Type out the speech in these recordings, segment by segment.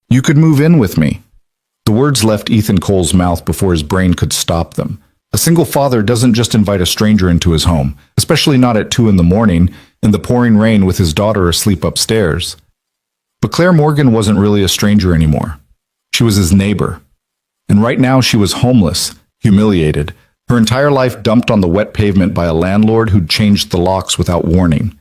You could move in with me. The words left Ethan Cole's mouth before his brain could stop them. A single father doesn't just invite a stranger into his home, especially not at 2 in the morning in the pouring rain with his daughter asleep upstairs. But Claire Morgan wasn't really a stranger anymore. She was his neighbor. And right now she was homeless, humiliated, her entire life dumped on the wet pavement by a landlord who'd changed the locks without warning.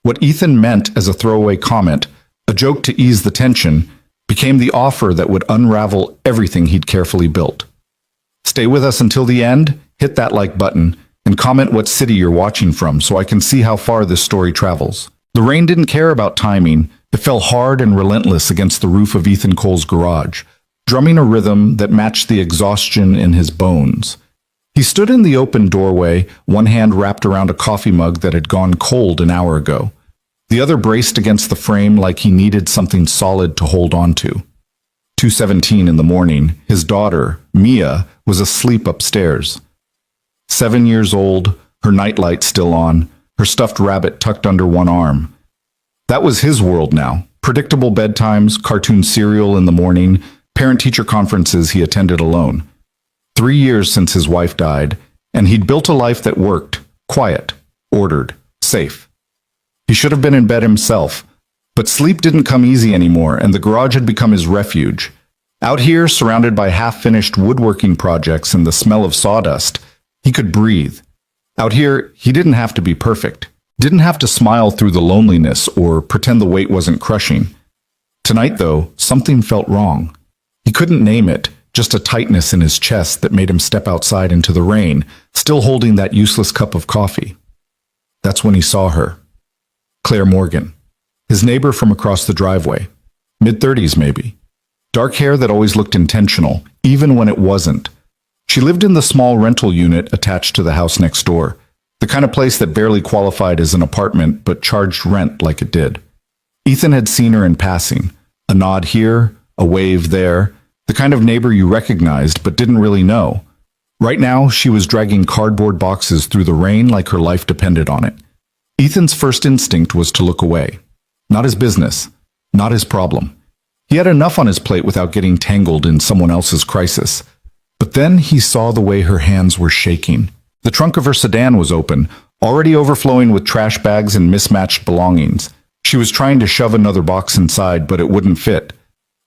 What Ethan meant as a throwaway comment, a joke to ease the tension, became the offer that would unravel everything he'd carefully built. Stay with us until the end, hit that like button, and comment what city you're watching from so I can see how far this story travels. The rain didn't care about timing. It fell hard and relentless against the roof of Ethan Cole's garage, drumming a rhythm that matched the exhaustion in his bones. He stood in the open doorway, one hand wrapped around a coffee mug that had gone cold an hour ago. The other braced against the frame like he needed something solid to hold on to. 2:17 in the morning, his daughter, Mia, was asleep upstairs. 7 years old, her nightlight still on, her stuffed rabbit tucked under one arm. That was his world now. Predictable bedtimes, cartoon cereal in the morning, parent-teacher conferences he attended alone. 3 years since his wife died, and he'd built a life that worked, quiet, ordered, safe. He should have been in bed himself, but sleep didn't come easy anymore, and the garage had become his refuge. Out here, surrounded by half-finished woodworking projects and the smell of sawdust, he could breathe. Out here, he didn't have to be perfect, didn't have to smile through the loneliness or pretend the weight wasn't crushing. Tonight, though, something felt wrong. He couldn't name it, just a tightness in his chest that made him step outside into the rain, still holding that useless cup of coffee. That's when he saw her. Claire Morgan, his neighbor from across the driveway. Mid-30s, maybe. Dark hair that always looked intentional, even when it wasn't. She lived in the small rental unit attached to the house next door, the kind of place that barely qualified as an apartment but charged rent like it did. Ethan had seen her in passing, a nod here, a wave there, the kind of neighbor you recognized but didn't really know. Right now, she was dragging cardboard boxes through the rain like her life depended on it. Ethan's first instinct was to look away. Not his business, not his problem. He had enough on his plate without getting tangled in someone else's crisis. But then he saw the way her hands were shaking. The trunk of her sedan was open, already overflowing with trash bags and mismatched belongings. She was trying to shove another box inside, but it wouldn't fit.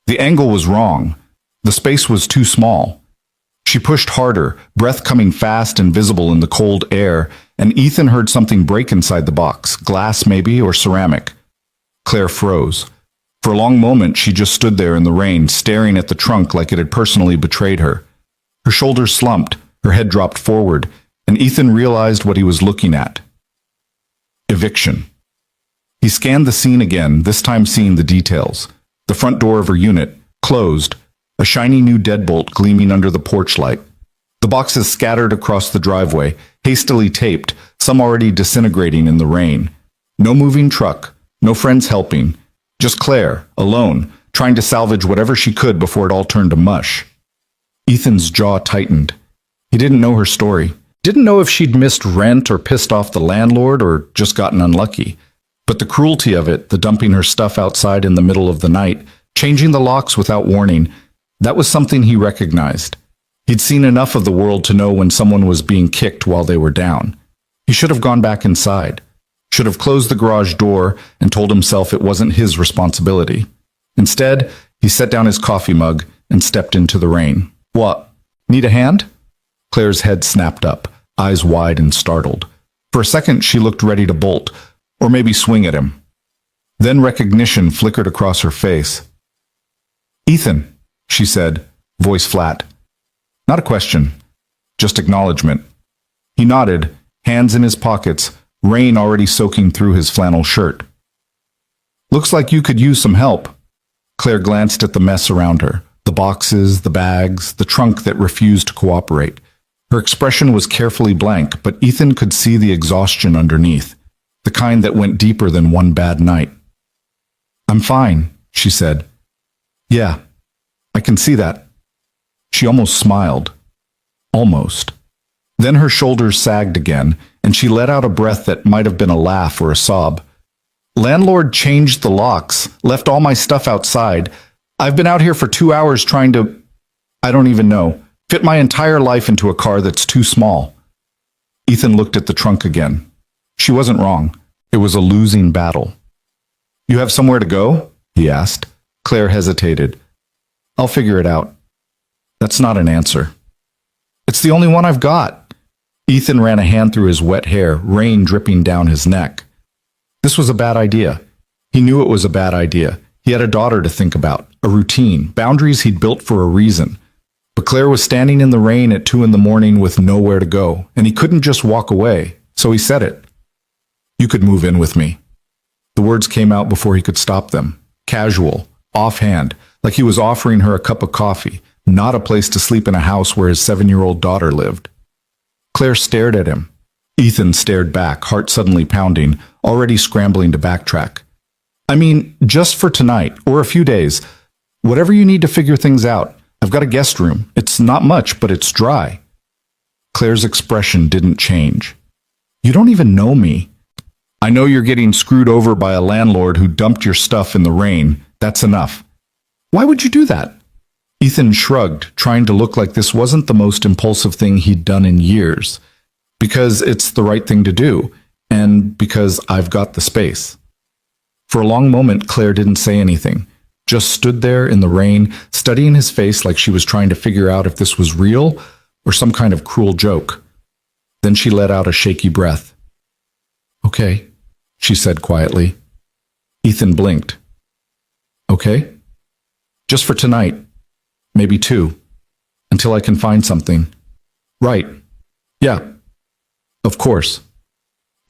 The angle was wrong. The space was too small. She pushed harder, breath coming fast and visible in the cold air, and Ethan heard something break inside the box, glass maybe, or ceramic. Claire froze. For a long moment, she just stood there in the rain, staring at the trunk like it had personally betrayed her. Her shoulders slumped, her head dropped forward, and Ethan realized what he was looking at. Eviction. He scanned the scene again, this time seeing the details. The front door of her unit, closed, a shiny new deadbolt gleaming under the porch light. The boxes scattered across the driveway, hastily taped, some already disintegrating in the rain. No moving truck, no friends helping, just Claire, alone, trying to salvage whatever she could before it all turned to mush. Ethan's jaw tightened. He didn't know her story. Didn't know if she'd missed rent or pissed off the landlord or just gotten unlucky. But the cruelty of it, the dumping her stuff outside in the middle of the night, changing the locks without warning, that was something he recognized. He'd seen enough of the world to know when someone was being kicked while they were down. He should have gone back inside. Should have closed the garage door and told himself it wasn't his responsibility. Instead, he set down his coffee mug and stepped into the rain. What? Need a hand? Claire's head snapped up, eyes wide and startled. For a second, she looked ready to bolt, or maybe swing at him. Then recognition flickered across her face. "Ethan," she said, voice flat. Not a question, just acknowledgement. He nodded, hands in his pockets, rain already soaking through his flannel shirt. "Looks like you could use some help." Claire glanced at the mess around her, the boxes, the bags, the trunk that refused to cooperate. Her expression was carefully blank, but Ethan could see the exhaustion underneath, the kind that went deeper than one bad night. "I'm fine," she said. "Yeah, I can see that." She almost smiled. Almost. Then her shoulders sagged again, and she let out a breath that might have been a laugh or a sob. "Landlord changed the locks, left all my stuff outside. I've been out here for 2 hours trying to, I don't even know, fit my entire life into a car that's too small. Ethan looked at the trunk again. She wasn't wrong. It was a losing battle. You have somewhere to go? He asked. Claire hesitated. I'll figure it out. That's not an answer. It's the only one I've got. Ethan ran a hand through his wet hair, rain dripping down his neck. This was a bad idea. He knew it was a bad idea. He had a daughter to think about, a routine, boundaries he'd built for a reason. But Claire was standing in the rain at 2 a.m. with nowhere to go, and he couldn't just walk away, so he said it. You could move in with me. The words came out before he could stop them. Casual, offhand, like he was offering her a cup of coffee, not a place to sleep in a house where his 7-year-old daughter lived. Claire stared at him. Ethan stared back, heart suddenly pounding, already scrambling to backtrack. I mean, just for tonight, or a few days. Whatever you need to figure things out. I've got a guest room. It's not much, but it's dry. Claire's expression didn't change. You don't even know me. I know you're getting screwed over by a landlord who dumped your stuff in the rain. That's enough. Why would you do that? Ethan shrugged, trying to look like this wasn't the most impulsive thing he'd done in years. Because it's the right thing to do, and because I've got the space. For a long moment, Claire didn't say anything, just stood there in the rain, studying his face like she was trying to figure out if this was real or some kind of cruel joke. Then she let out a shaky breath. Okay, she said quietly. Ethan blinked. Okay? Just for tonight. Maybe 2. Until I can find something. Right. Yeah. Of course.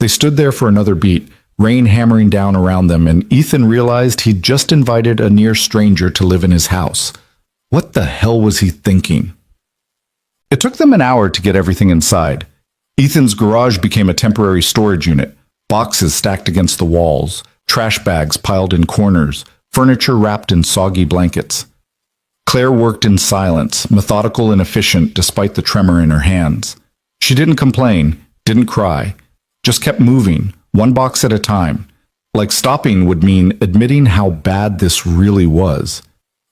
They stood there for another beat, rain hammering down around them, and Ethan realized he'd just invited a near stranger to live in his house. What the hell was he thinking? It took them an hour to get everything inside. Ethan's garage became a temporary storage unit, boxes stacked against the walls, trash bags piled in corners, furniture wrapped in soggy blankets. Claire worked in silence, methodical and efficient despite the tremor in her hands. She didn't complain, didn't cry, just kept moving, one box at a time. Like stopping would mean admitting how bad this really was.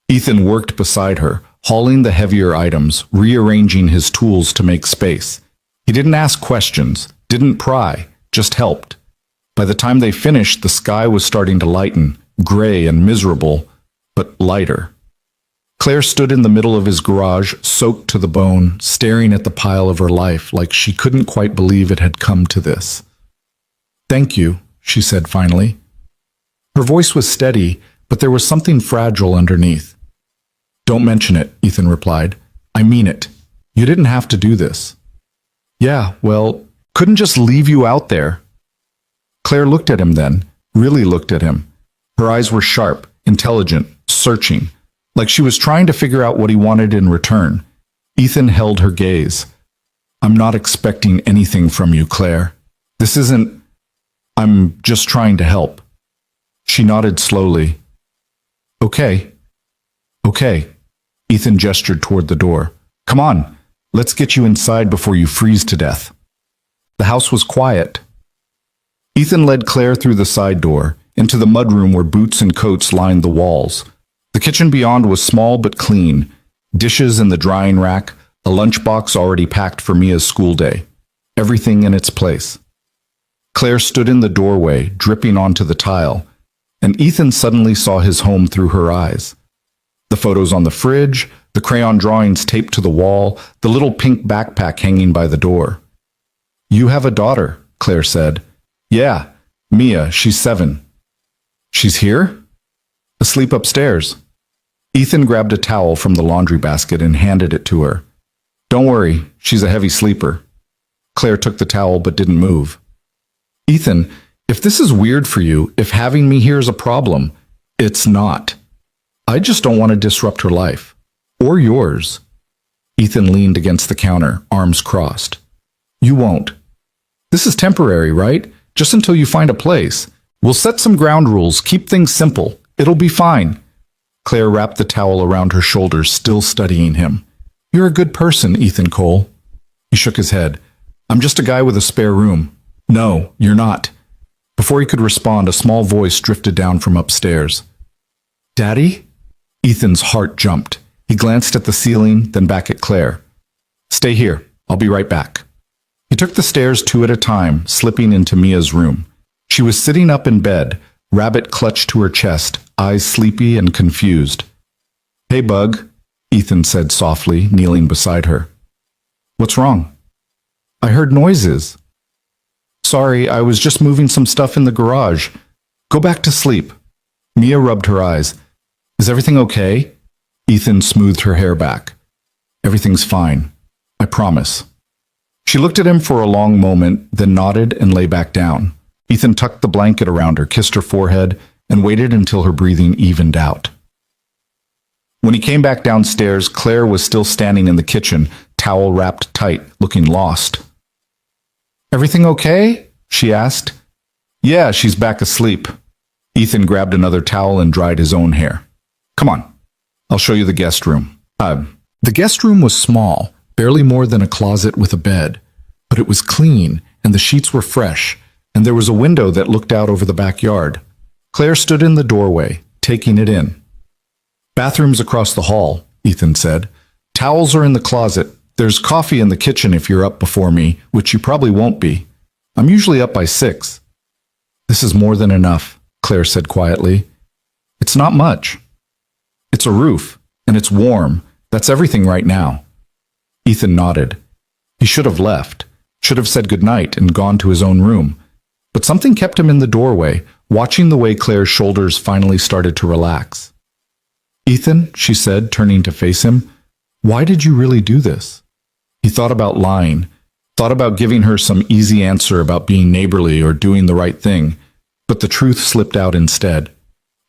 Ethan worked beside her, hauling the heavier items, rearranging his tools to make space. He didn't ask questions, didn't pry, just helped. By the time they finished, the sky was starting to lighten, gray and miserable, but lighter. Claire stood in the middle of his garage, soaked to the bone, staring at the pile of her life like she couldn't quite believe it had come to this. Thank you, she said finally. Her voice was steady, but there was something fragile underneath. Don't mention it, Ethan replied. I mean it. You didn't have to do this. Yeah, well, couldn't just leave you out there. Claire looked at him then, really looked at him. Her eyes were sharp, intelligent, searching, like she was trying to figure out what he wanted in return. Ethan held her gaze. I'm not expecting anything from you, Claire. This isn't... I'm just trying to help. She nodded slowly. Okay. Okay. Ethan gestured toward the door. Come on, let's get you inside before you freeze to death. The house was quiet. Ethan led Claire through the side door, into the mudroom where boots and coats lined the walls. The kitchen beyond was small but clean, dishes in the drying rack, a lunchbox already packed for Mia's school day. Everything in its place. Claire stood in the doorway, dripping onto the tile, and Ethan suddenly saw his home through her eyes. The photos on the fridge, the crayon drawings taped to the wall, the little pink backpack hanging by the door. You have a daughter, Claire said. Yeah, Mia, she's 7. She's here? Asleep upstairs. Ethan grabbed a towel from the laundry basket and handed it to her. Don't worry, she's a heavy sleeper. Claire took the towel but didn't move. Ethan, if this is weird for you, if having me here is a problem, it's not. I just don't want to disrupt her life. Or yours. Ethan leaned against the counter, arms crossed. You won't. This is temporary, right? Just until you find a place. We'll set some ground rules, keep things simple. It'll be fine. Claire wrapped the towel around her shoulders, still studying him. You're a good person, Ethan Cole. He shook his head. I'm just a guy with a spare room. No, you're not. Before he could respond, a small voice drifted down from upstairs. Daddy? Ethan's heart jumped. He glanced at the ceiling, then back at Claire. "Stay here. I'll be right back." He took the stairs two at a time, slipping into Mia's room. She was sitting up in bed, rabbit clutched to her chest, eyes sleepy and confused. "Hey, Bug," Ethan said softly, kneeling beside her. "What's wrong?" "I heard noises." "Sorry, I was just moving some stuff in the garage. Go back to sleep." Mia rubbed her eyes. "Is everything okay?" Ethan smoothed her hair back. "Everything's fine. I promise." She looked at him for a long moment, then nodded and lay back down. Ethan tucked the blanket around her, kissed her forehead, and waited until her breathing evened out. When he came back downstairs, Claire was still standing in the kitchen, towel wrapped tight, looking lost. "Everything okay?" she asked. "Yeah, she's back asleep." Ethan grabbed another towel and dried his own hair. "Come on, I'll show you the guest room." The guest room was small, barely more than a closet with a bed, but it was clean and the sheets were fresh, and there was a window that looked out over the backyard. Claire stood in the doorway, taking it in. "Bathroom's across the hall," Ethan said. "Towels are in the closet. There's coffee in the kitchen if you're up before me, which you probably won't be. I'm usually up by 6. "This is more than enough," Claire said quietly. "It's not much. It's a roof, and it's warm. That's everything right now." Ethan nodded. He should have left, should have said goodnight and gone to his own room. But something kept him in the doorway, watching the way Claire's shoulders finally started to relax. "Ethan," she said, turning to face him, "why did you really do this?" He thought about lying, thought about giving her some easy answer about being neighborly or doing the right thing, but the truth slipped out instead.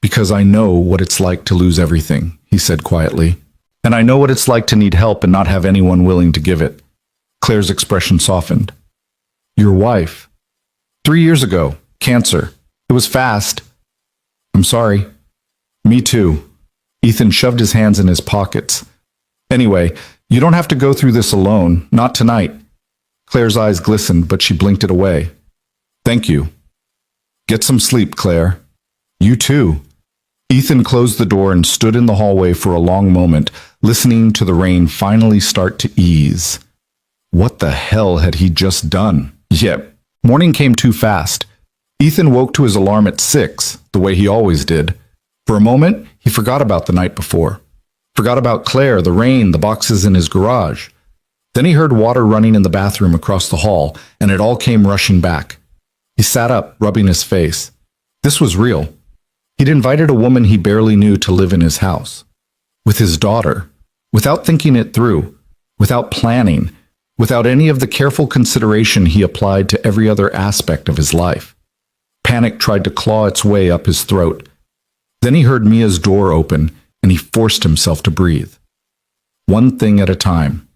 "Because I know what it's like to lose everything," he said quietly. "And I know what it's like to need help and not have anyone willing to give it." Claire's expression softened. "Your wife. 3 years ago. Cancer. It was fast." "I'm sorry." "Me too." Ethan shoved his hands in his pockets. "Anyway, you don't have to go through this alone. Not tonight." Claire's eyes glistened, but she blinked it away. "Thank you." "Get some sleep, Claire." "You too." Ethan closed the door and stood in the hallway for a long moment, listening to the rain finally start to ease. What the hell had he just done? Yep. Morning came too fast. Ethan woke to his alarm at 6, the way he always did. For a moment, he forgot about the night before. Forgot about Claire, the rain, the boxes in his garage. Then he heard water running in the bathroom across the hall, and it all came rushing back. He sat up, rubbing his face. This was real. He'd invited a woman he barely knew to live in his house. With his daughter. Without thinking it through. Without planning. Without any of the careful consideration he applied to every other aspect of his life. Panic tried to claw its way up his throat. Then he heard Mia's door open, and he forced himself to breathe. One thing at a time.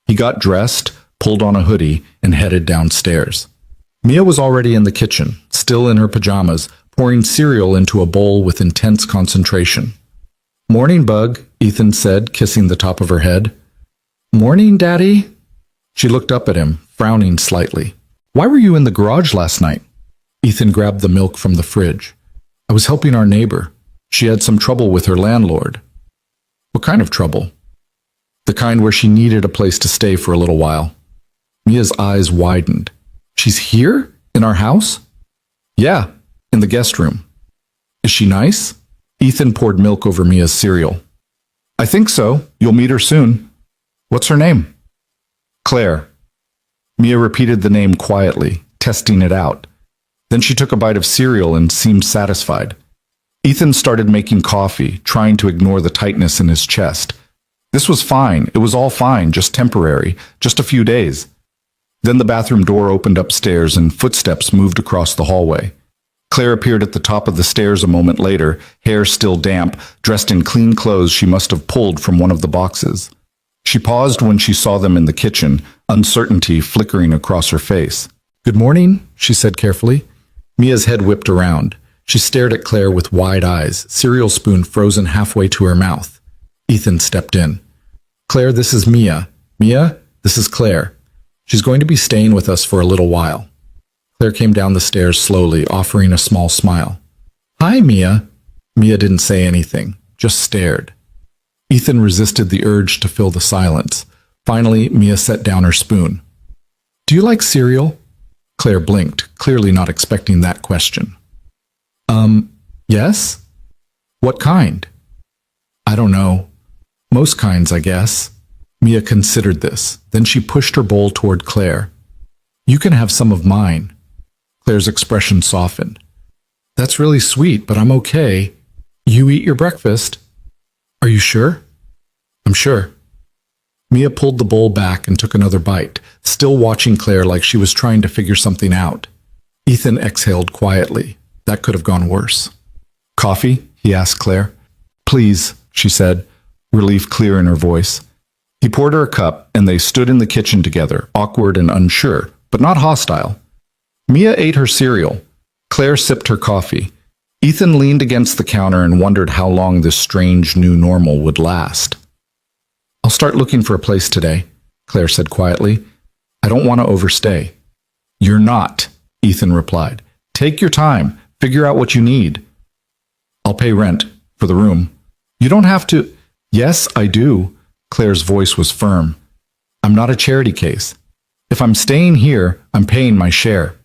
He got dressed, pulled on a hoodie, and headed downstairs. Mia was already in the kitchen, still in her pajamas, pouring cereal into a bowl with intense concentration. "Morning, Bug," Ethan said, kissing the top of her head. "Morning, Daddy." She looked up at him, frowning slightly. "Why were you in the garage last night?" Ethan grabbed the milk from the fridge. "I was helping our neighbor. She had some trouble with her landlord." "What kind of trouble?" "The kind where she needed a place to stay for a little while." Mia's eyes widened. "She's here? In our house?" "Yeah, in the guest room." "Is she nice?" Ethan poured milk over Mia's cereal. "I think so. You'll meet her soon." "What's her name?" "Claire." Mia repeated the name quietly, testing it out. Then she took a bite of cereal and seemed satisfied. Ethan started making coffee, trying to ignore the tightness in his chest. This was fine. It was all fine, just temporary, just a few days. Then the bathroom door opened upstairs and footsteps moved across the hallway. Claire appeared at the top of the stairs a moment later, hair still damp, dressed in clean clothes she must have pulled from one of the boxes. She paused when she saw them in the kitchen, uncertainty flickering across her face. "Good morning," she said carefully. Mia's head whipped around. She stared at Claire with wide eyes, cereal spoon frozen halfway to her mouth. Ethan stepped in. "Claire, this is Mia. Mia, this is Claire. She's going to be staying with us for a little while." Claire came down the stairs slowly, offering a small smile. "Hi, Mia." Mia didn't say anything, just stared. Ethan resisted the urge to fill the silence. Finally, Mia set down her spoon. Do you like cereal? Claire blinked, clearly not expecting that question. Yes? What kind? I don't know. Most kinds, I guess. Mia considered this. Then she pushed her bowl toward Claire. You can have some of mine. Claire's expression softened. That's really sweet, but I'm okay. You eat your breakfast. Are you sure? I'm sure. Mia pulled the bowl back and took another bite, still watching Claire like she was trying to figure something out. Ethan exhaled quietly. That could have gone worse. Coffee? He asked Claire. Please, she said, relief clear in her voice. He poured her a cup, and they stood in the kitchen together, awkward and unsure, but not hostile. Mia ate her cereal. Claire sipped her coffee. Ethan leaned against the counter and wondered how long this strange new normal would last. I'll start looking for a place today, Claire said quietly. I don't want to overstay. You're not, Ethan replied. Take your time. Figure out what you need. I'll pay rent for the room. You don't have to. Yes, I do. Claire's voice was firm. I'm not a charity case. If I'm staying here, I'm paying my share.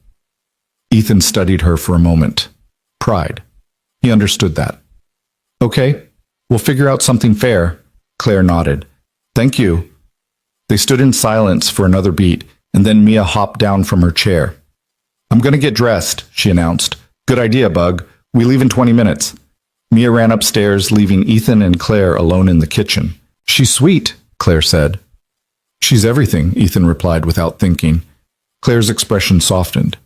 Ethan studied her for a moment. Pride. He understood that. Okay, we'll figure out something fair. Claire nodded. Thank you. They stood in silence for another beat, and then Mia hopped down from her chair. I'm going to get dressed, she announced. Good idea, Bug. We leave in 20 minutes. Mia ran upstairs, leaving Ethan and Claire alone in the kitchen. She's sweet, Claire said. She's everything, Ethan replied without thinking. Claire's expression softened.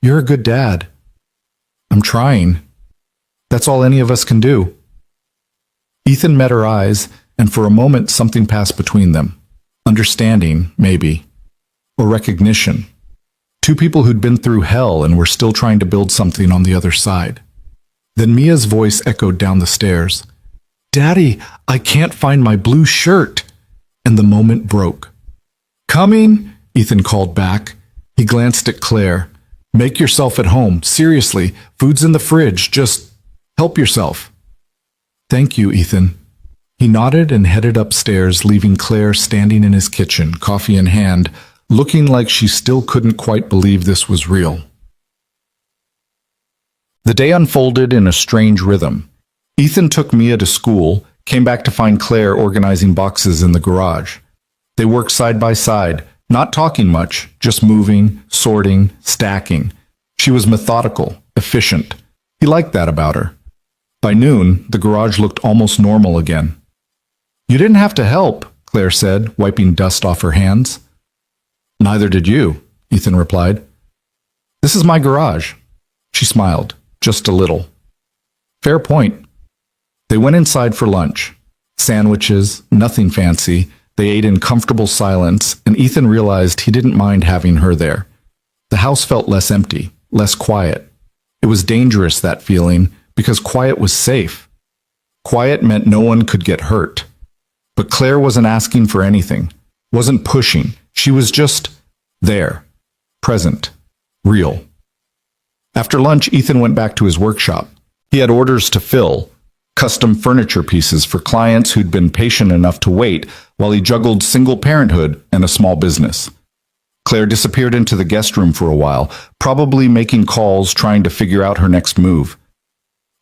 You're a good dad. I'm trying. That's all any of us can do. Ethan met her eyes, and for a moment something passed between them. Understanding, maybe. Or recognition. Two people who'd been through hell and were still trying to build something on the other side. Then Mia's voice echoed down the stairs. Daddy, I can't find my blue shirt. And the moment broke. Coming, Ethan called back. He glanced at Claire. Make yourself at home. Seriously, food's in the fridge. Just help yourself. Thank you, Ethan. He nodded and headed upstairs, leaving Claire standing in his kitchen, coffee in hand, looking like she still couldn't quite believe this was real. The day unfolded in a strange rhythm. Ethan took Mia to school, came back to find Claire organizing boxes in the garage. They worked side by side, not talking much, just moving, sorting, stacking. She was methodical, efficient. He liked that about her. By noon, the garage looked almost normal again. You didn't have to help, Claire said, wiping dust off her hands. Neither did you, Ethan replied. This is my garage. She smiled, just a little. Fair point. They went inside for lunch. Sandwiches, nothing fancy. They ate in comfortable silence, and Ethan realized he didn't mind having her there. The house felt less empty, less quiet. It was dangerous, that feeling, because quiet was safe. Quiet meant no one could get hurt. But Claire wasn't asking for anything, wasn't pushing. She was just there, present, real. After lunch, Ethan went back to his workshop. He had orders to fill, custom furniture pieces for clients who'd been patient enough to wait while he juggled single parenthood and a small business. Claire disappeared into the guest room for a while, probably making calls, trying to figure out her next move.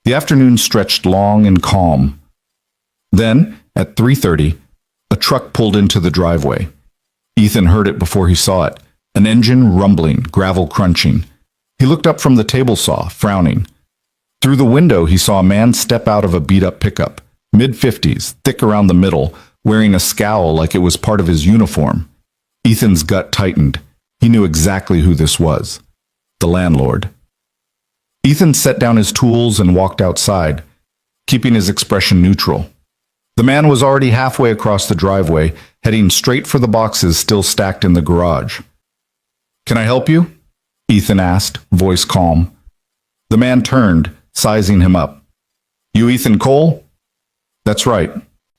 The afternoon stretched long and calm. Then, at 3:30, a truck pulled into the driveway. Ethan heard it before he saw it, an engine rumbling, gravel crunching. He looked up from the table saw, frowning. Through the window, he saw a man step out of a beat-up pickup, mid-50s, thick around the middle, wearing a scowl like it was part of his uniform. Ethan's gut tightened. He knew exactly who this was. The landlord. Ethan set down his tools and walked outside, keeping his expression neutral. The man was already halfway across the driveway, heading straight for the boxes still stacked in the garage. Can I help you? Ethan asked, voice calm. The man turned, sizing him up. You Ethan Cole? That's right.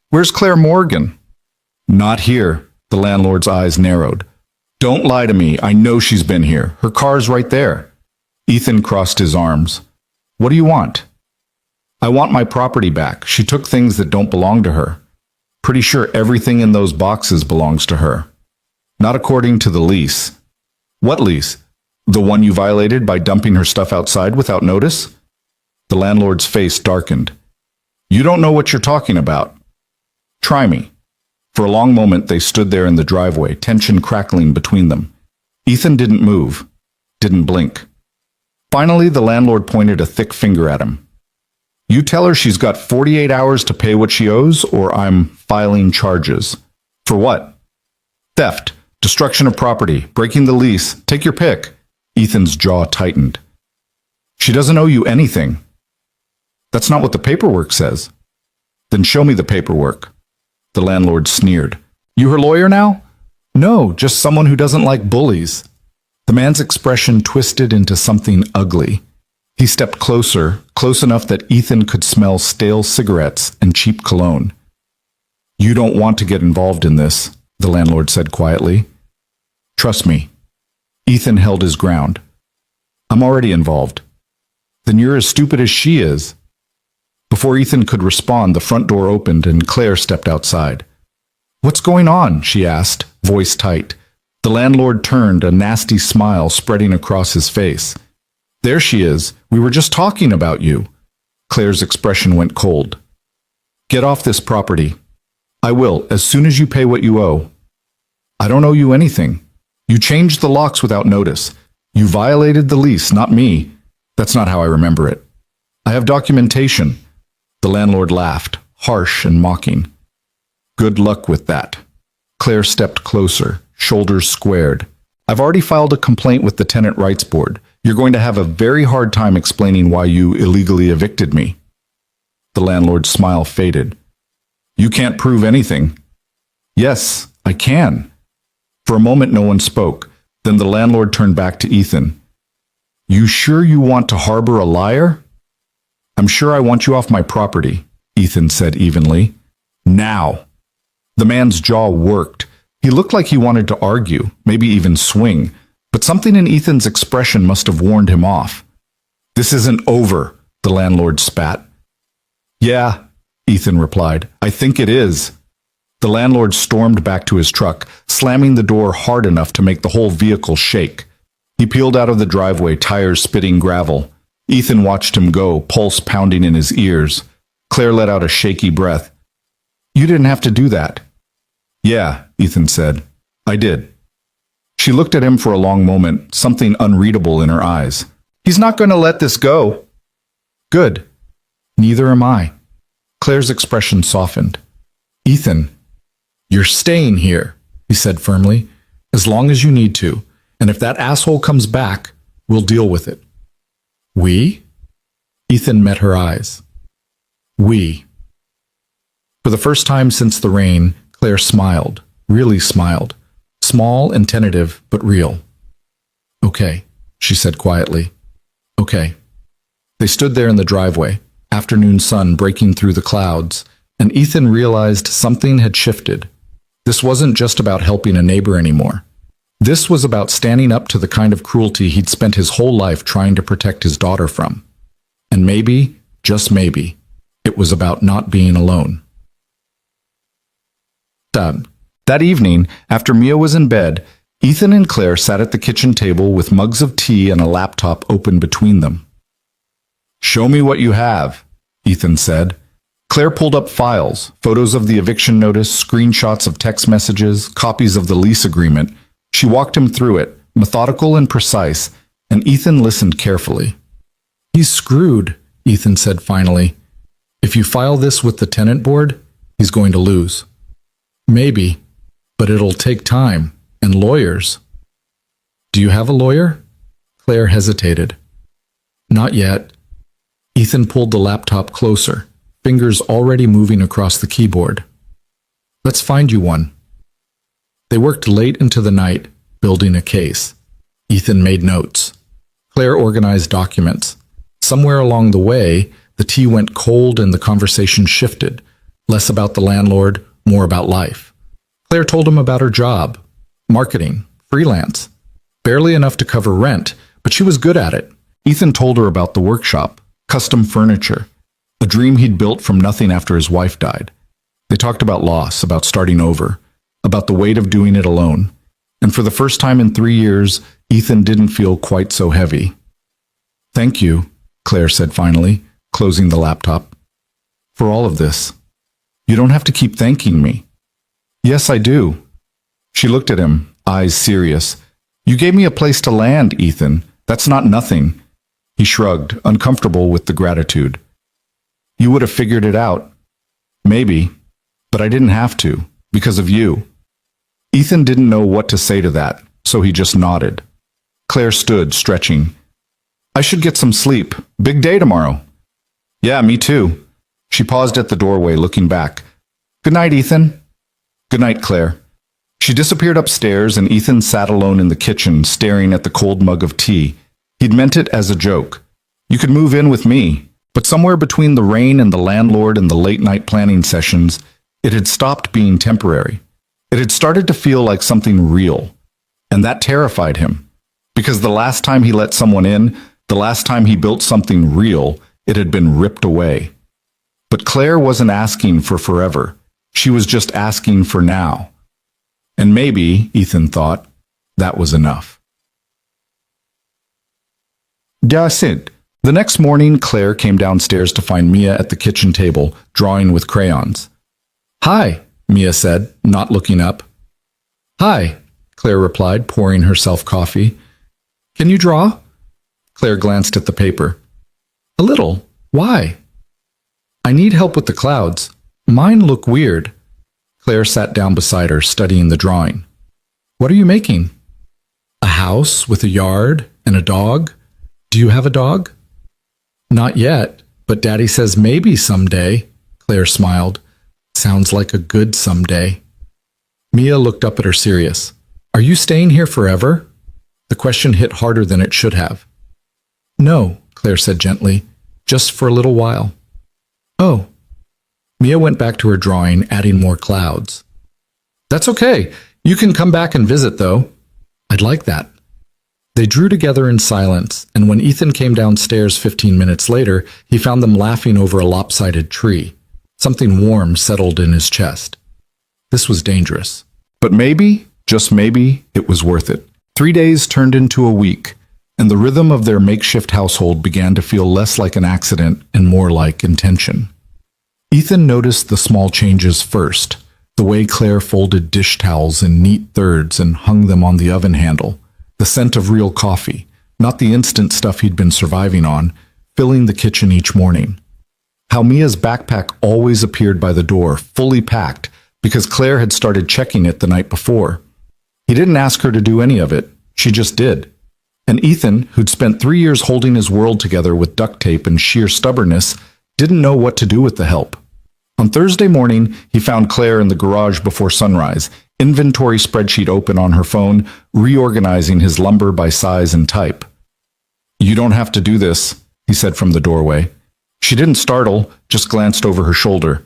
Where's Claire Morgan? Not here. The landlord's eyes narrowed. Don't lie to me. I know she's been here. Her car's right there. Ethan crossed his arms. What do you want? I want my property back. She took things that don't belong to her. Pretty sure everything in those boxes belongs to her. Not according to the lease. What lease? The one you violated by dumping her stuff outside without notice? The landlord's face darkened. You don't know what you're talking about. Try me. For a long moment they stood there in the driveway, tension crackling between them. Ethan didn't move, didn't blink. Finally, the landlord pointed a thick finger at him. You tell her she's got 48 hours to pay what she owes, or I'm filing charges. For what? Theft, destruction of property, breaking the lease, take your pick. Ethan's jaw tightened. She doesn't owe you anything. That's not what the paperwork says. Then show me the paperwork. The landlord sneered. You her lawyer now? No, just someone who doesn't like bullies. The man's expression twisted into something ugly. He stepped closer, close enough that Ethan could smell stale cigarettes and cheap cologne. You don't want to get involved in this, the landlord said quietly. Trust me. Ethan held his ground. I'm already involved. Then you're as stupid as she is. Before Ethan could respond, the front door opened and Claire stepped outside. What's going on? She asked, voice tight. The landlord turned, a nasty smile spreading across his face. There she is. We were just talking about you. Claire's expression went cold. Get off this property. I will, as soon as you pay what you owe. I don't owe you anything. You changed the locks without notice. You violated the lease, not me. That's not how I remember it. I have documentation. The landlord laughed, harsh and mocking. Good luck with that. Claire stepped closer, shoulders squared. I've already filed a complaint with the Tenant Rights Board. You're going to have a very hard time explaining why you illegally evicted me. The landlord's smile faded. You can't prove anything. Yes, I can. For a moment no one spoke. Then the landlord turned back to Ethan. You sure you want to harbor a liar? I'm sure I want you off my property, Ethan said evenly. Now. The man's jaw worked. He looked like he wanted to argue, maybe even swing, but something in Ethan's expression must have warned him off. This isn't over, the landlord spat. Yeah, Ethan replied. I think it is. The landlord stormed back to his truck, slamming the door hard enough to make the whole vehicle shake. He peeled out of the driveway, tires spitting gravel. Ethan watched him go, pulse pounding in his ears. Claire let out a shaky breath. You didn't have to do that. Yeah, Ethan said. I did. She looked at him for a long moment, something unreadable in her eyes. He's not going to let this go. Good. Neither am I. Claire's expression softened. Ethan, you're staying here, he said firmly, as long as you need to, and if that asshole comes back, we'll deal with it. We? Ethan met her eyes. We. For the first time since the rain, Claire smiled, really smiled. Small and tentative, but real. Okay, she said quietly. Okay. They stood there in the driveway, afternoon sun breaking through the clouds, and Ethan realized something had shifted. This wasn't just about helping a neighbor anymore. This was about standing up to the kind of cruelty he'd spent his whole life trying to protect his daughter from. And maybe, just maybe, it was about not being alone. That evening, after Mia was in bed, Ethan and Claire sat at the kitchen table with mugs of tea and a laptop open between them. Show me what you have, Ethan said. Claire pulled up files, photos of the eviction notice, screenshots of text messages, copies of the lease agreement. She walked him through it, methodical and precise, and Ethan listened carefully. He's screwed, Ethan said finally. If you file this with the tenant board, he's going to lose. Maybe, but it'll take time, and lawyers. Do you have a lawyer? Claire hesitated. Not yet. Ethan pulled the laptop closer, fingers already moving across the keyboard. Let's find you one. They worked late into the night, building a case. Ethan made notes. Claire organized documents. Somewhere along the way, the tea went cold and the conversation shifted, less about the landlord, more about life. Claire told him about her job, marketing, freelance. Barely enough to cover rent, but she was good at it. Ethan told her about the workshop, custom furniture, a dream he'd built from nothing after his wife died. They talked about loss, about starting over, about the weight of doing it alone. And for the first time in 3 years, Ethan didn't feel quite so heavy. "Thank you," Claire said finally, closing the laptop, "for all of this. You don't have to keep thanking me." "Yes, I do." She looked at him, eyes serious. "You gave me a place to land, Ethan. That's not nothing." He shrugged, uncomfortable with the gratitude. "You would have figured it out." "Maybe, but I didn't have to, because of you." Ethan didn't know what to say to that, so he just nodded. Claire stood, stretching. "I should get some sleep. Big day tomorrow." "Yeah, me too." She paused at the doorway, looking back. "Good night, Ethan." "Good night, Claire." She disappeared upstairs, and Ethan sat alone in the kitchen, staring at the cold mug of tea. He'd meant it as a joke. "You could move in with me." But somewhere between the rain and the landlord and the late-night planning sessions, it had stopped being temporary. It had started to feel like something real. And that terrified him. Because the last time he let someone in, the last time he built something real, it had been ripped away. But Claire wasn't asking for forever. She was just asking for now. And maybe, Ethan thought, that was enough. Jacint. The next morning, Claire came downstairs to find Mia at the kitchen table, drawing with crayons. "Hi," Mia said, not looking up. "Hi," Claire replied, pouring herself coffee. "Can you draw?" Claire glanced at the paper. "A little. Why?" "I need help with the clouds. Mine look weird." Claire sat down beside her, studying the drawing. "What are you making?" "A house with a yard and a dog. Do you have a dog?" "Not yet, but Daddy says maybe someday." Claire smiled. "Sounds like a good someday." Mia looked up at her serious. "Are you staying here forever?" The question hit harder than it should have. "No," Claire said gently, "just for a little while." "Oh." Mia went back to her drawing, adding more clouds. "That's okay. You can come back and visit, though." "I'd like that." They drew together in silence, and when Ethan came downstairs 15 minutes later, he found them laughing over a lopsided tree. Something warm settled in his chest. This was dangerous. But maybe, just maybe, it was worth it. 3 days turned into a week, and the rhythm of their makeshift household began to feel less like an accident and more like intention. Ethan noticed the small changes first, the way Claire folded dish towels in neat thirds and hung them on the oven handle, the scent of real coffee, not the instant stuff he'd been surviving on, filling the kitchen each morning. How Mia's backpack always appeared by the door, fully packed, because Claire had started checking it the night before. He didn't ask her to do any of it. She just did. And Ethan, who'd spent 3 years holding his world together with duct tape and sheer stubbornness, didn't know what to do with the help. On Thursday morning, he found Claire in the garage before sunrise, inventory spreadsheet open on her phone, reorganizing his lumber by size and type. "You don't have to do this," he said from the doorway. She didn't startle, just glanced over her shoulder.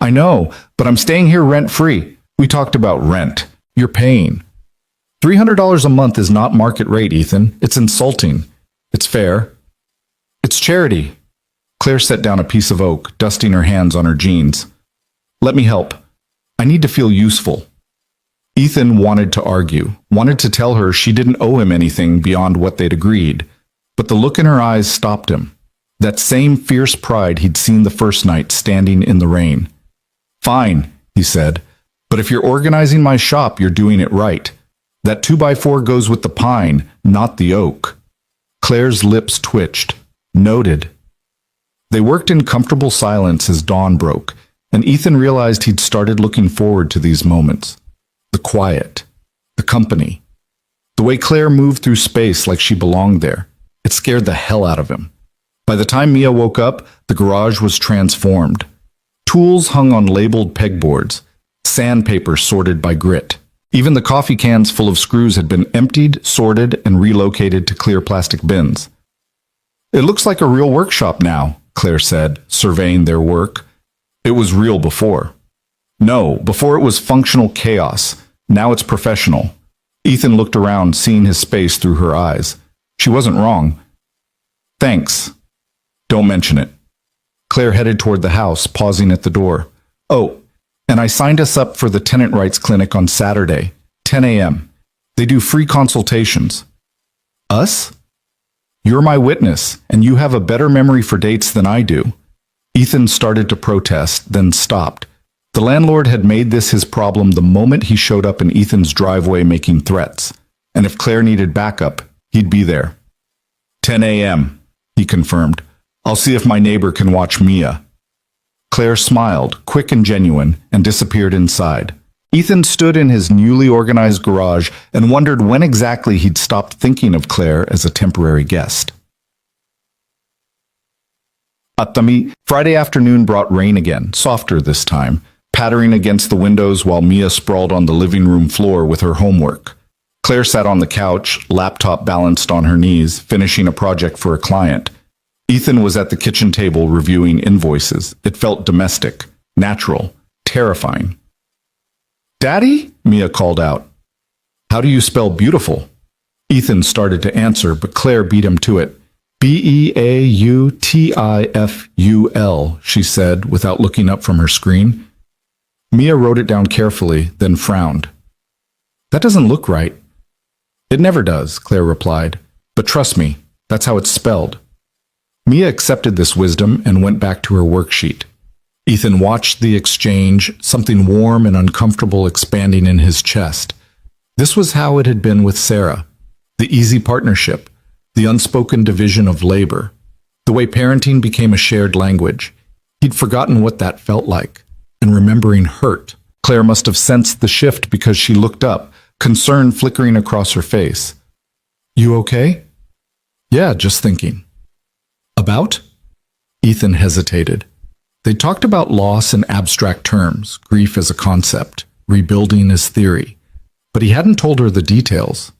"I know, but I'm staying here rent-free. We talked about rent. You're paying. $300 a month is not market rate, Ethan. It's insulting. It's fair. It's charity." Claire set down a piece of oak, dusting her hands on her jeans. "Let me help. I need to feel useful." Ethan wanted to argue, wanted to tell her she didn't owe him anything beyond what they'd agreed, but the look in her eyes stopped him. That same fierce pride he'd seen the first night standing in the rain. "Fine," he said, "but if you're organizing my shop, you're doing it right. That 2x4 goes with the pine, not the oak." Claire's lips twitched. Noted. They worked in comfortable silence as dawn broke, and Ethan realized he'd started looking forward to these moments. The quiet. The company. The way Claire moved through space like she belonged there. It scared the hell out of him. By the time Mia woke up, the garage was transformed. Tools hung on labeled pegboards, sandpaper sorted by grit. Even the coffee cans full of screws had been emptied, sorted, and relocated to clear plastic bins. "It looks like a real workshop now," Claire said, surveying their work. "It was real before." "No, before it was functional chaos. Now it's professional." Ethan looked around, seeing his space through her eyes. She wasn't wrong. "Thanks. Don't mention it." Claire headed toward the house, pausing at the door. "Oh, And I signed us up for the tenant rights clinic on Saturday, 10 a.m. They do free consultations. Us? You're my witness, and you have a better memory for dates than I do. Ethan started to protest, then stopped. The landlord had made this his problem the moment he showed up in Ethan's driveway making threats. And if Claire needed backup, he'd be there. 10 a.m., he confirmed. I'll see if my neighbor can watch Mia. Claire smiled, quick and genuine, and disappeared inside. Ethan stood in his newly organized garage and wondered when exactly he'd stopped thinking of Claire as a temporary guest. Atami, Friday afternoon brought rain again, softer this time, pattering against the windows while Mia sprawled on the living room floor with her homework. Claire sat on the couch, laptop balanced on her knees, finishing a project for a client. Ethan was at the kitchen table reviewing invoices. It felt domestic, natural, terrifying. Daddy? Mia called out. How do you spell beautiful? Ethan started to answer, but Claire beat him to it. Beautiful, she said, without looking up from her screen. Mia wrote it down carefully, then frowned. That doesn't look right. It never does, Claire replied. But trust me, that's how it's spelled. Mia accepted this wisdom and went back to her worksheet. Ethan watched the exchange, something warm and uncomfortable expanding in his chest. This was how it had been with Sarah. The easy partnership, the unspoken division of labor, the way parenting became a shared language. He'd forgotten what that felt like, and remembering hurt. Claire must have sensed the shift because she looked up, concern flickering across her face. You okay? Yeah, just thinking. About? Ethan hesitated. They talked about loss in abstract terms, grief as a concept, rebuilding as theory. But he hadn't told her the details.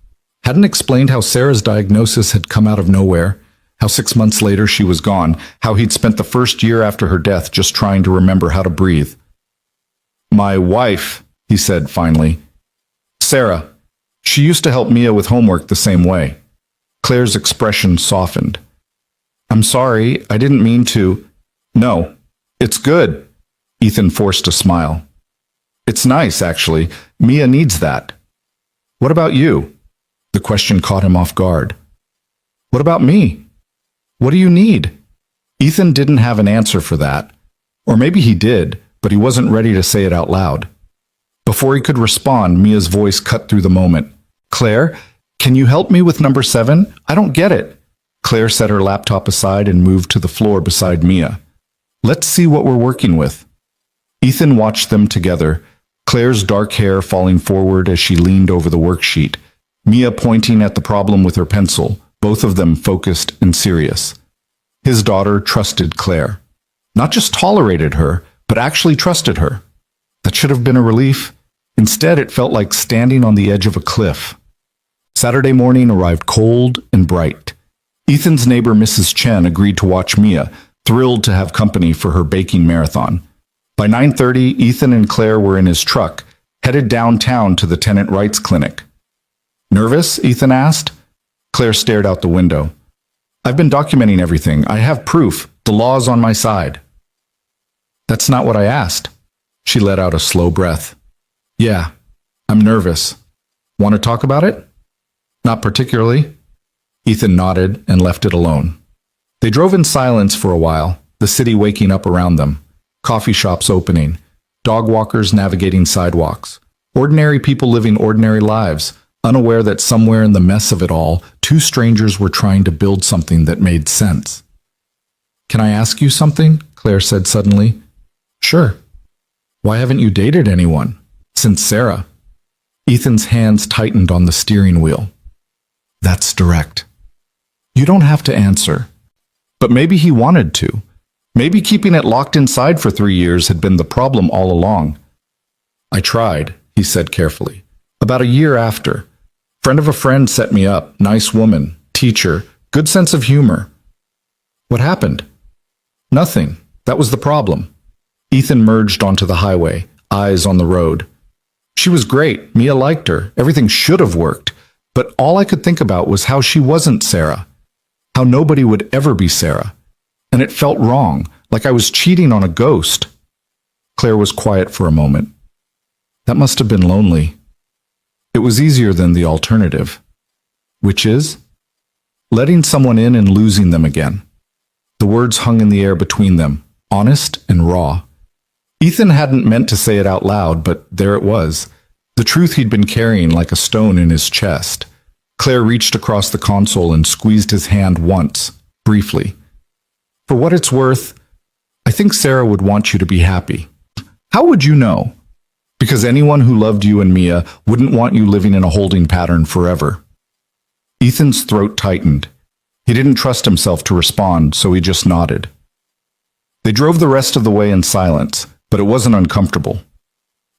Hadn't explained how Sarah's diagnosis had come out of nowhere, how 6 months later she was gone, how he'd spent the first year after her death just trying to remember how to breathe. My wife, he said finally. Sarah. She used to help Mia with homework the same way. Claire's expression softened. I'm sorry, I didn't mean to. No. It's good. Ethan forced a smile. It's nice, actually. Mia needs that. What about you? The question caught him off guard. What about me? What do you need? Ethan didn't have an answer for that. Or maybe he did, but he wasn't ready to say it out loud. Before he could respond, Mia's voice cut through the moment. Claire, can you help me with number 7? I don't get it. Claire set her laptop aside and moved to the floor beside Mia. Let's see what we're working with. Ethan watched them together, Claire's dark hair falling forward as she leaned over the worksheet, Mia pointing at the problem with her pencil, both of them focused and serious. His daughter trusted Claire. Not just tolerated her, but actually trusted her. That should have been a relief. Instead, it felt like standing on the edge of a cliff. Saturday morning arrived cold and bright. Ethan's neighbor, Mrs. Chen, agreed to watch Mia, thrilled to have company for her baking marathon. By 9:30, Ethan and Claire were in his truck, headed downtown to the tenant rights clinic. Nervous? Ethan asked. Claire stared out the window. I've been documenting everything. I have proof. The law's on my side. That's not what I asked. She let out a slow breath. Yeah, I'm nervous. Want to talk about it? Not particularly. Ethan nodded and left it alone. They drove in silence for a while, the city waking up around them. Coffee shops opening, dog walkers navigating sidewalks, ordinary people living ordinary lives, unaware that somewhere in the mess of it all, two strangers were trying to build something that made sense. Can I ask you something? Claire said suddenly. Sure. Why haven't you dated anyone? Since Sarah. Ethan's hands tightened on the steering wheel. That's direct. You don't have to answer. But maybe he wanted to. Maybe keeping it locked inside for 3 years had been the problem all along. I tried, he said carefully. About a year after. Friend of a friend set me up, nice woman, teacher, good sense of humor. What happened? Nothing. That was the problem. Ethan merged onto the highway, eyes on the road. She was great. Mia liked her. Everything should have worked. But all I could think about was how she wasn't Sarah. How nobody would ever be Sarah. And it felt wrong, like I was cheating on a ghost. Claire was quiet for a moment. That must have been lonely. It was easier than the alternative. Which is? Letting someone in and losing them again. The words hung in the air between them, honest and raw. Ethan hadn't meant to say it out loud, but there it was. The truth he'd been carrying like a stone in his chest. Claire reached across the console and squeezed his hand once, briefly. For what it's worth, I think Sarah would want you to be happy. How would you know? Because anyone who loved you and Mia wouldn't want you living in a holding pattern forever. Ethan's throat tightened. He didn't trust himself to respond, so he just nodded. They drove the rest of the way in silence, but it wasn't uncomfortable.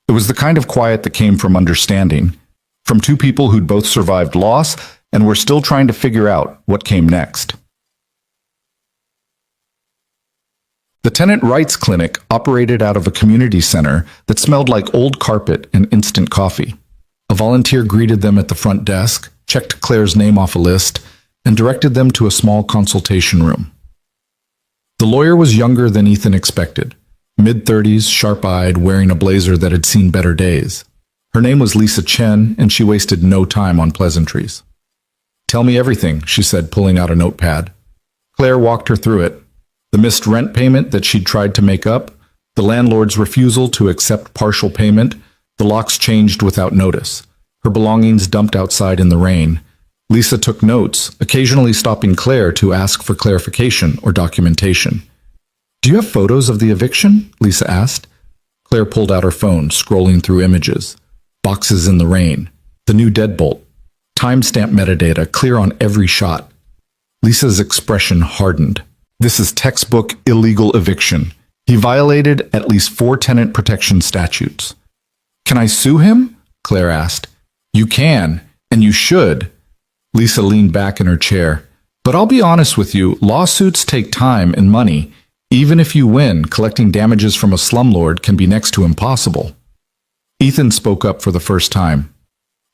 It was the kind of quiet that came from understanding, from two people who'd both survived loss and were still trying to figure out what came next. The tenant rights clinic operated out of a community center that smelled like old carpet and instant coffee. A volunteer greeted them at the front desk, checked Claire's name off a list, and directed them to a small consultation room. The lawyer was younger than Ethan expected, mid-30s, sharp-eyed, wearing a blazer that had seen better days. Her name was Lisa Chen, and she wasted no time on pleasantries. Tell me everything, she said, pulling out a notepad. Claire walked her through it. The missed rent payment that she'd tried to make up, the landlord's refusal to accept partial payment, the locks changed without notice, her belongings dumped outside in the rain. Lisa took notes, occasionally stopping Claire to ask for clarification or documentation. Do you have photos of the eviction? Lisa asked. Claire pulled out her phone, scrolling through images. Boxes in the rain. The new deadbolt. Timestamp metadata, clear on every shot. Lisa's expression hardened. This is textbook illegal eviction. He violated at least 4 tenant protection statutes. Can I sue him? Claire asked. You can, and you should. Lisa leaned back in her chair. But I'll be honest with you, lawsuits take time and money. Even if you win, collecting damages from a slumlord can be next to impossible. Ethan spoke up for the first time.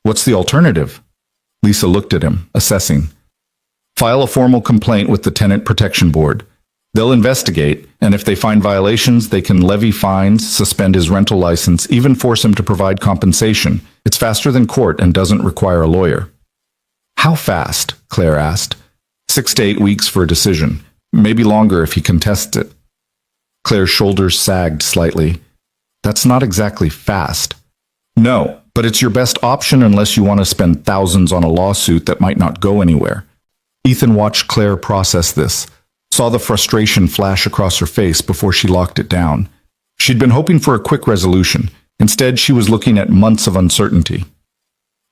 What's the alternative? Lisa looked at him, assessing. File a formal complaint with the Tenant Protection Board. They'll investigate, and if they find violations, they can levy fines, suspend his rental license, even force him to provide compensation. It's faster than court and doesn't require a lawyer. How fast? Claire asked. 6 to 8 weeks for a decision. Maybe longer if he contests it. Claire's shoulders sagged slightly. That's not exactly fast. No, but it's your best option unless you want to spend thousands on a lawsuit that might not go anywhere. Ethan watched Claire process this, saw the frustration flash across her face before she locked it down. She'd been hoping for a quick resolution. Instead, she was looking at months of uncertainty.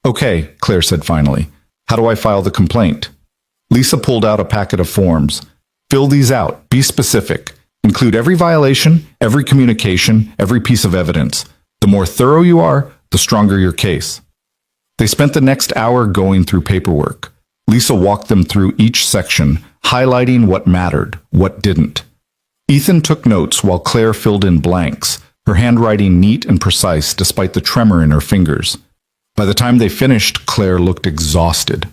Okay, Claire said finally. How do I file the complaint? Lisa pulled out a packet of forms. Fill these out. Be specific. Include every violation, every communication, every piece of evidence. The more thorough you are, the stronger your case. They spent the next hour going through paperwork. Lisa walked them through each section, highlighting what mattered, what didn't. Ethan took notes while Claire filled in blanks, her handwriting neat and precise despite the tremor in her fingers. By the time they finished, Claire looked exhausted.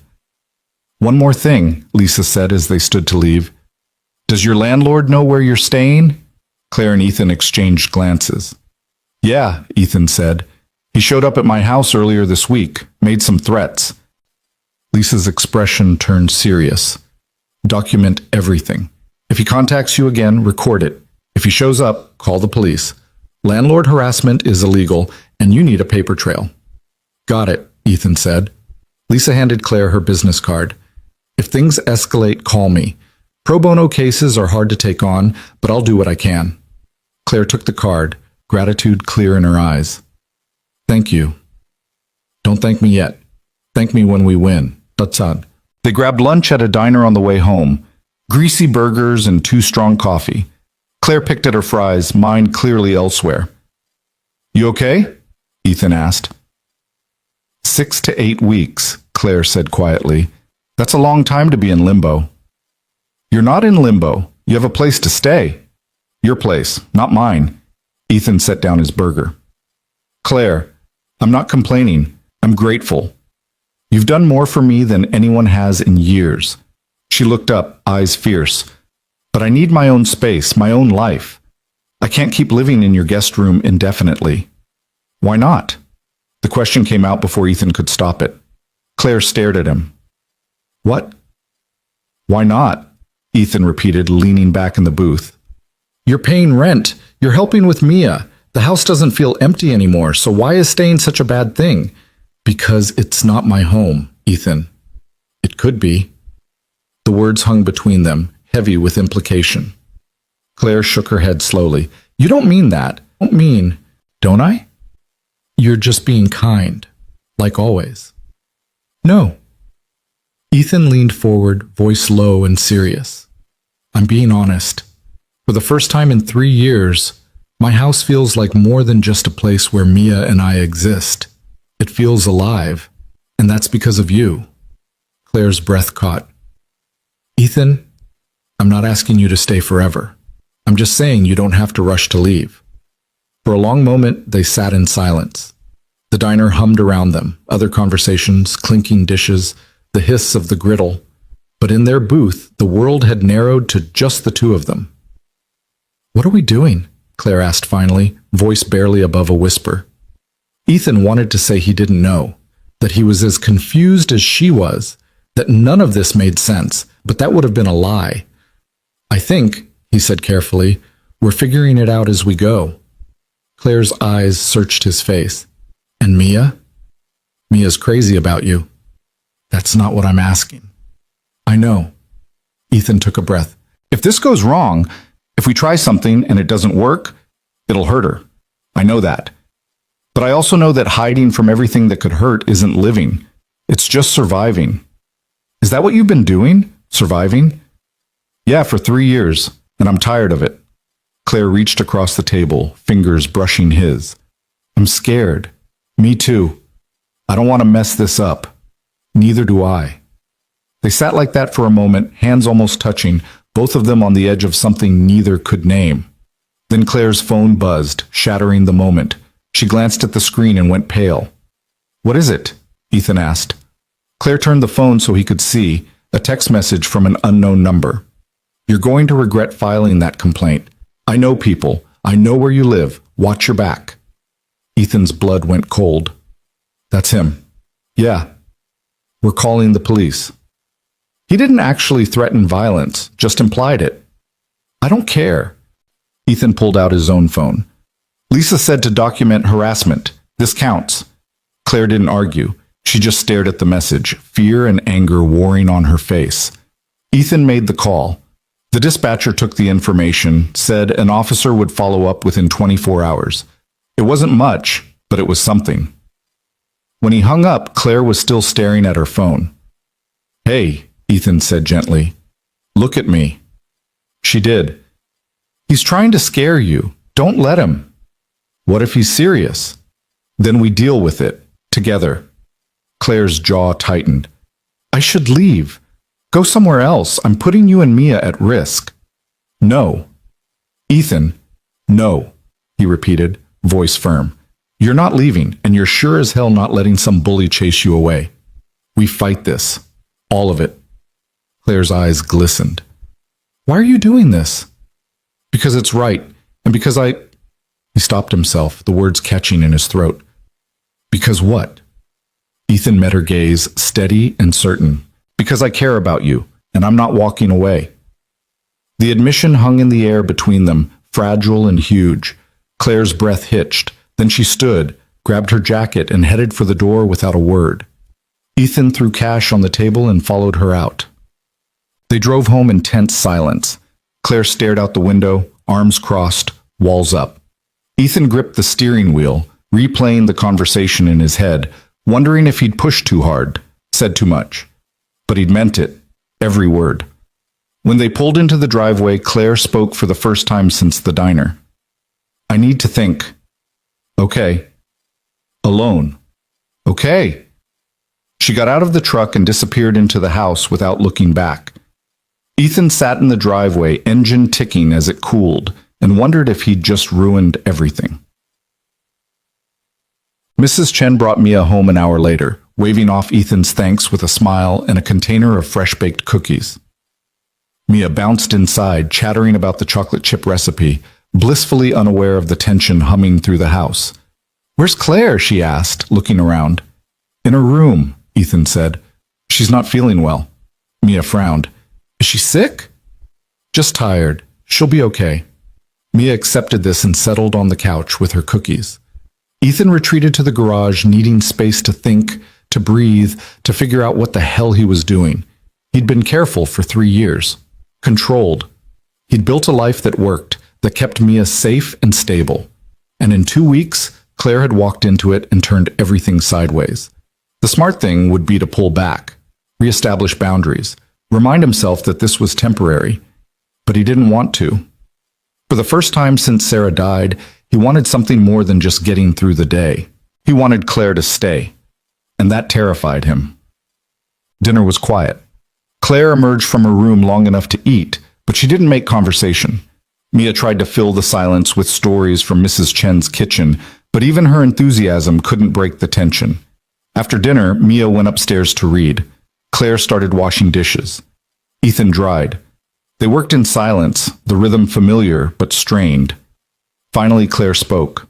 One more thing, Lisa said as they stood to leave. Does your landlord know where you're staying? Claire and Ethan exchanged glances. Yeah, Ethan said. He showed up at my house earlier this week, made some threats. Lisa's expression turned serious. Document everything. If he contacts you again, record it. If he shows up, call the police. Landlord harassment is illegal, and you need a paper trail. Got it, Ethan said. Lisa handed Claire her business card. If things escalate, call me. Pro bono cases are hard to take on, but I'll do what I can. Claire took the card, gratitude clear in her eyes. Thank you. Don't thank me yet. Thank me when we win. That's on. They grabbed lunch at a diner on the way home. Greasy burgers and 2 strong coffee. Claire picked at her fries, mind clearly elsewhere. You okay? Ethan asked. 6 to 8 weeks, Claire said quietly. That's a long time to be in limbo. You're not in limbo. You have a place to stay. Your place, not mine. Ethan set down his burger. Claire, I'm not complaining. I'm grateful. You've done more for me than anyone has in years. She looked up, eyes fierce. But I need my own space, my own life. I can't keep living in your guest room indefinitely. Why not? The question came out before Ethan could stop it. Claire stared at him. What? Why not? Ethan repeated, leaning back in the booth. You're paying rent. You're helping with Mia. The house doesn't feel empty anymore, so why is staying such a bad thing? Because it's not my home, Ethan. It could be. The words hung between them, heavy with implication. Claire shook her head slowly. You don't mean that. I don't mean, don't I? You're just being kind, like always. No. Ethan leaned forward, voice low and serious. I'm being honest. For the first time in 3 years, my house feels like more than just a place where Mia and I exist. It feels alive, and that's because of you. Claire's breath caught. Ethan, I'm not asking you to stay forever. I'm just saying you don't have to rush to leave. For a long moment, they sat in silence. The diner hummed around them, other conversations, clinking dishes, the hiss of the griddle. But in their booth, the world had narrowed to just the two of them. What are we doing? Claire asked finally, voice barely above a whisper. Ethan wanted to say he didn't know, that he was as confused as she was, that none of this made sense, but that would have been a lie. I think, he said carefully, we're figuring it out as we go. Claire's eyes searched his face. And Mia? Mia's crazy about you. That's not what I'm asking. I know. Ethan took a breath. If this goes wrong, if we try something and it doesn't work, it'll hurt her. I know that. But I also know that hiding from everything that could hurt isn't living. It's just surviving. Is that what you've been doing? Surviving? Yeah, for 3 years, and I'm tired of it. Claire reached across the table, fingers brushing his. I'm scared. Me too. I don't want to mess this up. Neither do I. They sat like that for a moment, hands almost touching, both of them on the edge of something neither could name. Then Claire's phone buzzed, shattering the moment. She glanced at the screen and went pale. What is it? Ethan asked. Claire turned the phone so he could see, a text message from an unknown number. You're going to regret filing that complaint. I know people. I know where you live. Watch your back. Ethan's blood went cold. That's him. Yeah. We're calling the police. He didn't actually threaten violence, just implied it. I don't care. Ethan pulled out his own phone. Lisa said to document harassment. This counts. Claire didn't argue. She just stared at the message, fear and anger warring on her face. Ethan made the call. The dispatcher took the information, said an officer would follow up within 24 hours. It wasn't much, but it was something. When he hung up, Claire was still staring at her phone. Hey, Ethan said gently. Look at me. She did. He's trying to scare you. Don't let him. What if he's serious? Then we deal with it, together. Claire's jaw tightened. I should leave. Go somewhere else. I'm putting you and Mia at risk. No. Ethan, no, he repeated, voice firm. You're not leaving, and you're sure as hell not letting some bully chase you away. We fight this. All of it. Claire's eyes glistened. Why are you doing this? Because it's right, and because I... He stopped himself, the words catching in his throat. Because what? Ethan met her gaze, steady and certain. Because I care about you, and I'm not walking away. The admission hung in the air between them, fragile and huge. Claire's breath hitched. Then she stood, grabbed her jacket, and headed for the door without a word. Ethan threw cash on the table and followed her out. They drove home in tense silence. Claire stared out the window, arms crossed, walls up. Ethan gripped the steering wheel, replaying the conversation in his head, wondering if he'd pushed too hard, said too much. But he'd meant it, every word. When they pulled into the driveway, Claire spoke for the first time since the diner. I need to think. Okay. Alone. Okay. She got out of the truck and disappeared into the house without looking back. Ethan sat in the driveway, engine ticking as it cooled, and wondered if he'd just ruined everything. Mrs. Chen brought Mia home an hour later, waving off Ethan's thanks with a smile and a container of fresh-baked cookies. Mia bounced inside, chattering about the chocolate chip recipe, blissfully unaware of the tension humming through the house. "Where's Claire?" she asked, looking around. "In her room," Ethan said. "She's not feeling well." Mia frowned. "Is she sick?" "Just tired. She'll be okay." Mia accepted this and settled on the couch with her cookies. Ethan retreated to the garage, needing space to think, to breathe, to figure out what the hell he was doing. He'd been careful for 3 years. Controlled. He'd built a life that worked, that kept Mia safe and stable. And in 2 weeks, Claire had walked into it and turned everything sideways. The smart thing would be to pull back, reestablish boundaries, remind himself that this was temporary. But he didn't want to. For the first time since Sarah died, he wanted something more than just getting through the day. He wanted Claire to stay. And that terrified him. Dinner was quiet. Claire emerged from her room long enough to eat, but she didn't make conversation. Mia tried to fill the silence with stories from Mrs. Chen's kitchen, but even her enthusiasm couldn't break the tension. After dinner, Mia went upstairs to read. Claire started washing dishes. Ethan dried. They worked in silence, the rhythm familiar but strained. Finally, Claire spoke.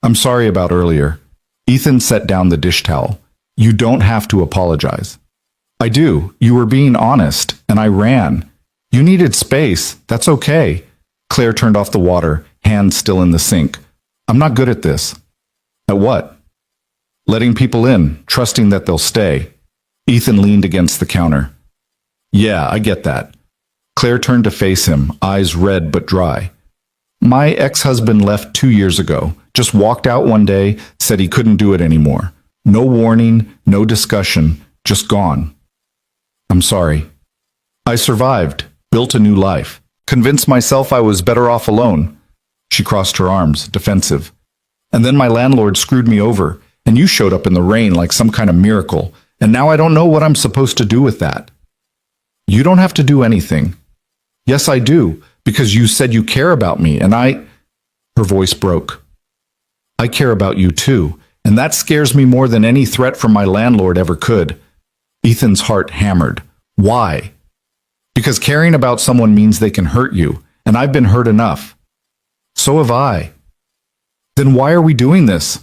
"I'm sorry about earlier." Ethan set down the dish towel. "You don't have to apologize." "I do. You were being honest, and I ran. You needed space. That's okay." Claire turned off the water, hand still in the sink. "I'm not good at this." "At what?" "Letting people in, trusting that they'll stay." Ethan leaned against the counter. "Yeah, I get that." Claire turned to face him, eyes red but dry. "My ex-husband left 2 years ago. Just walked out one day, said he couldn't do it anymore. No warning, no discussion, just gone. I'm sorry. I survived, built a new life, convinced myself I was better off alone." She crossed her arms, defensive. "And then my landlord screwed me over, and you showed up in the rain like some kind of miracle, and now I don't know what I'm supposed to do with that." "You don't have to do anything." "Yes, I do, because you said you care about me, and I—" Her voice broke. "I care about you too, and that scares me more than any threat from my landlord ever could." Ethan's heart hammered. "Why?" "Because caring about someone means they can hurt you, and I've been hurt enough." "So have I." "Then why are we doing this?"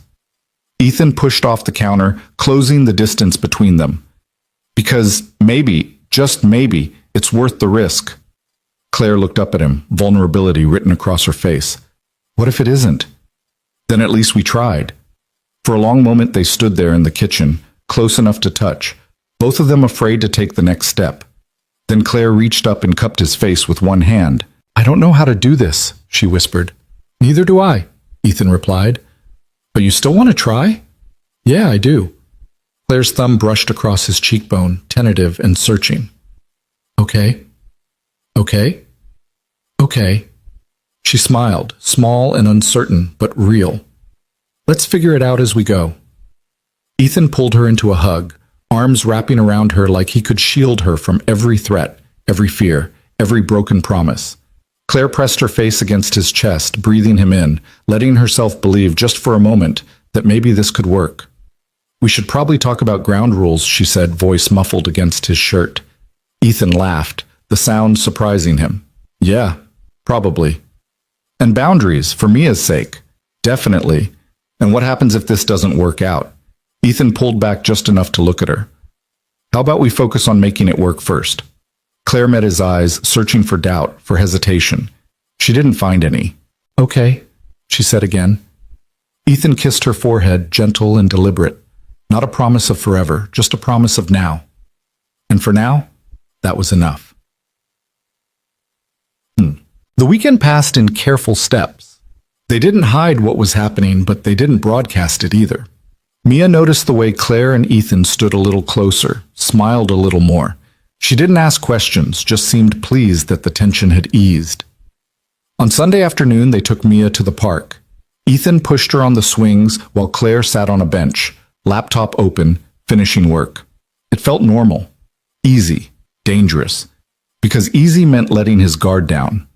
Ethan pushed off the counter, closing the distance between them. "Because maybe, just maybe, it's worth the risk." Claire looked up at him, vulnerability written across her face. "What if it isn't?" "Then at least we tried." For a long moment they stood there in the kitchen, close enough to touch, both of them afraid to take the next step. Then Claire reached up and cupped his face with one hand. "I don't know how to do this," she whispered. "Neither do I," Ethan replied. "But you still want to try?" "Yeah, I do." Claire's thumb brushed across his cheekbone, tentative and searching. "Okay. Okay? Okay." She smiled, small and uncertain, but real. "Let's figure it out as we go." Ethan pulled her into a hug, arms wrapping around her like he could shield her from every threat, every fear, every broken promise. Claire pressed her face against his chest, breathing him in, letting herself believe just for a moment that maybe this could work. "We should probably talk about ground rules," she said, voice muffled against his shirt. Ethan laughed, the sound surprising him. "Yeah, probably." "And boundaries, for Mia's sake." "Definitely. And what happens if this doesn't work out?" Ethan pulled back just enough to look at her. "How about we focus on making it work first?" Claire met his eyes, searching for doubt, for hesitation. She didn't find any. "Okay," she said again. Ethan kissed her forehead, gentle and deliberate. Not a promise of forever, just a promise of now. And for now, that was enough. The weekend passed in careful steps. They didn't hide what was happening, but they didn't broadcast it either. Mia noticed the way Claire and Ethan stood a little closer, smiled a little more. She didn't ask questions, just seemed pleased that the tension had eased. On Sunday afternoon, they took Mia to the park. Ethan pushed her on the swings while Claire sat on a bench, laptop open, finishing work. It felt normal, easy, dangerous, because easy meant letting his guard down.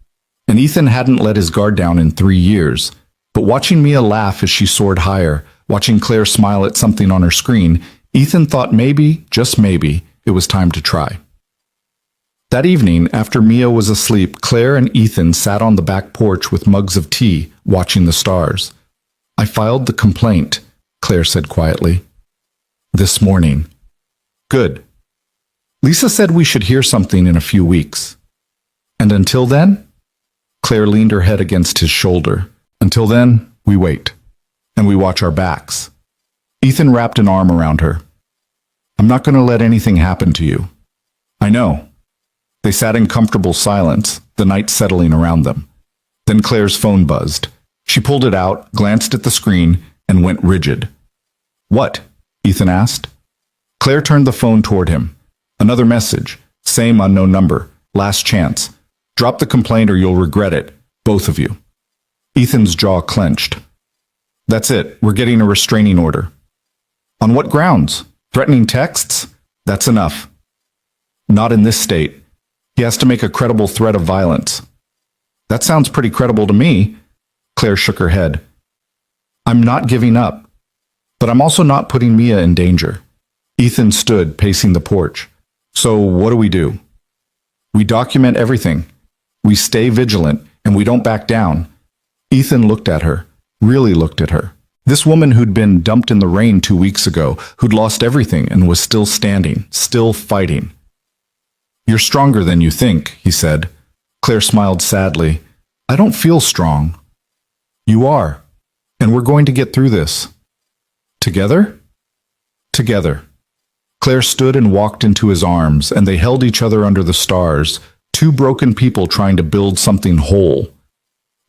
And Ethan hadn't let his guard down in 3 years, but watching Mia laugh as she soared higher, watching Claire smile at something on her screen, Ethan thought maybe, just maybe, it was time to try. That evening, after Mia was asleep, Claire and Ethan sat on the back porch with mugs of tea, watching the stars. "I filed the complaint," Claire said quietly. "This morning." "Good. Lisa said we should hear something in a few weeks." "And until then?" Claire leaned her head against his shoulder. "Until then, we wait. And we watch our backs." Ethan wrapped an arm around her. "I'm not going to let anything happen to you." "I know." They sat in comfortable silence, the night settling around them. Then Claire's phone buzzed. She pulled it out, glanced at the screen, and went rigid. "What?" Ethan asked. Claire turned the phone toward him. Another message. Same unknown number. Last chance. Drop the complaint or you'll regret it. Both of you. Ethan's jaw clenched. "That's it. We're getting a restraining order." "On what grounds? Threatening texts? That's enough." "Not in this state. He has to make a credible threat of violence." "That sounds pretty credible to me." Claire shook her head. "I'm not giving up. But I'm also not putting Mia in danger." Ethan stood, pacing the porch. "So what do we do?" "We document everything. We stay vigilant, and we don't back down." Ethan looked at her, really looked at her. This woman who'd been dumped in the rain 2 weeks ago, who'd lost everything and was still standing, still fighting. "You're stronger than you think," he said. Claire smiled sadly. "I don't feel strong." "You are. And we're going to get through this." "Together?" "Together." Claire stood and walked into his arms, and they held each other under the stars, two broken people trying to build something whole.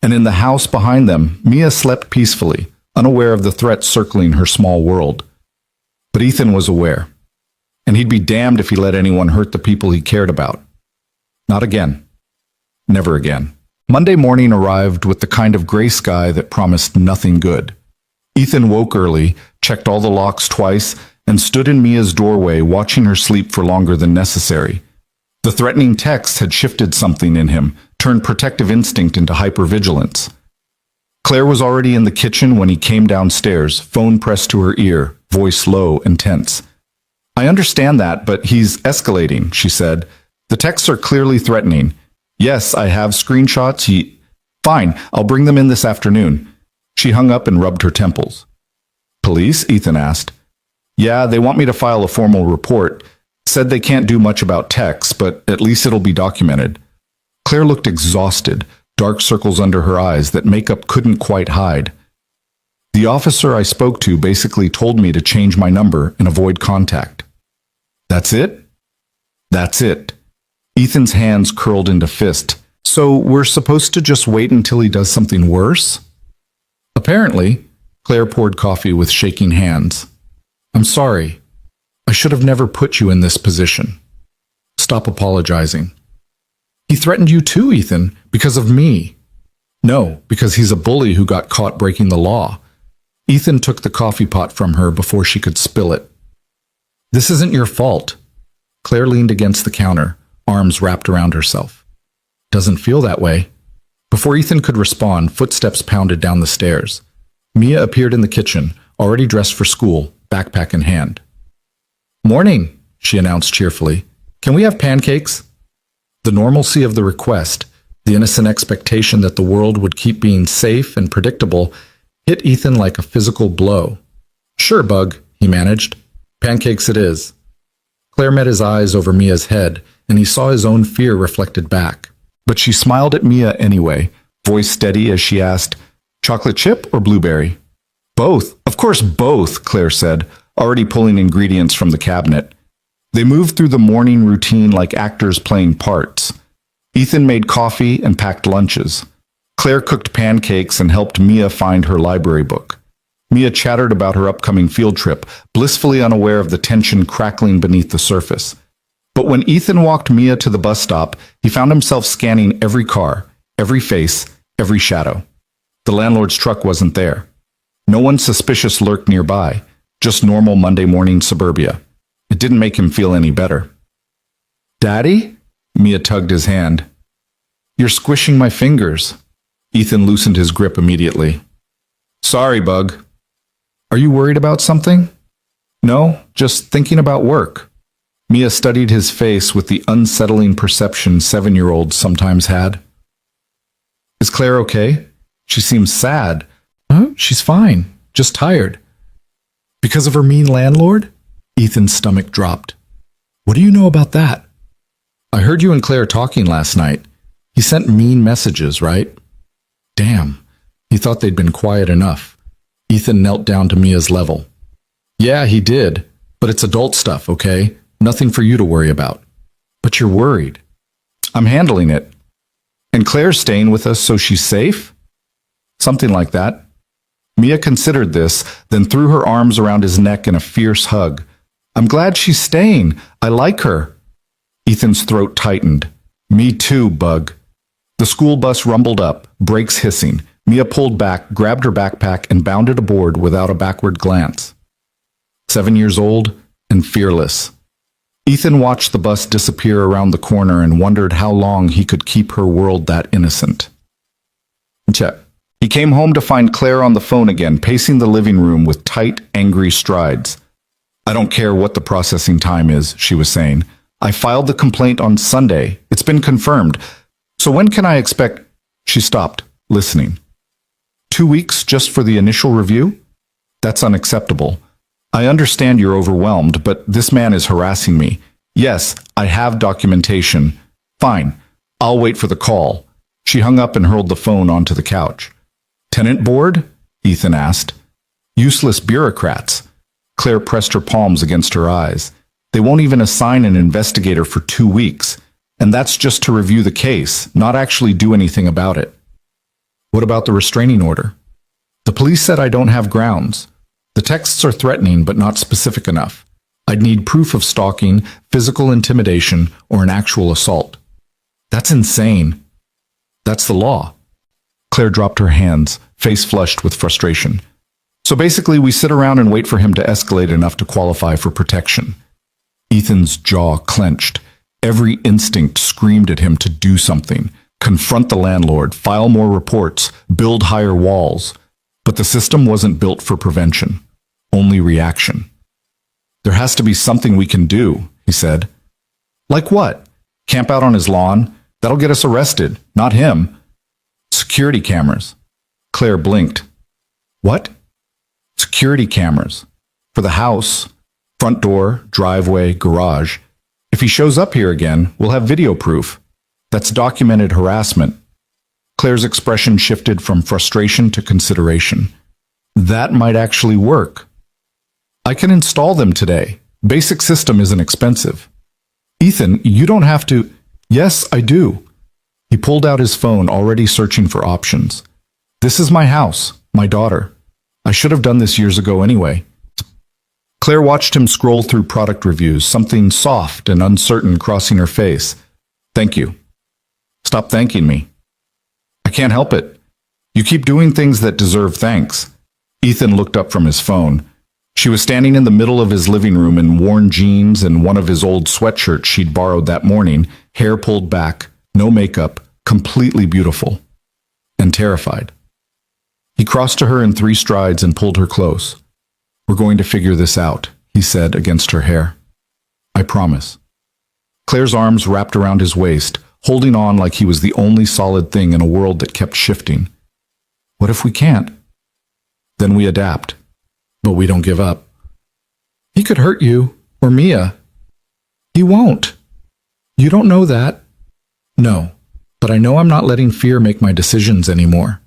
And in the house behind them, Mia slept peacefully, unaware of the threat circling her small world. But Ethan was aware. And he'd be damned if he let anyone hurt the people he cared about. Not again. Never again. Monday morning arrived with the kind of gray sky that promised nothing good. Ethan woke early, checked all the locks twice, and stood in Mia's doorway watching her sleep for longer than necessary. The threatening texts had shifted something in him, turned protective instinct into hypervigilance. Claire was already in the kitchen when he came downstairs, phone pressed to her ear, voice low and tense. "I understand that, but he's escalating," she said. "The texts are clearly threatening. Yes, I have screenshots. Fine, I'll bring them in this afternoon." She hung up and rubbed her temples. "Police?" Ethan asked. "Yeah, they want me to file a formal report. Said they can't do much about texts, but at least it'll be documented." Claire looked exhausted, dark circles under her eyes that makeup couldn't quite hide. "The officer I spoke to basically told me to change my number and avoid contact." "That's it?" "That's it." Ethan's hands curled into fist. "So we're supposed to just wait until he does something worse?" "Apparently." Claire poured coffee with shaking hands. "I'm sorry. I should have never put you in this position. Stop apologizing." "He threatened you too, Ethan, because of me." "No, because he's a bully who got caught breaking the law." Ethan took the coffee pot from her before she could spill it. "This isn't your fault." Claire leaned against the counter, arms wrapped around herself. "Doesn't feel that way." Before Ethan could respond, footsteps pounded down the stairs. Mia appeared in the kitchen, already dressed for school, backpack in hand. "Morning," she announced cheerfully. "Can we have pancakes?" The normalcy of the request, the innocent expectation that the world would keep being safe and predictable, hit Ethan like a physical blow. "Sure, Bug," he managed. "Pancakes it is." Claire met his eyes over Mia's head, and he saw his own fear reflected back. But she smiled at Mia anyway, voice steady as she asked, "Chocolate chip or blueberry?" "Both. Of course both," Claire said, already pulling ingredients from the cabinet. They moved through the morning routine like actors playing parts. Ethan made coffee and packed lunches. Claire cooked pancakes and helped Mia find her library book. Mia chattered about her upcoming field trip, blissfully unaware of the tension crackling beneath the surface. But when Ethan walked Mia to the bus stop, he found himself scanning every car, every face, every shadow. The landlord's truck wasn't there. No one suspicious lurked nearby, just normal Monday morning suburbia. It didn't make him feel any better. "Daddy?" Mia tugged his hand. "You're squishing my fingers." Ethan loosened his grip immediately. "Sorry, Bug." "Are you worried about something?" "No, just thinking about work." Mia studied his face with the unsettling perception 7-year-olds sometimes had. Is Claire okay? She seems sad. Huh? She's fine, just tired. Because of her mean landlord? Ethan's stomach dropped. What do you know about that? I heard you and Claire talking last night. He sent mean messages, right? Damn, he thought they'd been quiet enough. Ethan knelt down to Mia's level. Yeah, he did, but it's adult stuff, okay? Nothing for you to worry about. But you're worried. I'm handling it. And Claire's staying with us so she's safe? Something like that. Mia considered this, then threw her arms around his neck in a fierce hug. I'm glad she's staying. I like her. Ethan's throat tightened. Me too, Bug. The school bus rumbled up, brakes hissing. Mia pulled back, grabbed her backpack, and bounded aboard without a backward glance. 7 years old and fearless. Ethan watched the bus disappear around the corner and wondered how long he could keep her world that innocent. Check. He came home to find Claire on the phone again, pacing the living room with tight, angry strides. I don't care what the processing time is, she was saying. I filed the complaint on Sunday. It's been confirmed. So when can I expect... She stopped, listening. 2 weeks just for the initial review? That's unacceptable. I understand you're overwhelmed, but this man is harassing me. Yes, I have documentation. Fine. I'll wait for the call. She hung up and hurled the phone onto the couch. Tenant board? Ethan asked. Useless bureaucrats. Claire pressed her palms against her eyes. They won't even assign an investigator for 2 weeks. And that's just to review the case, not actually do anything about it. What about the restraining order? The police said I don't have grounds. The texts are threatening but not specific enough. I'd need proof of stalking, physical intimidation, or an actual assault. That's insane. That's the law. Claire dropped her hands, face flushed with frustration. So basically we sit around and wait for him to escalate enough to qualify for protection. Ethan's jaw clenched. Every instinct screamed at him to do something. Confront the landlord, file more reports, build higher walls. But the system wasn't built for prevention, only reaction. There has to be something we can do, he said. Like what? Camp out on his lawn? That'll get us arrested, not him. Security cameras. Claire blinked. What? Security cameras. For the house. Front door, driveway, garage. If he shows up here again, we'll have video proof. That's documented harassment. Claire's expression shifted from frustration to consideration. That might actually work. I can install them today. Basic system isn't expensive. Ethan, you don't have to... Yes, I do. He pulled out his phone, already searching for options. This is my house, my daughter. I should have done this years ago anyway. Claire watched him scroll through product reviews, something soft and uncertain crossing her face. Thank you. Stop thanking me. I can't help it. You keep doing things that deserve thanks. Ethan looked up from his phone. She was standing in the middle of his living room in worn jeans and one of his old sweatshirts she'd borrowed that morning, hair pulled back, no makeup, completely beautiful. And terrified. He crossed to her in 3 strides and pulled her close. We're going to figure this out, he said against her hair. I promise. Claire's arms wrapped around his waist, holding on like he was the only solid thing in a world that kept shifting. What if we can't? Then we adapt. But we don't give up. He could hurt you, or Mia. He won't. You don't know that. No, but I know I'm not letting fear make my decisions anymore.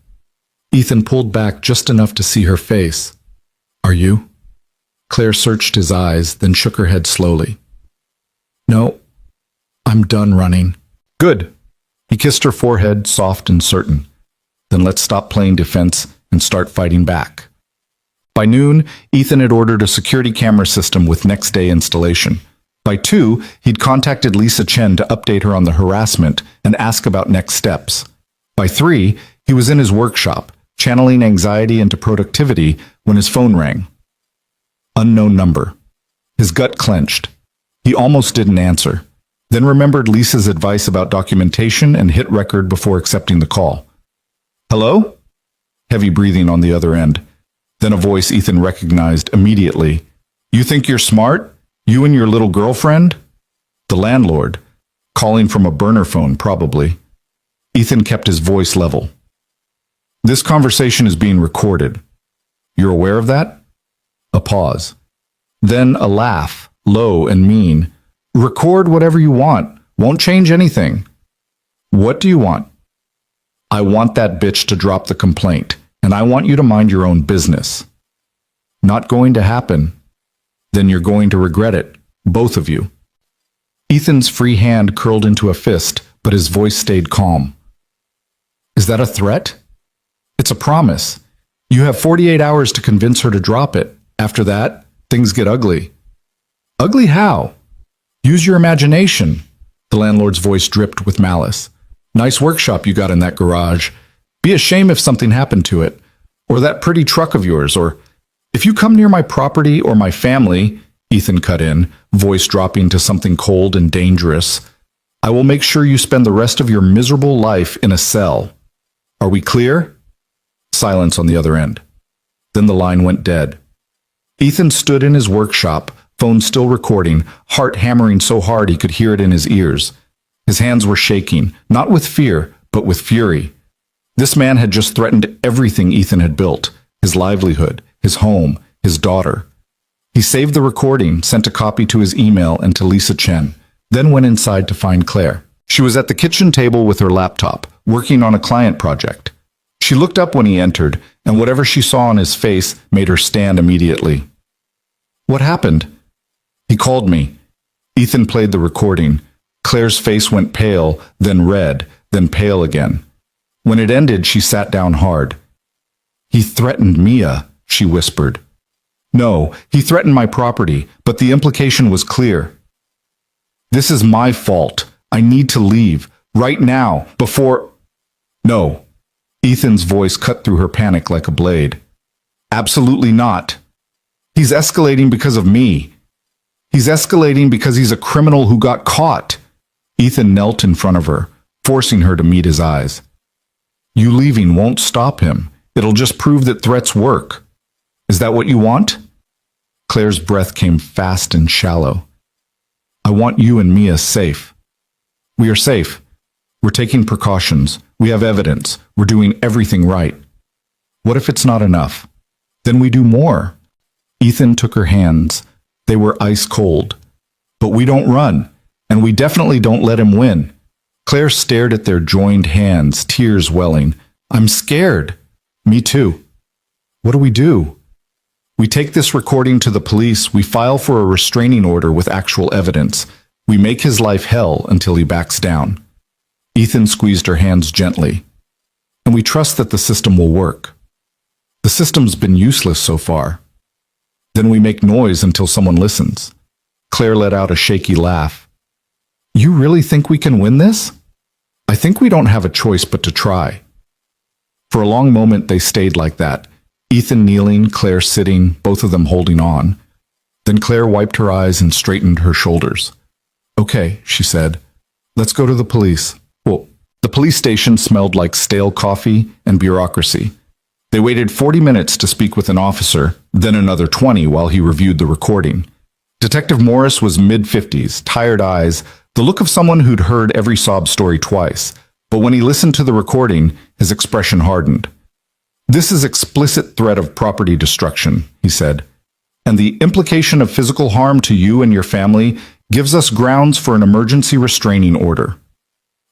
Ethan pulled back just enough to see her face. Are you? Claire searched his eyes, then shook her head slowly. No, I'm done running. Good. He kissed her forehead, soft and certain. Then let's stop playing defense and start fighting back. By noon, Ethan had ordered a security camera system with next-day installation. By 2, he'd contacted Lisa Chen to update her on the harassment and ask about next steps. By 3, he was in his workshop, channeling anxiety into productivity when his phone rang. Unknown number. His gut clenched. He almost didn't answer, then remembered Lisa's advice about documentation and hit record before accepting the call. Hello? Heavy breathing on the other end. Then a voice Ethan recognized immediately. You think you're smart? You and your little girlfriend? The landlord, calling from a burner phone, probably. Ethan kept his voice level. This conversation is being recorded. You're aware of that? A pause. Then a laugh, low and mean. Record whatever you want. Won't change anything. What do you want? I want that bitch to drop the complaint, and I want you to mind your own business. Not going to happen. Then you're going to regret it, both of you. Ethan's free hand curled into a fist, but his voice stayed calm. Is that a threat? It's a promise. You have 48 hours to convince her to drop it. After that, things get ugly. Ugly how? Use your imagination. The landlord's voice dripped with malice. Nice workshop you got in that garage. Be a shame if something happened to it. Or that pretty truck of yours. Or if you come near my property or my family, Ethan cut in, voice dropping to something cold and dangerous, I will make sure you spend the rest of your miserable life in a cell. Are we clear? Silence on the other end. Then the line went dead. Ethan stood in his workshop, phone still recording, heart hammering so hard he could hear it in his ears. His hands were shaking, not with fear, but with fury. This man had just threatened everything Ethan had built, his livelihood, his home, his daughter. He saved the recording, sent a copy to his email and to Lisa Chen, then went inside to find Claire. She was at the kitchen table with her laptop, working on a client project. She looked up when he entered, and whatever she saw on his face made her stand immediately. What happened? He called me. Ethan played the recording. Claire's face went pale, then red, then pale again. When it ended, she sat down hard. He threatened Mia, she whispered. No, he threatened my property, but the implication was clear. This is my fault. I need to leave, right now, before... No. Ethan's voice cut through her panic like a blade. Absolutely not. He's escalating because of me. He's escalating because he's a criminal who got caught. Ethan knelt in front of her, forcing her to meet his eyes. You leaving won't stop him. It'll just prove that threats work. Is that what you want? Claire's breath came fast and shallow. I want you and Mia safe. We are safe. We're taking precautions. We have evidence. We're doing everything right. What if it's not enough? Then we do more. Ethan took her hands. They were ice cold. But we don't run, and we definitely don't let him win. Claire stared at their joined hands, tears welling. I'm scared. Me too. What do we do? We take this recording to the police. We file for a restraining order with actual evidence. We make his life hell until he backs down. Ethan squeezed her hands gently. And we trust that the system will work. The system's been useless so far. Then we make noise until someone listens. Claire let out a shaky laugh. You really think we can win this? I think we don't have a choice but to try. For a long moment they stayed like that. Ethan kneeling, Claire sitting, both of them holding on. Then Claire wiped her eyes and straightened her shoulders. Okay, she said. Let's go to the police. Well, the police station smelled like stale coffee and bureaucracy. They waited 40 minutes to speak with an officer, then another 20 while he reviewed the recording. Detective Morris was mid-50s, tired eyes, the look of someone who'd heard every sob story twice. But when he listened to the recording, his expression hardened. This is explicit threat of property destruction, he said. And the implication of physical harm to you and your family gives us grounds for an emergency restraining order.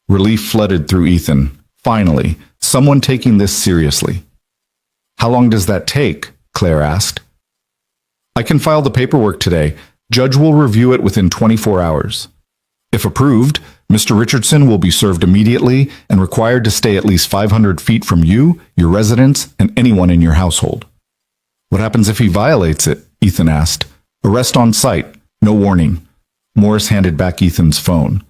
Relief flooded through Ethan. Finally, someone taking this seriously. How long does that take? Claire asked. I can file the paperwork today. Judge will review it within 24 hours. If approved, Mr. Richardson will be served immediately and required to stay at least 500 feet from you, your residence, and anyone in your household. What happens if he violates it? Ethan asked. Arrest on site. No warning. Morris handed back Ethan's phone.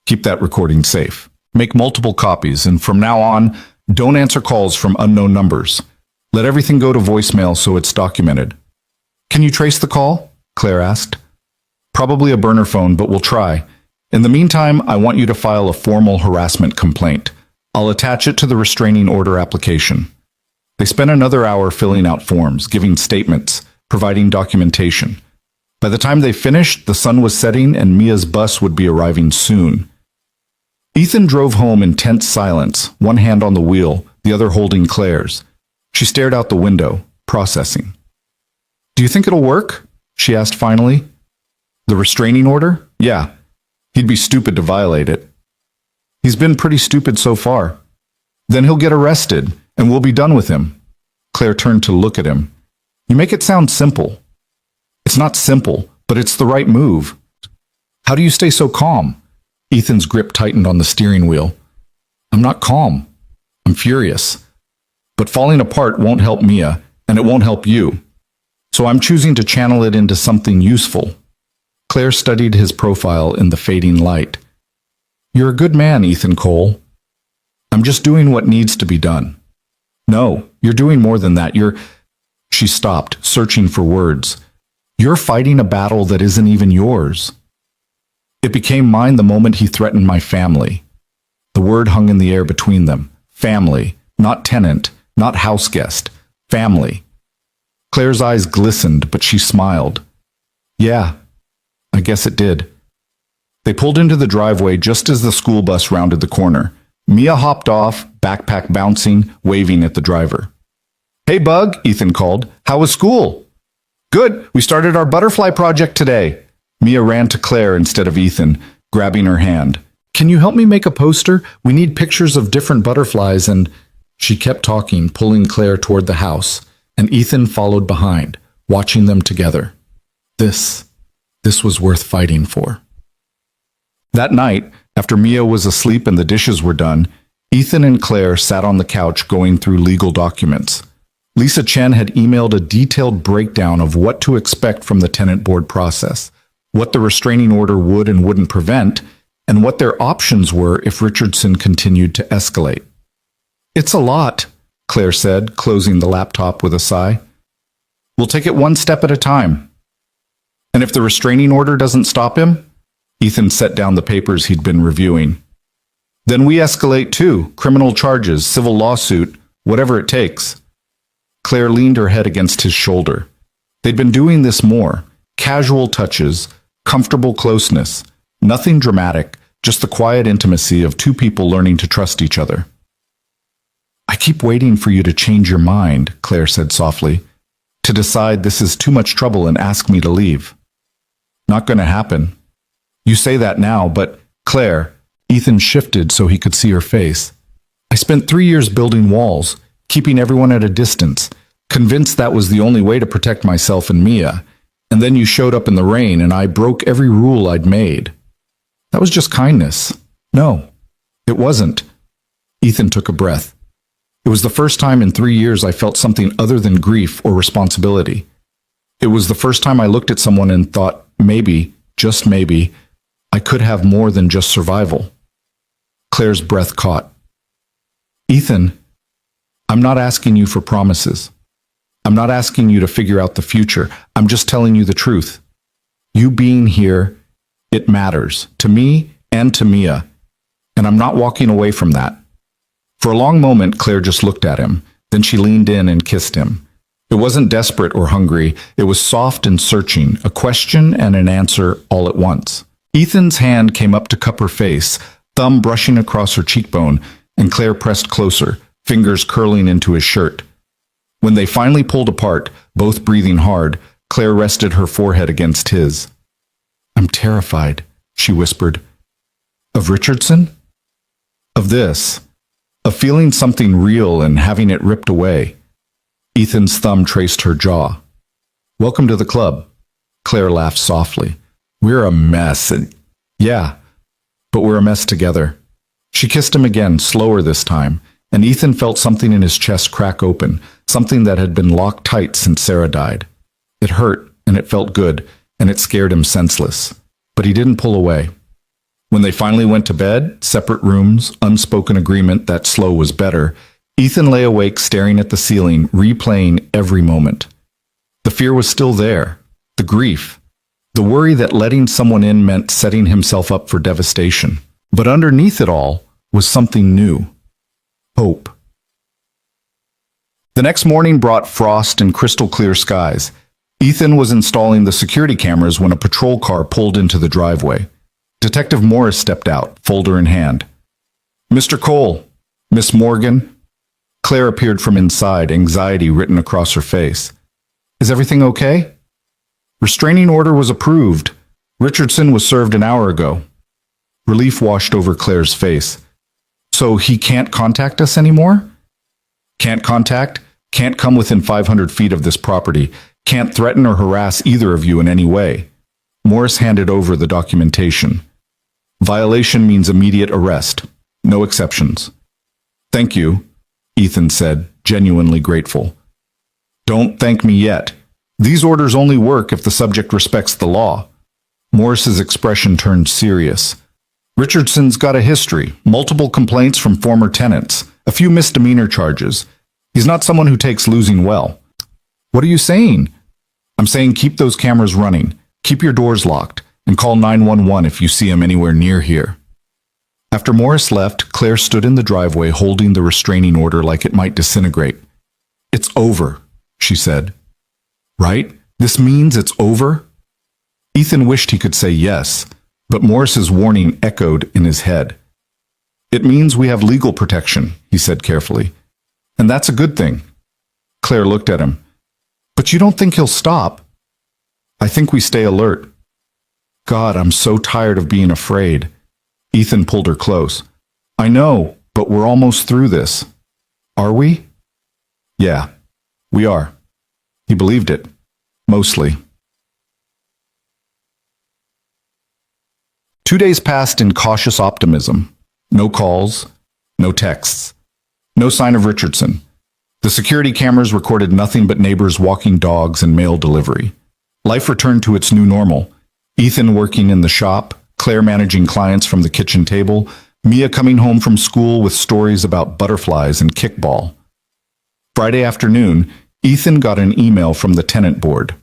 Keep that recording safe. Make multiple copies, and from now on, don't answer calls from unknown numbers. Let everything go to voicemail so it's documented. Can you trace the call? Claire asked. Probably a burner phone, but we'll try. In the meantime, I want you to file a formal harassment complaint. I'll attach it to the restraining order application. They spent another hour filling out forms, giving statements, providing documentation. By the time they finished, the sun was setting and Mia's bus would be arriving soon. Ethan drove home in tense silence, one hand on the wheel, the other holding Claire's. She stared out the window, processing. "Do you think it'll work?" she asked finally. "The restraining order? Yeah. He'd be stupid to violate it. He's been pretty stupid so far. Then he'll get arrested, and we'll be done with him." Claire turned to look at him. "You make it sound simple." "It's not simple, but it's the right move." "How do you stay so calm?" Ethan's grip tightened on the steering wheel. "I'm not calm. I'm furious. But falling apart won't help Mia, and it won't help you. So I'm choosing to channel it into something useful." Claire studied his profile in the fading light. "You're a good man, Ethan Cole. I'm just doing what needs to be done." "No, you're doing more than that. She stopped, searching for words. "You're fighting a battle that isn't even yours." "It became mine the moment he threatened my family." The word hung in the air between them. Family, not tenant, not house guest. Family. Claire's eyes glistened, but she smiled. "Yeah, I guess it did." They pulled into the driveway just as the school bus rounded the corner. Mia hopped off, backpack bouncing, waving at the driver. "Hey, Bug," Ethan called. "How was school?" "Good. We started our butterfly project today." Mia ran to Claire instead of Ethan, grabbing her hand. "Can you help me make a poster? We need pictures of different butterflies and—" She kept talking, pulling Claire toward the house, and Ethan followed behind, watching them together. This was worth fighting for. That night, after Mia was asleep and the dishes were done, Ethan and Claire sat on the couch going through legal documents. Lisa Chen had emailed a detailed breakdown of what to expect from the tenant board process, what the restraining order would and wouldn't prevent, and what their options were if Richardson continued to escalate. "It's a lot," Claire said, closing the laptop with a sigh. "We'll take it one step at a time." "And if the restraining order doesn't stop him?" Ethan set down the papers he'd been reviewing. "Then we escalate too, criminal charges, civil lawsuit, whatever it takes." Claire leaned her head against his shoulder. They'd been doing this more, casual touches, comfortable closeness, nothing dramatic, just the quiet intimacy of two people learning to trust each other. "I keep waiting for you to change your mind," Claire said softly, "to decide this is too much trouble and ask me to leave." "Not going to happen." "You say that now, but Claire," Ethan shifted so he could see her face. "I spent 3 years building walls, keeping everyone at a distance, convinced that was the only way to protect myself and Mia, and then you showed up in the rain and I broke every rule I'd made. That was just kindness." "No, it wasn't." Ethan took a breath. "It was the first time in 3 years I felt something other than grief or responsibility. It was the first time I looked at someone and thought, maybe, just maybe, I could have more than just survival." Claire's breath caught. "Ethan, I'm not asking you for promises. I'm not asking you to figure out the future. I'm just telling you the truth. You being here, it matters, to me and to Mia, and I'm not walking away from that." For a long moment, Claire just looked at him. Then she leaned in and kissed him. It wasn't desperate or hungry. It was soft and searching, a question and an answer all at once. Ethan's hand came up to cup her face, thumb brushing across her cheekbone, and Claire pressed closer, fingers curling into his shirt. When they finally pulled apart, both breathing hard, Claire rested her forehead against his. "I'm terrified," she whispered. "Of Richardson?" "Of this. Of feeling something real and having it ripped away." Ethan's thumb traced her jaw. "Welcome to the club." Claire laughed softly. "We're a mess, and yeah, but we're a mess together." She kissed him again, slower this time, and Ethan felt something in his chest crack open, something that had been locked tight since Sarah died. It hurt, and it felt good, and it scared him senseless. But he didn't pull away. When they finally went to bed, separate rooms, unspoken agreement that slow was better, Ethan lay awake staring at the ceiling, replaying every moment. The fear was still there, the grief, the worry that letting someone in meant setting himself up for devastation. But underneath it all was something new. Hope. The next morning brought frost and crystal clear skies. Ethan was installing the security cameras when a patrol car pulled into the driveway. Detective Morris stepped out, folder in hand. Mr. Cole, Miss Morgan. Claire appeared from inside, anxiety written across her face. Is everything okay? Restraining order was approved. Richardson was served an hour ago. Relief washed over Claire's face. So he can't contact us anymore? Can't contact, can't come within 500 feet of this property, can't threaten or harass either of you in any way. Morris handed over the documentation. Violation means immediate arrest. No exceptions. Thank you, Ethan said, genuinely grateful. Don't thank me yet. These orders only work if the subject respects the law. Morris's expression turned serious. Richardson's got a history, multiple complaints from former tenants, a few misdemeanor charges. He's not someone who takes losing well. What are you saying? I'm saying keep those cameras running, keep your doors locked, and call 911 if you see him anywhere near here. After Morris left, Claire stood in the driveway holding the restraining order like it might disintegrate. It's over, she said. Right? This means it's over? Ethan wished he could say yes, but Morris's warning echoed in his head. It means we have legal protection, he said carefully. And that's a good thing. Claire looked at him. But you don't think he'll stop? I think we stay alert. God, I'm so tired of being afraid. Ethan pulled her close. I know, but we're almost through this. Are we? Yeah, we are. He believed it. Mostly. 2 days passed in cautious optimism. No calls, no texts, no sign of Richardson. The security cameras recorded nothing but neighbors walking dogs and mail delivery. Life returned to its new normal. Ethan working in the shop, Claire managing clients from the kitchen table, Mia coming home from school with stories about butterflies and kickball. Friday afternoon, Ethan got an email from the tenant board.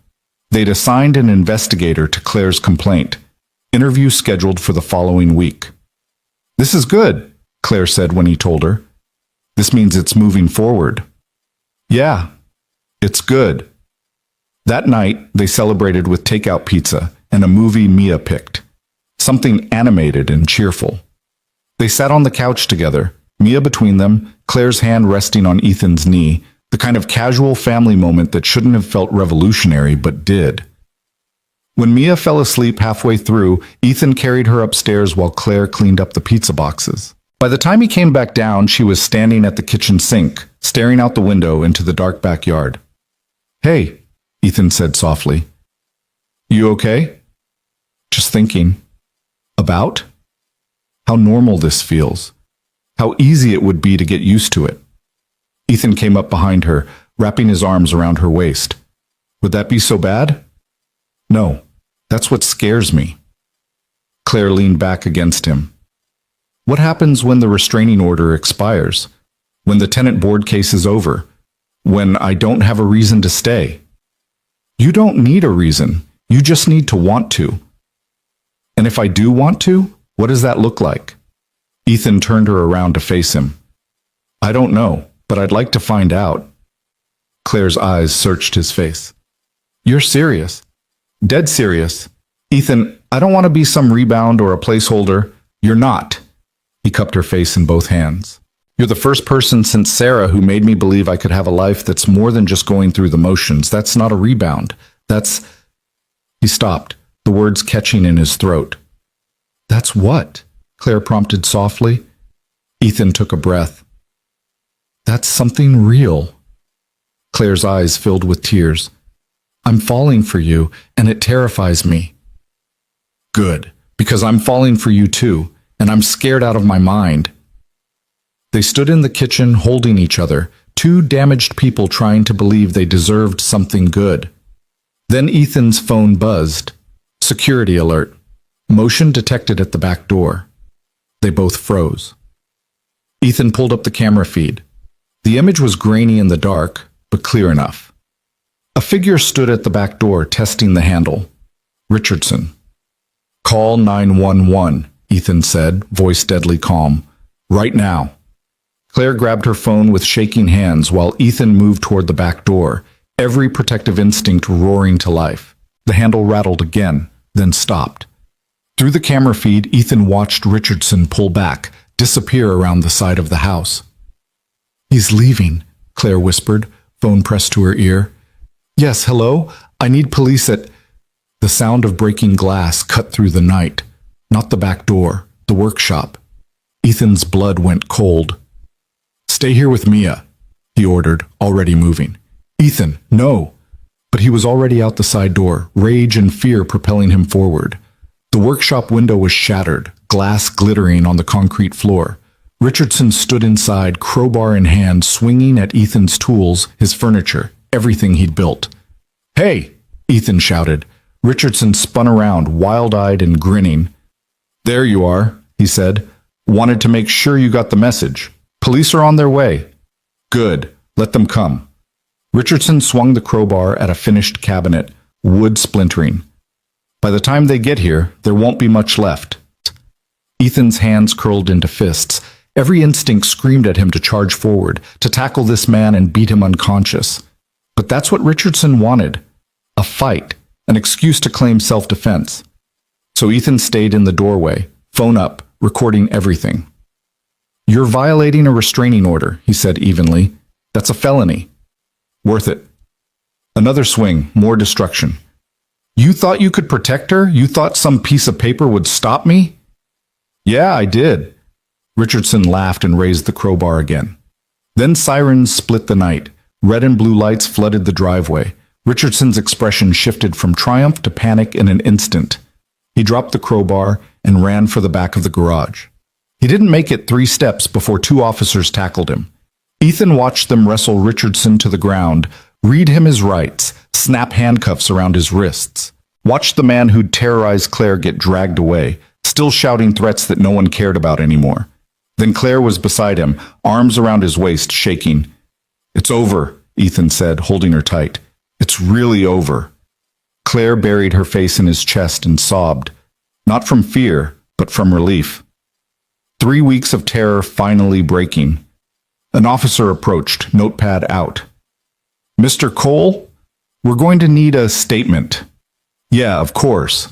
They'd assigned an investigator to Claire's complaint. Interview scheduled for the following week. This is good, Claire said when he told her. This means it's moving forward. Yeah, it's good. That night, they celebrated with takeout pizza and a movie Mia picked. Something animated and cheerful. They sat on the couch together, Mia between them, Claire's hand resting on Ethan's knee, the kind of casual family moment that shouldn't have felt revolutionary but did. When Mia fell asleep halfway through, Ethan carried her upstairs while Claire cleaned up the pizza boxes. By the time he came back down, she was standing at the kitchen sink, staring out the window into the dark backyard. Hey, Ethan said softly. You okay? Just thinking. About? How normal this feels. How easy it would be to get used to it. Ethan came up behind her, wrapping his arms around her waist. Would that be so bad? No, that's what scares me. Claire leaned back against him. What happens when the restraining order expires? When the tenant board case is over? When I don't have a reason to stay? You don't need a reason. You just need to want to. And if I do want to, what does that look like? Ethan turned her around to face him. I don't know, but I'd like to find out. Claire's eyes searched his face. You're serious. Dead serious. Ethan, I don't want to be some rebound or a placeholder. You're not. He cupped her face in both hands. You're the first person since Sarah who made me believe I could have a life that's more than just going through the motions. That's not a rebound. That's... He stopped, the words catching in his throat. That's what? Claire prompted softly. Ethan took a breath. That's something real. Claire's eyes filled with tears. I'm falling for you, and it terrifies me. Good, because I'm falling for you too, and I'm scared out of my mind. They stood in the kitchen holding each other, two damaged people trying to believe they deserved something good. Then Ethan's phone buzzed. Security alert. Motion detected at the back door. They both froze. Ethan pulled up the camera feed. The image was grainy in the dark, but clear enough. A figure stood at the back door, testing the handle. Richardson. Call 911, Ethan said, voice deadly calm. Right now. Claire grabbed her phone with shaking hands while Ethan moved toward the back door, every protective instinct roaring to life. The handle rattled again, then stopped. Through the camera feed, Ethan watched Richardson pull back, disappear around the side of the house. "He's leaving," Claire whispered, phone pressed to her ear. "Yes, hello? I need police at—" The sound of breaking glass cut through the night. Not the back door, the workshop. Ethan's blood went cold. "Stay here with Mia," he ordered, already moving. "Ethan, no!" But he was already out the side door, rage and fear propelling him forward. The workshop window was shattered, glass glittering on the concrete floor. Richardson stood inside, crowbar in hand, swinging at Ethan's tools, his furniture, everything he'd built. "Hey!" Ethan shouted. Richardson spun around, wild-eyed and grinning. "There you are," he said. "Wanted to make sure you got the message. Police are on their way." "Good. Let them come." Richardson swung the crowbar at a finished cabinet, wood splintering. "By the time they get here, there won't be much left." Ethan's hands curled into fists. Every instinct screamed at him to charge forward, to tackle this man and beat him unconscious. But that's what Richardson wanted. A fight, an excuse to claim self-defense. So Ethan stayed in the doorway, phone up, recording everything. "You're violating a restraining order," he said evenly. "That's a felony." "Worth it." Another swing, more destruction. "You thought you could protect her? You thought some piece of paper would stop me?" "Yeah, I did." Richardson laughed and raised the crowbar again. Then sirens split the night. Red and blue lights flooded the driveway. Richardson's expression shifted from triumph to panic in an instant. He dropped the crowbar and ran for the back of the garage. He didn't make it 3 steps before 2 officers tackled him. Ethan watched them wrestle Richardson to the ground, read him his rights, snap handcuffs around his wrists. Watched the man who'd terrorized Claire get dragged away, still shouting threats that no one cared about anymore. Then Claire was beside him, arms around his waist, shaking. "It's over," Ethan said, holding her tight. "It's really over." Claire buried her face in his chest and sobbed, not from fear, but from relief. 3 weeks of terror finally breaking. An officer approached, notepad out. "Mr. Cole, we're going to need a statement." "Yeah, of course."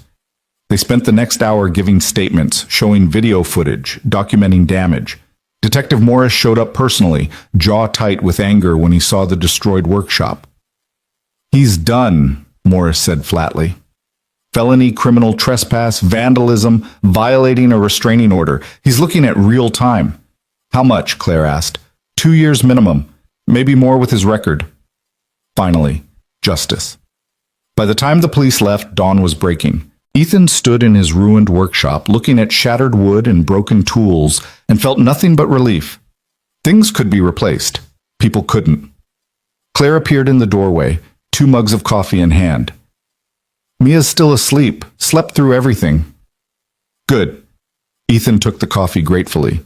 They spent the next hour giving statements, showing video footage, documenting damage. Detective Morris showed up personally, jaw tight with anger when he saw the destroyed workshop. "He's done," Morris said flatly. "Felony, criminal trespass, vandalism, violating a restraining order. He's looking at real time." "How much?" Claire asked. 2 years minimum, maybe more with his record." Finally, justice. By the time the police left, dawn was breaking. Ethan stood in his ruined workshop, looking at shattered wood and broken tools, and felt nothing but relief. Things could be replaced. People couldn't. Claire appeared in the doorway, 2 mugs of coffee in hand. "Mia's still asleep. Slept through everything." "Good." Ethan took the coffee gratefully.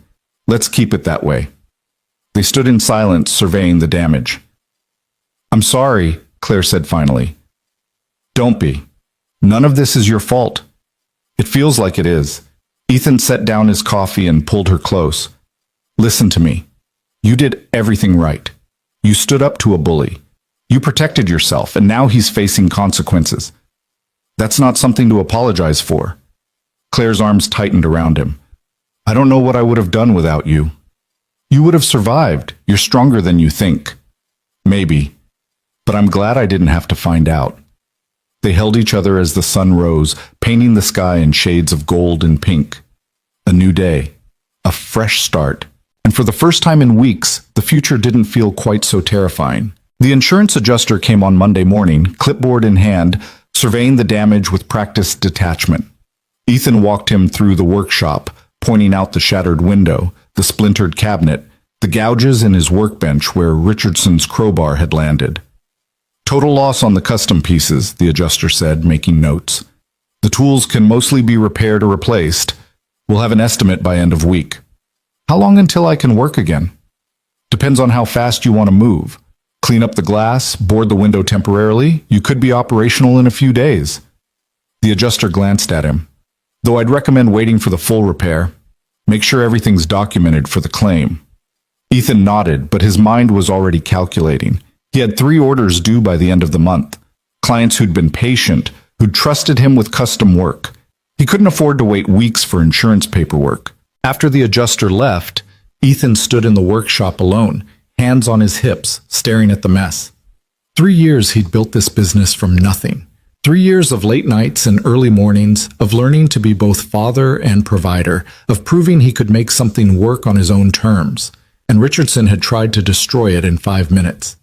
"Let's keep it that way." They stood in silence, surveying the damage. "I'm sorry," Claire said finally. "Don't be. None of this is your fault." "It feels like it is." Ethan set down his coffee and pulled her close. "Listen to me. You did everything right. You stood up to a bully. You protected yourself, and now he's facing consequences. That's not something to apologize for." Claire's arms tightened around him. "I don't know what I would have done without you." "You would have survived. You're stronger than you think." "Maybe. But I'm glad I didn't have to find out." They held each other as the sun rose, painting the sky in shades of gold and pink. A new day. A fresh start. And for the first time in weeks, the future didn't feel quite so terrifying. The insurance adjuster came on Monday morning, clipboard in hand, surveying the damage with practiced detachment. Ethan walked him through the workshop, pointing out the shattered window, the splintered cabinet, the gouges in his workbench where Richardson's crowbar had landed. "Total loss on the custom pieces," the adjuster said, making notes. "The tools can mostly be repaired or replaced. We'll have an estimate by end of week." "How long until I can work again?" "Depends on how fast you want to move. Clean up the glass, board the window temporarily. You could be operational in a few days." The adjuster glanced at him. "Though I'd recommend waiting for the full repair. Make sure everything's documented for the claim." Ethan nodded, but his mind was already calculating. He had 3 orders due by the end of the month. Clients who'd been patient, who'd trusted him with custom work. He couldn't afford to wait weeks for insurance paperwork. After the adjuster left, Ethan stood in the workshop alone, hands on his hips, staring at the mess. 3 years he'd built this business from nothing. 3 years of late nights and early mornings, of learning to be both father and provider, of proving he could make something work on his own terms. And Richardson had tried to destroy it in 5 minutes.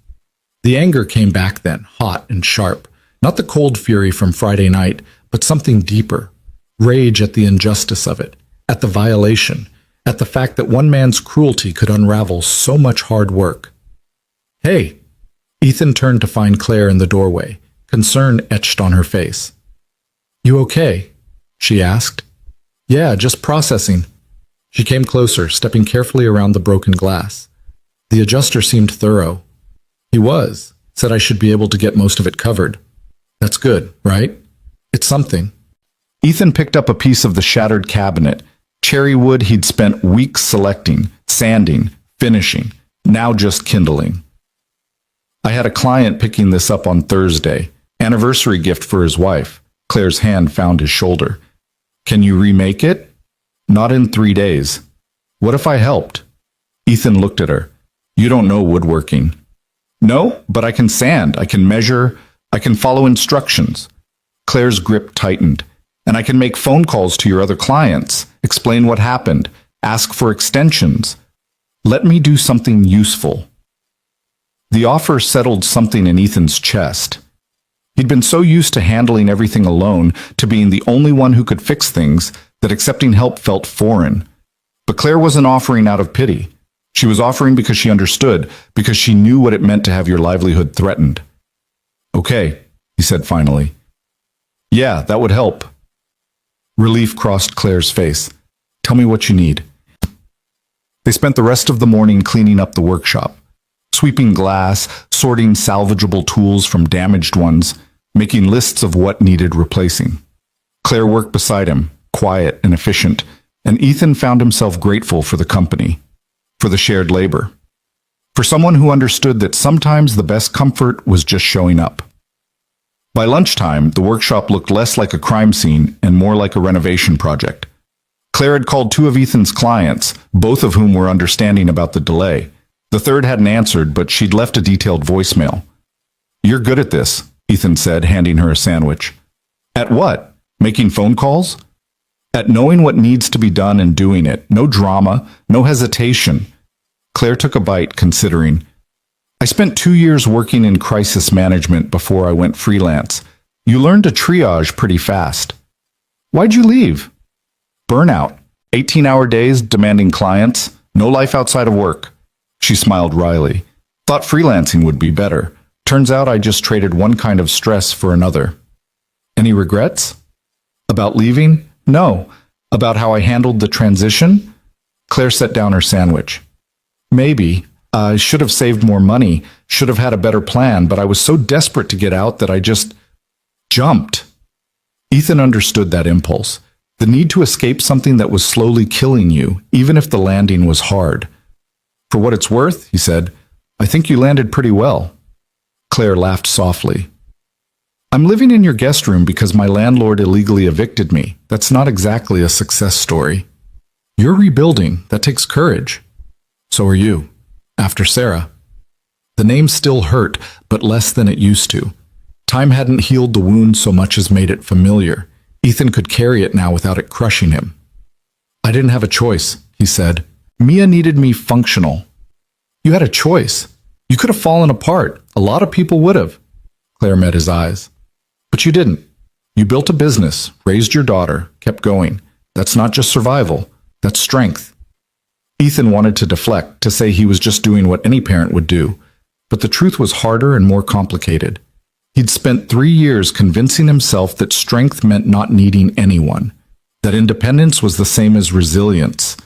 The anger came back then, hot and sharp. Not the cold fury from Friday night, but something deeper. Rage at the injustice of it, at the violation, at the fact that one man's cruelty could unravel so much hard work. "Hey!" Ethan turned to find Claire in the doorway, concern etched on her face. "You okay?" she asked. "Yeah, just processing." She came closer, stepping carefully around the broken glass. The adjuster seemed thorough. "He was. Said I should be able to get most of it covered." "That's good, right? It's something." Ethan picked up a piece of the shattered cabinet, cherry wood he'd spent weeks selecting, sanding, finishing, now just kindling. "I had a client picking this up on Thursday. Anniversary gift for his wife." Claire's hand found his shoulder. "Can you remake it?" "Not in 3 days." "What if I helped?" Ethan looked at her. "You don't know woodworking." "No, but I can sand, I can measure, I can follow instructions." Claire's grip tightened. "And I can make phone calls to your other clients, explain what happened, ask for extensions. Let me do something useful." The offer settled something in Ethan's chest. He'd been so used to handling everything alone, to being the only one who could fix things, that accepting help felt foreign. But Claire wasn't offering out of pity. She was offering because she understood, because she knew what it meant to have your livelihood threatened. "Okay," he said finally. "Yeah, that would help." Relief crossed Claire's face. "Tell me what you need." They spent the rest of the morning cleaning up the workshop, sweeping glass, sorting salvageable tools from damaged ones, making lists of what needed replacing. Claire worked beside him, quiet and efficient, and Ethan found himself grateful for the company, for the shared labor, for someone who understood that sometimes the best comfort was just showing up. By lunchtime, the workshop looked less like a crime scene and more like a renovation project. Claire had called 2 of Ethan's clients, both of whom were understanding about the delay. The third hadn't answered, but she'd left a detailed voicemail. "You're good at this," Ethan said, handing her a sandwich. "At what? Making phone calls?" "At knowing what needs to be done and doing it. No drama, no hesitation." Claire took a bite, considering. "I spent 2 years working in crisis management before I went freelance. You learn to triage pretty fast." "Why'd you leave?" "Burnout. 18-hour days demanding clients. No life outside of work." She smiled wryly. "Thought freelancing would be better. Turns out I just traded one kind of stress for another." "Any regrets?" "About leaving? No. About how I handled the transition?" Claire set down her sandwich. "Maybe. I should have saved more money, should have had a better plan, but I was so desperate to get out that I just jumped." Ethan understood that impulse, the need to escape something that was slowly killing you, even if the landing was hard. "For what it's worth," he said, "I think you landed pretty well." Claire laughed softly. "I'm living in your guest room because my landlord illegally evicted me. That's not exactly a success story." "You're rebuilding. That takes courage." "So are you. After Sarah." The name still hurt, but less than it used to. Time hadn't healed the wound so much as made it familiar. Ethan could carry it now without it crushing him. "I didn't have a choice," he said. "Mia needed me functional." "You had a choice. You could have fallen apart. A lot of people would have." Claire met his eyes. "But you didn't. You built a business, raised your daughter, kept going. That's not just survival. That's strength." Ethan wanted to deflect, to say he was just doing what any parent would do. But the truth was harder and more complicated. He'd spent 3 years convincing himself that strength meant not needing anyone, that independence was the same as resilience.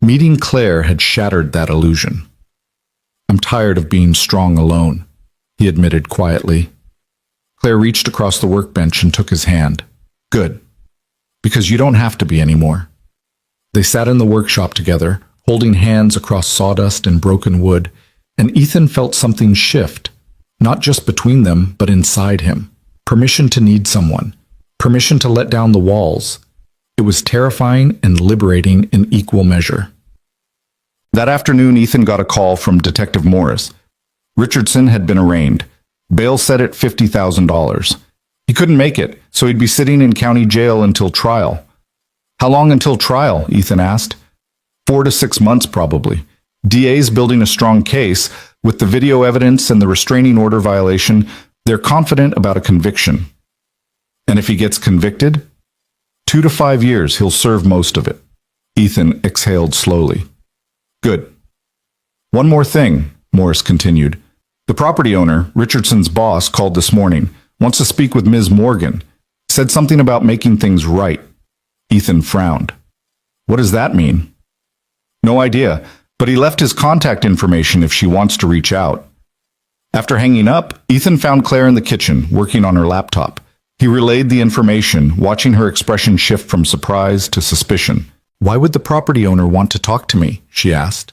Meeting Claire had shattered that illusion. "I'm tired of being strong alone," he admitted quietly. Claire reached across the workbench and took his hand. "Good. Because you don't have to be anymore." They sat in the workshop together, holding hands across sawdust and broken wood, and Ethan felt something shift. not just between them, but inside him. Permission to need someone. Permission to let down the walls. It was terrifying and liberating in equal measure. That afternoon, Ethan got a call from Detective Morris. Richardson had been arraigned. Bail set at $50,000. He couldn't make it, so he'd be sitting in county jail until trial. How long until trial? Ethan asked. 4 to 6 months, probably. DA's building a strong case. With the video evidence and the restraining order violation, they're confident about a conviction. And if he gets convicted? 2 to 5 years, he'll serve most of it. Ethan exhaled slowly. Good. One more thing, Morris continued. The property owner, Richardson's boss, called this morning. Wants to speak with Ms. Morgan. Said something about making things right. Ethan frowned. What does that mean? No idea, but he left his contact information if she wants to reach out. After hanging up, Ethan found Claire in the kitchen, working on her laptop. He relayed the information, watching her expression shift from surprise to suspicion. Why would the property owner want to talk to me? She asked.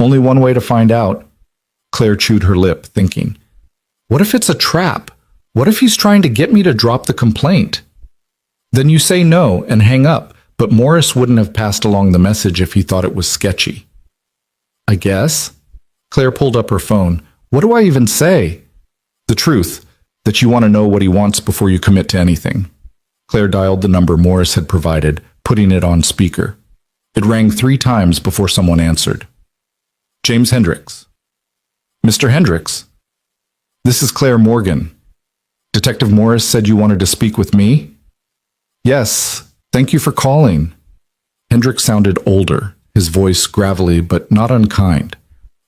Only one way to find out. Claire chewed her lip, thinking. What if it's a trap? What if he's trying to get me to drop the complaint? Then you say no and hang up, but Morris wouldn't have passed along the message if he thought it was sketchy. I guess? Claire pulled up her phone. What do I even say? The truth, that you want to know what he wants before you commit to anything. Claire dialed the number Morris had provided, putting it on speaker. It rang 3 times before someone answered. James Hendricks. Mr. Hendricks? This is Claire Morgan. Detective Morris said you wanted to speak with me? Yes, thank you for calling. Hendricks sounded older, his voice gravelly but not unkind.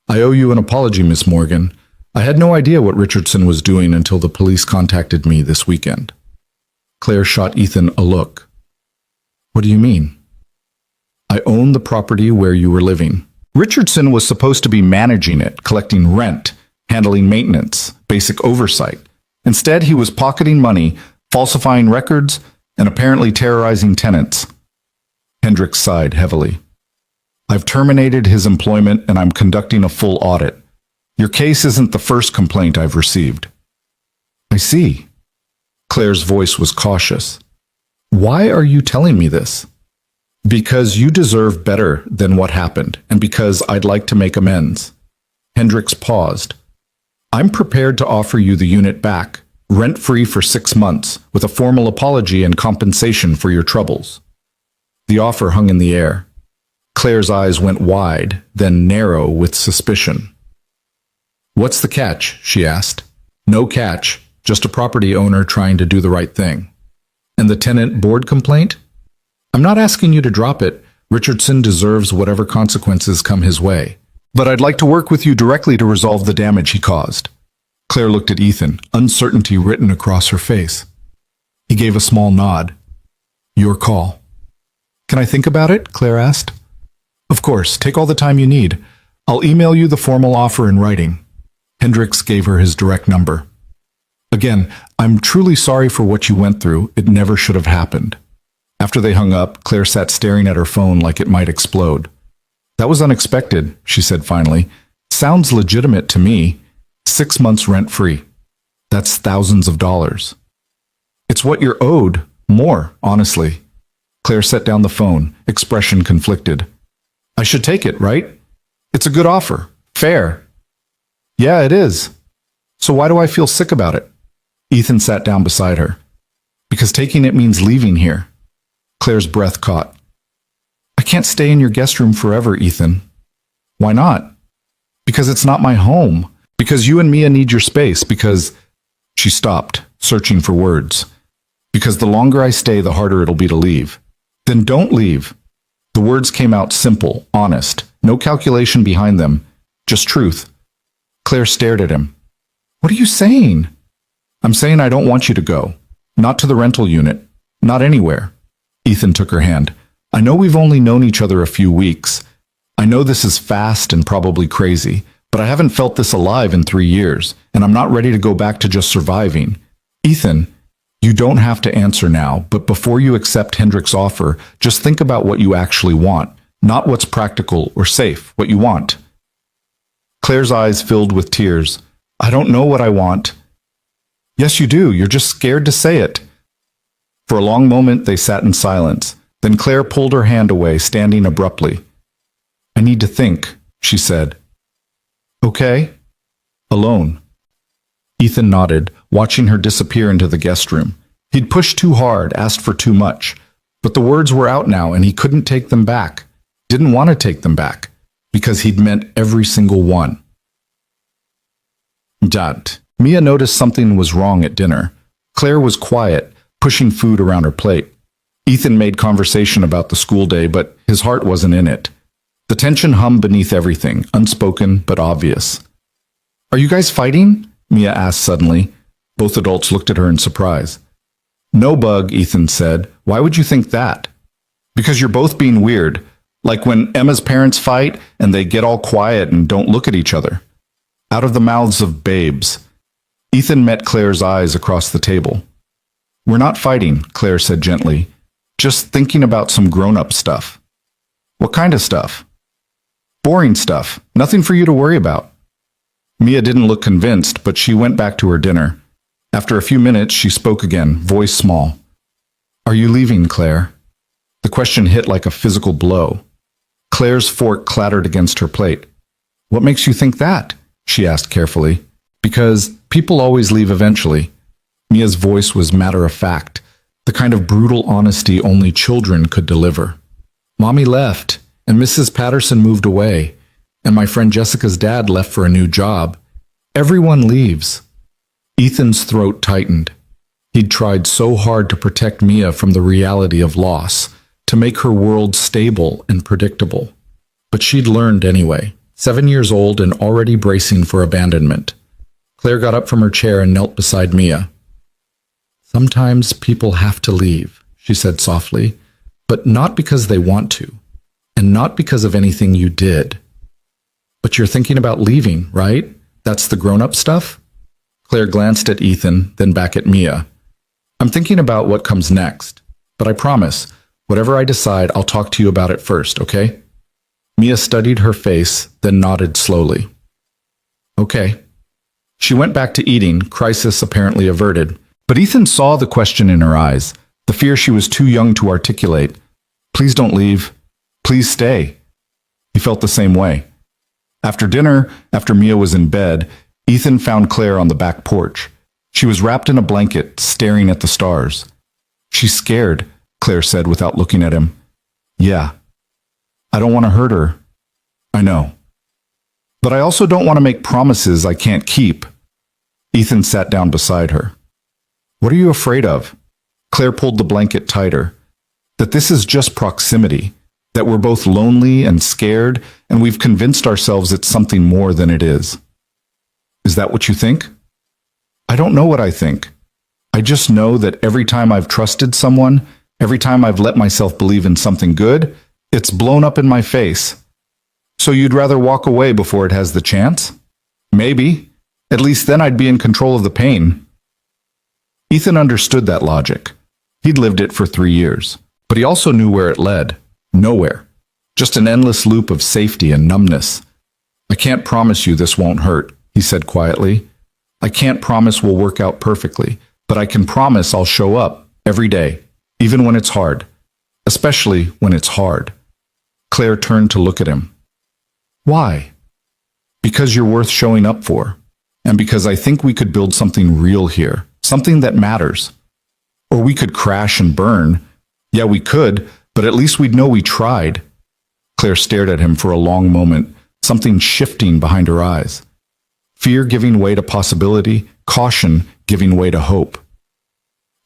I owe you an apology, Miss Morgan. I had no idea what Richardson was doing until the police contacted me this weekend. Claire shot Ethan a look. What do you mean? I own the property where you were living. Richardson was supposed to be managing it, collecting rent, handling maintenance, basic oversight. Instead, he was pocketing money, falsifying records, and apparently terrorizing tenants. Hendricks sighed heavily. I've terminated his employment and I'm conducting a full audit. Your case isn't the first complaint I've received. I see. Claire's voice was cautious. Why are you telling me this? Because you deserve better than what happened, and because I'd like to make amends. Hendricks paused. I'm prepared to offer you the unit back, rent-free for 6 months, with a formal apology and compensation for your troubles. The offer hung in the air. Claire's eyes went wide, then narrow with suspicion. What's the catch? She asked. No catch, just a property owner trying to do the right thing. And the tenant board complaint? I'm not asking you to drop it. Richardson deserves whatever consequences come his way. But I'd like to work with you directly to resolve the damage he caused. Claire looked at Ethan, uncertainty written across her face. He gave a small nod. Your call. Can I think about it? Claire asked. Of course, take all the time you need. I'll email you the formal offer in writing. Hendricks gave her his direct number. Again, I'm truly sorry for what you went through. It never should have happened. After they hung up, Claire sat staring at her phone like it might explode. That was unexpected, she said finally. Sounds legitimate to me. 6 months rent-free. That's thousands of dollars. It's what you're owed. More, honestly. Claire set down the phone, expression conflicted. I should take it, right? It's a good offer. Fair. Yeah, it is. So why do I feel sick about it? Ethan sat down beside her. Because taking it means leaving here. Claire's breath caught. I can't stay in your guest room forever, Ethan. Why not? Because it's not my home. Because you and Mia need your space. Because... She stopped, searching for words. Because the longer I stay, the harder it'll be to leave. Then don't leave. The words came out simple, honest, no calculation behind them, just truth. Claire stared at him. What are you saying? I'm saying I don't want you to go. Not to the rental unit. Not anywhere. Ethan took her hand. I know we've only known each other a few weeks. I know this is fast and probably crazy, but I haven't felt this alive in 3 years, and I'm not ready to go back to just surviving. Ethan, you don't have to answer now, but before you accept Hendricks' offer, just think about what you actually want, not what's practical or safe, what you want. Claire's eyes filled with tears. I don't know what I want. Yes, you do. You're just scared to say it. For a long moment, they sat in silence. Then Claire pulled her hand away, standing abruptly. I need to think, she said. Okay. Alone. Ethan nodded, watching her disappear into the guest room. He'd pushed too hard, asked for too much. But the words were out now, and he couldn't take them back. Didn't want to take them back, because he'd meant every single one. Dad. Mia noticed something was wrong at dinner. Claire was quiet, pushing food around her plate. Ethan made conversation about the school day, but his heart wasn't in it. The tension hummed beneath everything, unspoken but obvious. Are you guys fighting? Mia asked suddenly. Both adults looked at her in surprise. No, Bug, Ethan said. Why would you think that? Because you're both being weird, like when Emma's parents fight and they get all quiet and don't look at each other. Out of the mouths of babes. Ethan met Claire's eyes across the table. We're not fighting, Claire said gently. Just thinking about some grown-up stuff. What kind of stuff? Boring stuff. Nothing for you to worry about. Mia didn't look convinced, but she went back to her dinner. After a few minutes, she spoke again, voice small. Are you leaving, Claire? The question hit like a physical blow. Claire's fork clattered against her plate. What makes you think that? She asked carefully. Because people always leave eventually. Mia's voice was matter-of-fact, the kind of brutal honesty only children could deliver. Mommy left, and Mrs. Patterson moved away, and my friend Jessica's dad left for a new job. Everyone leaves. Ethan's throat tightened. He'd tried so hard to protect Mia from the reality of loss, to make her world stable and predictable. But she'd learned anyway, 7 years old and already bracing for abandonment. Claire got up from her chair and knelt beside Mia. Sometimes people have to leave, she said softly, but not because they want to, and not because of anything you did. But you're thinking about leaving, right? That's the grown-up stuff? Claire glanced at Ethan, then back at Mia. I'm thinking about what comes next, but I promise, whatever I decide, I'll talk to you about it first, okay? Mia studied her face, then nodded slowly. Okay. She went back to eating, crisis apparently averted, but Ethan saw the question in her eyes, the fear she was too young to articulate. Please don't leave. Please stay. He felt the same way. After dinner, after Mia was in bed, Ethan found Claire on the back porch. She was wrapped in a blanket, staring at the stars. She's scared, Claire said without looking at him. Yeah. I don't want to hurt her. I know. But I also don't want to make promises I can't keep. Ethan sat down beside her. What are you afraid of? Claire pulled the blanket tighter. That this is just proximity. That we're both lonely and scared, and we've convinced ourselves it's something more than it is. Is that what you think? I don't know what I think. I just know that every time I've trusted someone, every time I've let myself believe in something good, it's blown up in my face. So you'd rather walk away before it has the chance? Maybe. At least then I'd be in control of the pain. Ethan understood that logic. He'd lived it for 3 years. But he also knew where it led. Nowhere. Just an endless loop of safety and numbness. I can't promise you this won't hurt, he said quietly. I can't promise we'll work out perfectly, but I can promise I'll show up every day, even when it's hard. Especially when it's hard. Claire turned to look at him. Why? Because you're worth showing up for. And because I think we could build something real here. Something that matters. Or we could crash and burn. Yeah, we could, but at least we'd know we tried. Claire stared at him for a long moment, something shifting behind her eyes. Fear giving way to possibility, caution giving way to hope.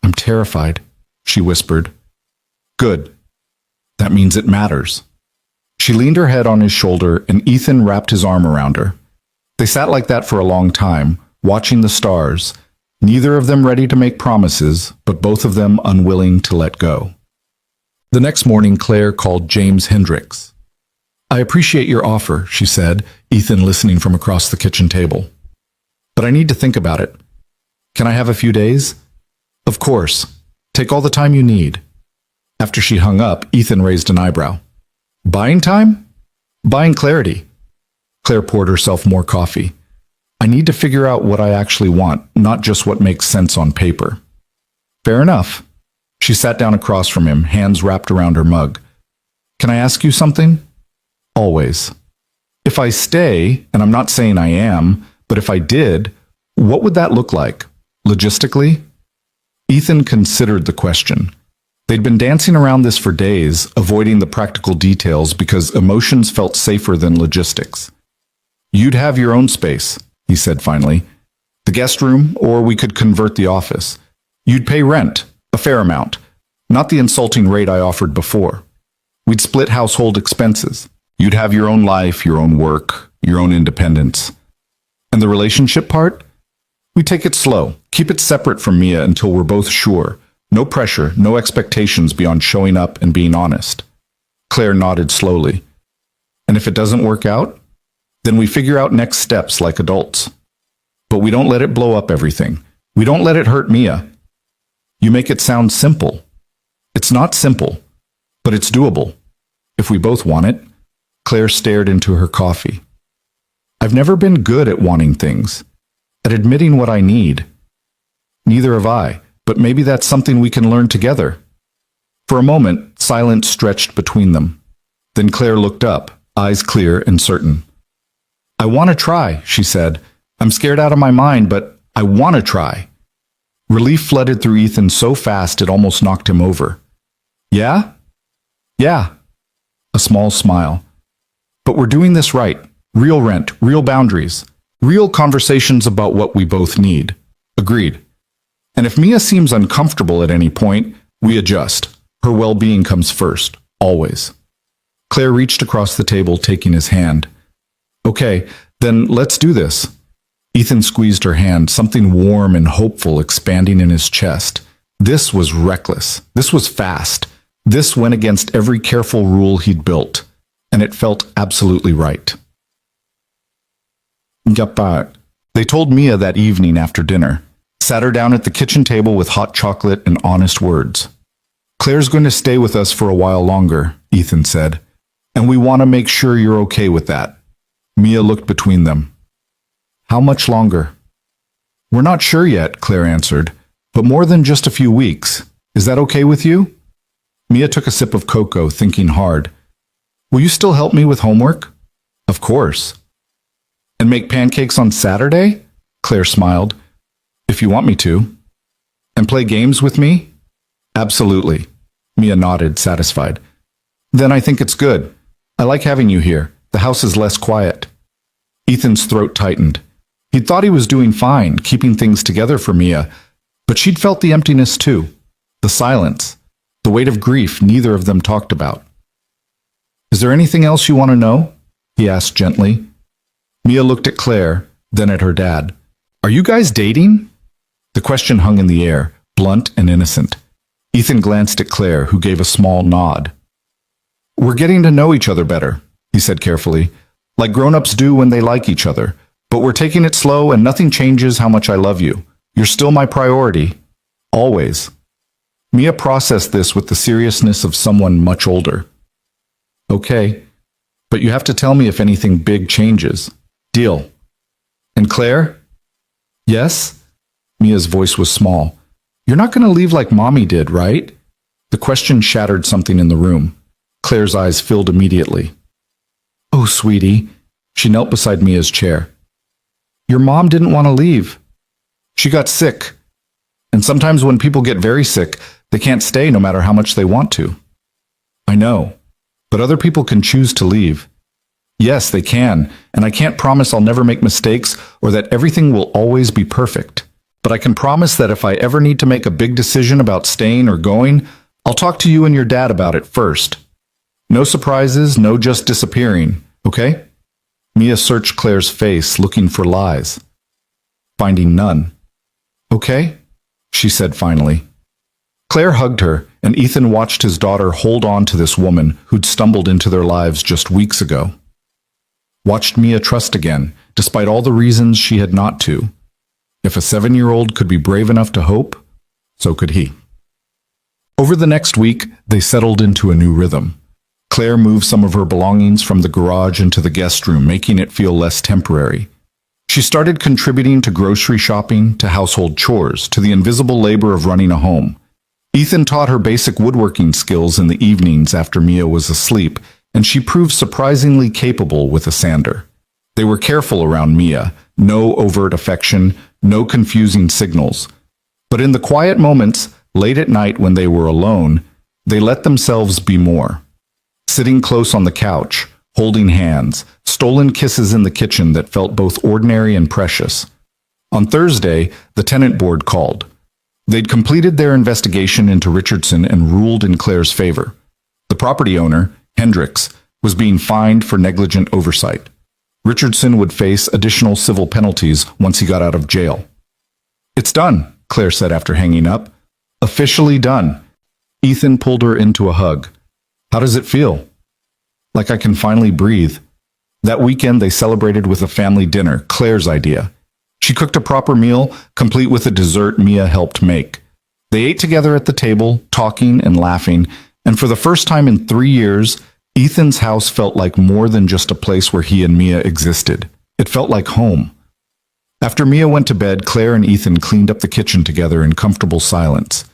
I'm terrified, she whispered. Good. That means it matters. She leaned her head on his shoulder, and Ethan wrapped his arm around her. They sat like that for a long time, watching the stars, neither of them ready to make promises, but both of them unwilling to let go. The next morning, Claire called James Hendricks. I appreciate your offer, she said, Ethan listening from across the kitchen table. But I need to think about it. Can I have a few days? Of course. Take all the time you need. After she hung up, Ethan raised an eyebrow. Buying time? Buying clarity. Claire poured herself more coffee. I need to figure out what I actually want, not just what makes sense on paper. Fair enough. She sat down across from him, hands wrapped around her mug. Can I ask you something? Always. If I stay, and I'm not saying I am, but if I did, what would that look like? Logistically? Ethan considered the question. They'd been dancing around this for days, avoiding the practical details because emotions felt safer than logistics. You'd have your own space, he said finally. The guest room, or we could convert the office. You'd pay rent, a fair amount, not the insulting rate I offered before. We'd split household expenses. You'd have your own life, your own work, your own independence. And the relationship part? We take it slow, keep it separate from Mia until we're both sure. No pressure, no expectations beyond showing up and being honest. Claire nodded slowly. And if it doesn't work out, then we figure out next steps like adults. But we don't let it blow up everything. We don't let it hurt Mia. You make it sound simple. It's not simple, but it's doable. If we both want it. Claire stared into her coffee. I've never been good at wanting things, at admitting what I need. Neither have I, but maybe that's something we can learn together. For a moment, silence stretched between them. Then Claire looked up, eyes clear and certain. I want to try, she said. I'm scared out of my mind, but I want to try. Relief flooded through Ethan so fast it almost knocked him over. Yeah? Yeah. A small smile. But we're doing this right. Real rent, real boundaries, real conversations about what we both need. Agreed. And if Mia seems uncomfortable at any point, we adjust. Her well-being comes first, always. Claire reached across the table, taking his hand. Okay, then let's do this. Ethan squeezed her hand, something warm and hopeful expanding in his chest. This was reckless. This was fast. This went against every careful rule he'd built. And it felt absolutely right. They told Mia that evening after dinner, sat her down at the kitchen table with hot chocolate and honest words. Claire's going to stay with us for a while longer, Ethan said, and we want to make sure you're okay with that. Mia looked between them. How much longer? We're not sure yet, Claire answered, but more than just a few weeks. Is that okay with you? Mia took a sip of cocoa, thinking hard. Will you still help me with homework? Of course. And make pancakes on Saturday? Claire smiled. If you want me to. And play games with me? Absolutely. Mia nodded, satisfied. Then I think it's good. I like having you here. The house is less quiet. Ethan's throat tightened. He'd thought he was doing fine, keeping things together for Mia, but she'd felt the emptiness too. The silence. The weight of grief neither of them talked about. Is there anything else you want to know? He asked gently. Mia looked at Claire, then at her dad. Are you guys dating? The question hung in the air, blunt and innocent. Ethan glanced at Claire, who gave a small nod. We're getting to know each other better, he said carefully, like grown-ups do when they like each other. But we're taking it slow and nothing changes how much I love you. You're still my priority. Always. Mia processed this with the seriousness of someone much older. Okay, but you have to tell me if anything big changes. Deal. And Claire? Yes? Mia's voice was small. You're not going to leave like Mommy did, right? The question shattered something in the room. Claire's eyes filled immediately. Oh, sweetie. She knelt beside Mia's chair. Your mom didn't want to leave. She got sick. And sometimes when people get very sick, they can't stay no matter how much they want to. I know. But other people can choose to leave. Yes, they can, and I can't promise I'll never make mistakes or that everything will always be perfect. But I can promise that if I ever need to make a big decision about staying or going, I'll talk to you and your dad about it first. No surprises, no just disappearing, okay? Mia searched Claire's face, looking for lies. Finding none. Okay? She said finally. Claire hugged her, and Ethan watched his daughter hold on to this woman who'd stumbled into their lives just weeks ago. Watched Mia trust again, despite all the reasons she had not to. If a 7-year-old could be brave enough to hope, so could he. Over the next week, they settled into a new rhythm. Claire moved some of her belongings from the garage into the guest room, making it feel less temporary. She started contributing to grocery shopping, to household chores, to the invisible labor of running a home. Ethan taught her basic woodworking skills in the evenings after Mia was asleep, and she proved surprisingly capable with a sander. They were careful around Mia, no overt affection, no confusing signals. But in the quiet moments, late at night when they were alone, they let themselves be more. Sitting close on the couch, holding hands, stolen kisses in the kitchen that felt both ordinary and precious. On Thursday, the tenant board called. They'd completed their investigation into Richardson and ruled in Claire's favor. The property owner, Hendricks, was being fined for negligent oversight. Richardson would face additional civil penalties once he got out of jail. "It's done," Claire said after hanging up. "Officially done." Ethan pulled her into a hug. "How does it feel?" "Like I can finally breathe." That weekend they celebrated with a family dinner, Claire's idea. She cooked a proper meal, complete with a dessert Mia helped make. They ate together at the table, talking and laughing, and for the first time in 3 years, Ethan's house felt like more than just a place where he and Mia existed. It felt like home. After Mia went to bed, Claire and Ethan cleaned up the kitchen together in comfortable silence.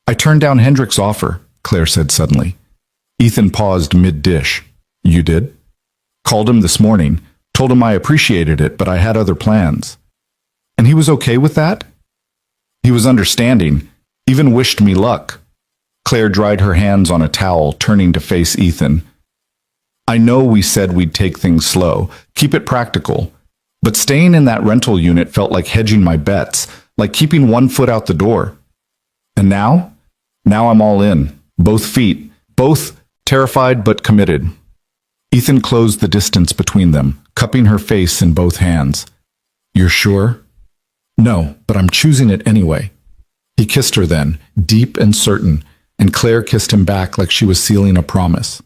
"I turned down Hendricks' offer," Claire said suddenly. Ethan paused mid-dish. "You did?" "Called him this morning, told him I appreciated it, but I had other plans." "And he was okay with that?" "He was understanding, even wished me luck." Claire dried her hands on a towel, turning to face Ethan. "I know we said we'd take things slow, keep it practical, but staying in that rental unit felt like hedging my bets, like keeping one foot out the door. And now? Now I'm all in, both feet, both terrified but committed." Ethan closed the distance between them, cupping her face in both hands. "You're sure?" "No, but I'm choosing it anyway." He kissed her then, deep and certain, and Claire kissed him back like she was sealing a promise.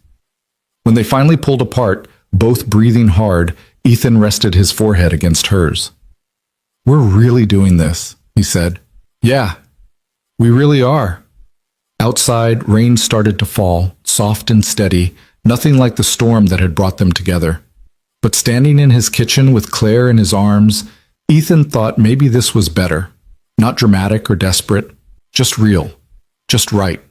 When they finally pulled apart, both breathing hard, Ethan rested his forehead against hers. "We're really doing this," he said. "Yeah, we really are." Outside, rain started to fall, soft and steady, nothing like the storm that had brought them together. But standing in his kitchen with Claire in his arms, Ethan thought maybe this was better. Not dramatic or desperate, just real, just right,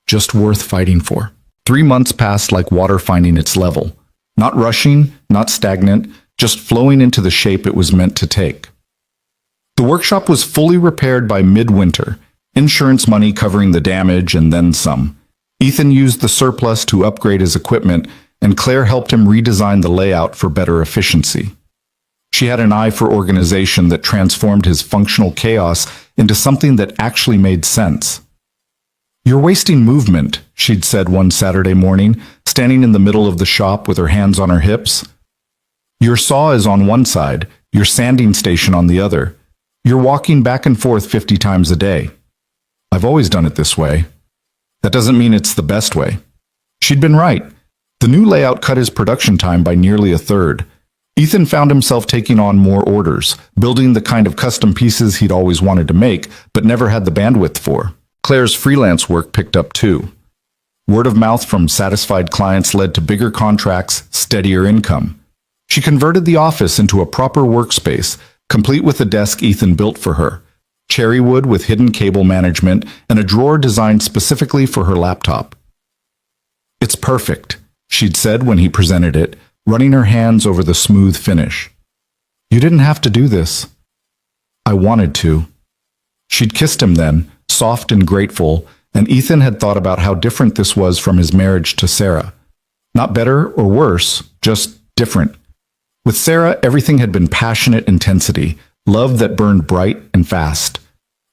just worth fighting for. 3 months passed like water finding its level. Not rushing, not stagnant, just flowing into the shape it was meant to take. The workshop was fully repaired by midwinter, insurance money covering the damage and then some. Ethan used the surplus to upgrade his equipment, and Claire helped him redesign the layout for better efficiency. She had an eye for organization that transformed his functional chaos into something that actually made sense. "You're wasting movement," she'd said one Saturday morning, standing in the middle of the shop with her hands on her hips. "Your saw is on one side, your sanding station on the other. You're walking back and forth 50 times a day." "I've always done it this way." "That doesn't mean it's the best way." She'd been right. The new layout cut his production time by nearly a third. Ethan found himself taking on more orders, building the kind of custom pieces he'd always wanted to make, but never had the bandwidth for. Claire's freelance work picked up too. Word of mouth from satisfied clients led to bigger contracts, steadier income. She converted the office into a proper workspace, complete with a desk Ethan built for her, cherry wood with hidden cable management, and a drawer designed specifically for her laptop. "It's perfect," she'd said when he presented it, running her hands over the smooth finish. "You didn't have to do this." "I wanted to." She'd kissed him then, soft and grateful, and Ethan had thought about how different this was from his marriage to Sarah. Not better or worse, just different. With Sarah, everything had been passionate intensity, love that burned bright and fast.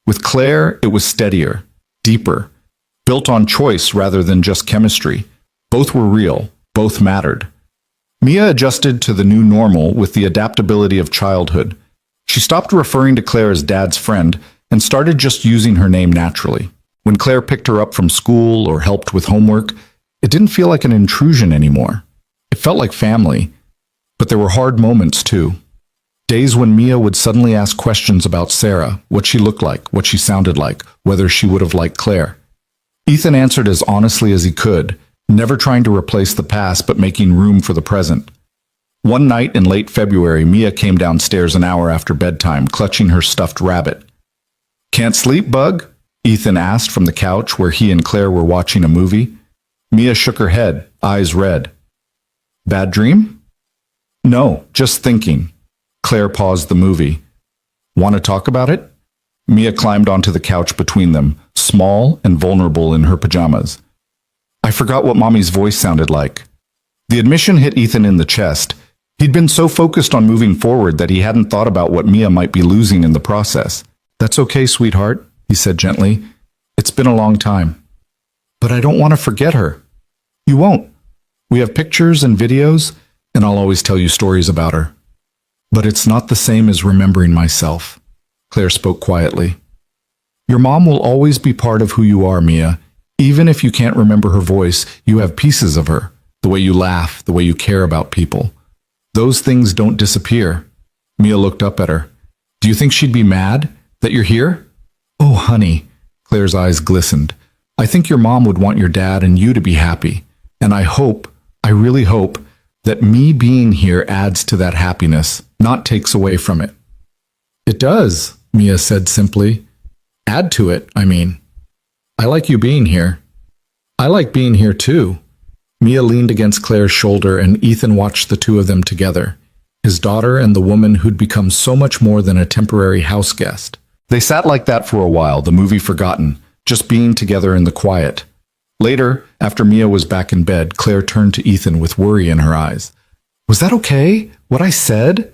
With Claire, it was steadier, deeper, built on choice rather than just chemistry. Both were real, both mattered. Mia adjusted to the new normal with the adaptability of childhood. She stopped referring to Claire as Dad's friend and started just using her name naturally. When Claire picked her up from school or helped with homework, it didn't feel like an intrusion anymore. It felt like family. But there were hard moments too. Days when Mia would suddenly ask questions about Sarah, what she looked like, what she sounded like, whether she would have liked Claire. Ethan answered as honestly as he could, never trying to replace the past but making room for the present. One night in late February, Mia came downstairs an hour after bedtime, clutching her stuffed rabbit. "Can't sleep, bug?" Ethan asked from the couch where he and Claire were watching a movie. Mia shook her head, eyes red. "Bad dream?" "No, just thinking." Claire paused the movie. "Want to talk about it?" Mia climbed onto the couch between them, small and vulnerable in her pajamas. "I forgot what Mommy's voice sounded like." The admission hit Ethan in the chest. He'd been so focused on moving forward that he hadn't thought about what Mia might be losing in the process. "That's okay, sweetheart," he said gently. "It's been a long time." "But I don't want to forget her." "You won't. We have pictures and videos, and I'll always tell you stories about her." "But it's not the same as remembering myself," Claire spoke quietly. "Your mom will always be part of who you are, Mia. Even if you can't remember her voice, you have pieces of her, the way you laugh, the way you care about people. Those things don't disappear." Mia looked up at her. "Do you think she'd be mad that you're here?" "Oh, honey," Claire's eyes glistened. "I think your mom would want your dad and you to be happy. And I really hope, that me being here adds to that happiness, not takes away from it." "It does," Mia said simply. "Add to it, I mean. I like you being here." "I like being here too." Mia leaned against Claire's shoulder and Ethan watched the two of them together, his daughter and the woman who'd become so much more than a temporary house guest. They sat like that for a while, the movie forgotten, just being together in the quiet. Later, after Mia was back in bed, Claire turned to Ethan with worry in her eyes. "Was that okay? What I said?"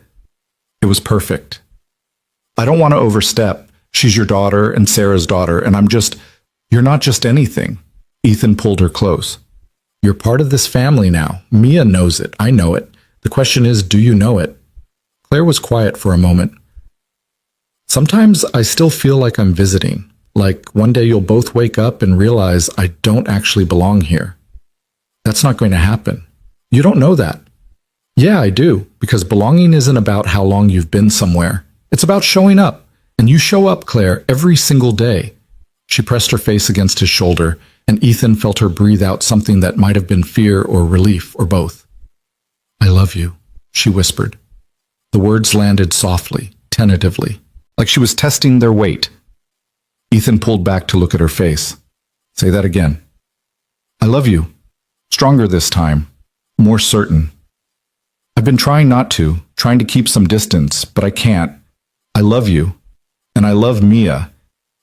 "It was perfect. I don't want to overstep. She's your daughter and Sarah's daughter, and you're not just anything." Ethan pulled her close. "You're part of this family now. Mia knows it. I know it. The question is, do you know it?" Claire was quiet for a moment. "Sometimes I still feel like I'm visiting. Like one day you'll both wake up and realize I don't actually belong here. That's not going to happen. You don't know that." "Yeah, I do, because belonging isn't about how long you've been somewhere. It's about showing up. And you show up, Claire, every single day." She pressed her face against his shoulder, and Ethan felt her breathe out something that might have been fear or relief, or both. "I love you," she whispered. The words landed softly, tentatively, like she was testing their weight. Ethan pulled back to look at her face. "Say that again." "I love you. Stronger this time. More certain. I've been trying not to, trying to keep some distance, but I can't. I love you. And I love Mia.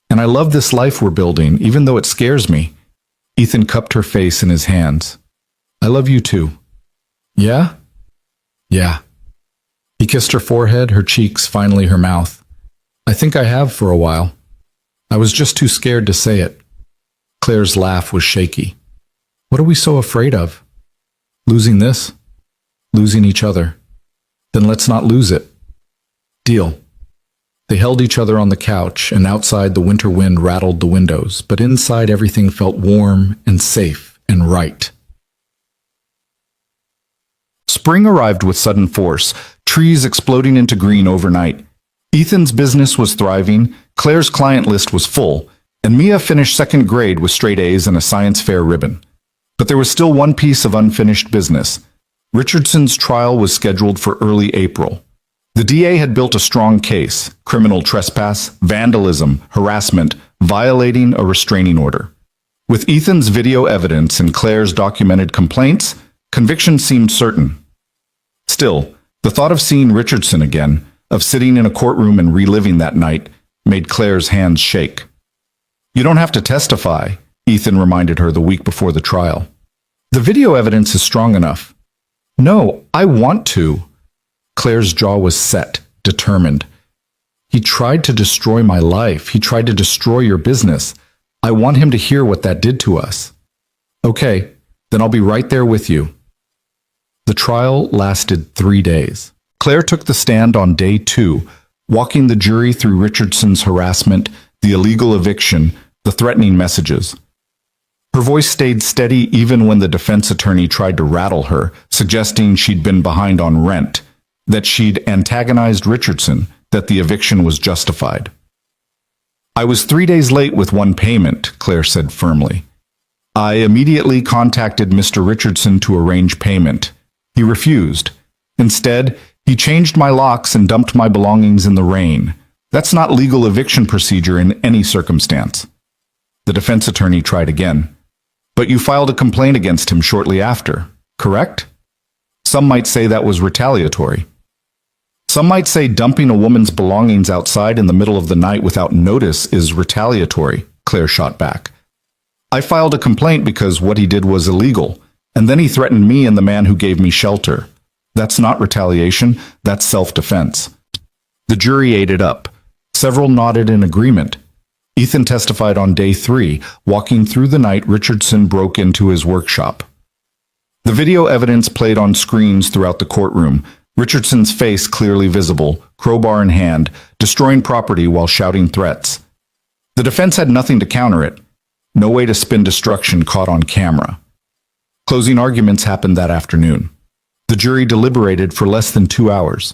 And I love this life we're building, even though it scares me." Ethan cupped her face in his hands. "I love you too." "Yeah?" "Yeah." He kissed her forehead, her cheeks, finally her mouth. "I think I have for a while. I was just too scared to say it." Claire's laugh was shaky. "What are we so afraid of?" "Losing this. Losing each other. Then let's not lose it." "Deal." They held each other on the couch, and outside the winter wind rattled the windows, but inside everything felt warm and safe and right. Spring arrived with sudden force, trees exploding into green overnight. Ethan's business was thriving, Claire's client list was full, and Mia finished second grade with straight A's and a science fair ribbon. But there was still one piece of unfinished business. Richardson's trial was scheduled for early April. The DA had built a strong case: criminal trespass, vandalism, harassment, violating a restraining order. With Ethan's video evidence and Claire's documented complaints, conviction seemed certain. Still, the thought of seeing Richardson again, of sitting in a courtroom and reliving that night, made Claire's hands shake. "You don't have to testify," Ethan reminded her the week before the trial. "The video evidence is strong enough." "No, I want to." Claire's jaw was set, determined. "He tried to destroy my life. He tried to destroy your business. I want him to hear what that did to us." "Okay, then I'll be right there with you." The trial lasted 3 days. Claire took the stand on day 2, walking the jury through Richardson's harassment, the illegal eviction, the threatening messages. Her voice stayed steady even when the defense attorney tried to rattle her, suggesting she'd been behind on rent, that she'd antagonized Richardson, that the eviction was justified. "I was 3 days late with one payment," Claire said firmly. "I immediately contacted Mr. Richardson to arrange payment. He refused. Instead, he changed my locks and dumped my belongings in the rain. That's not legal eviction procedure in any circumstance. The defense attorney tried again. But you filed a complaint against him shortly after, correct? Some might say that was retaliatory. Some might say dumping a woman's belongings outside in the middle of the night without notice is retaliatory, Claire shot back. I filed a complaint because what he did was illegal, and then he threatened me and the man who gave me shelter. That's not retaliation, that's self-defense. The jury ate it up. Several nodded in agreement. Ethan testified on day 3. Walking through the night, Richardson broke into his workshop. The video evidence played on screens throughout the courtroom. Richardson's face clearly visible, crowbar in hand, destroying property while shouting threats. The defense had nothing to counter it. No way to spin destruction caught on camera. Closing arguments happened that afternoon. The jury deliberated for less than 2 hours.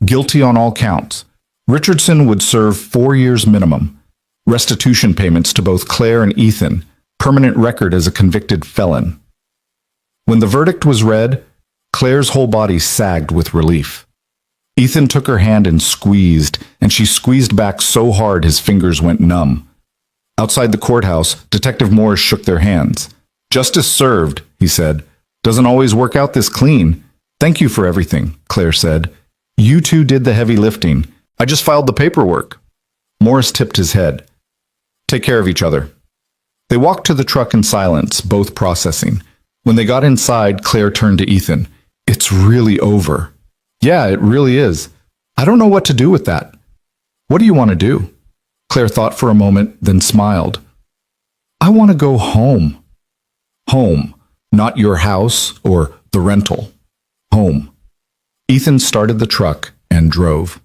Guilty on all counts. Richardson would serve 4 years minimum. Restitution payments to both Claire and Ethan. Permanent record as a convicted felon. When the verdict was read, Claire's whole body sagged with relief. Ethan took her hand and she squeezed back so hard his fingers went numb. Outside the courthouse, Detective Morris shook their hands. Justice served, he said. Doesn't always work out this clean. Thank you for everything, Claire said. You two did the heavy lifting. I just filed the paperwork. Morris tipped his head. Take care of each other. They walked to the truck in silence, both processing. When they got inside, Claire turned to Ethan. It's really over. Yeah, it really is. I don't know what to do with that. What do you want to do? Claire thought for a moment, then smiled. I want to go home. Home, not your house or the rental. Home. Ethan started the truck and drove.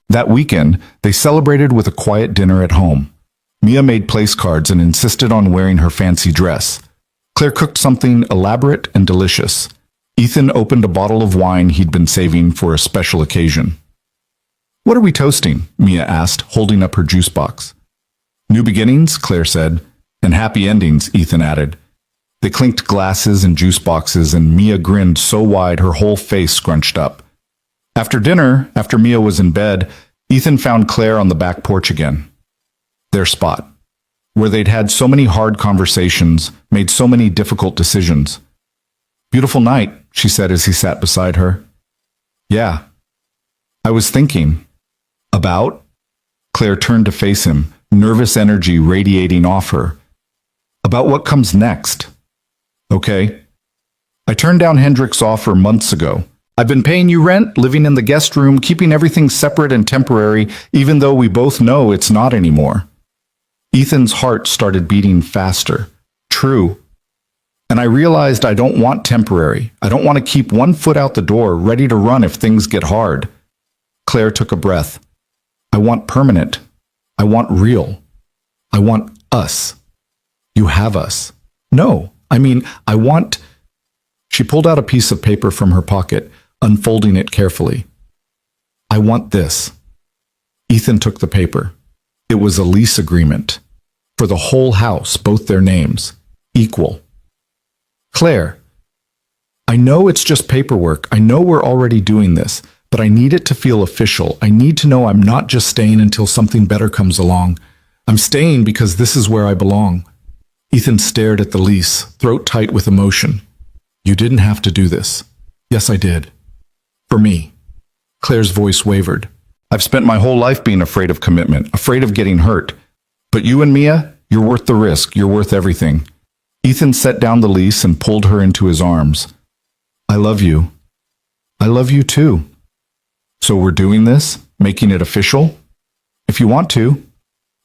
That weekend, they celebrated with a quiet dinner at home. Mia made place cards and insisted on wearing her fancy dress. Claire cooked something elaborate and delicious. Ethan opened a bottle of wine he'd been saving for a special occasion. What are we toasting? Mia asked, holding up her juice box. New beginnings, Claire said, and happy endings, Ethan added. They clinked glasses and juice boxes, and Mia grinned so wide her whole face scrunched up. After dinner, after Mia was in bed, Ethan found Claire on the back porch again. Their spot, where they'd had so many hard conversations, made so many difficult decisions. Beautiful night, she said as he sat beside her. Yeah. I was thinking. About? Claire turned to face him, nervous energy radiating off her. About what comes next. Okay. I turned down Hendrik's offer months ago. I've been paying you rent, living in the guest room, keeping everything separate and temporary, even though we both know it's not anymore. Ethan's heart started beating faster. True. And I realized I don't want temporary. I don't want to keep one foot out the door, ready to run if things get hard. Claire took a breath. I want permanent. I want real. I want us. You have us. No, I mean, I want... She pulled out a piece of paper from her pocket, unfolding it carefully. I want this. Ethan took the paper. It was a lease agreement. For the whole house, both their names. Equal. Claire, I know it's just paperwork. I know we're already doing this, but I need it to feel official. I need to know I'm not just staying until something better comes along. I'm staying because this is where I belong. Ethan stared at the lease, throat tight with emotion. You didn't have to do this. Yes, I did. For me. Claire's voice wavered. I've spent my whole life being afraid of commitment, afraid of getting hurt. But you and Mia, you're worth the risk. You're worth everything. Ethan set down the lease and pulled her into his arms. I love you. I love you too. So we're doing this? Making it official? If you want to.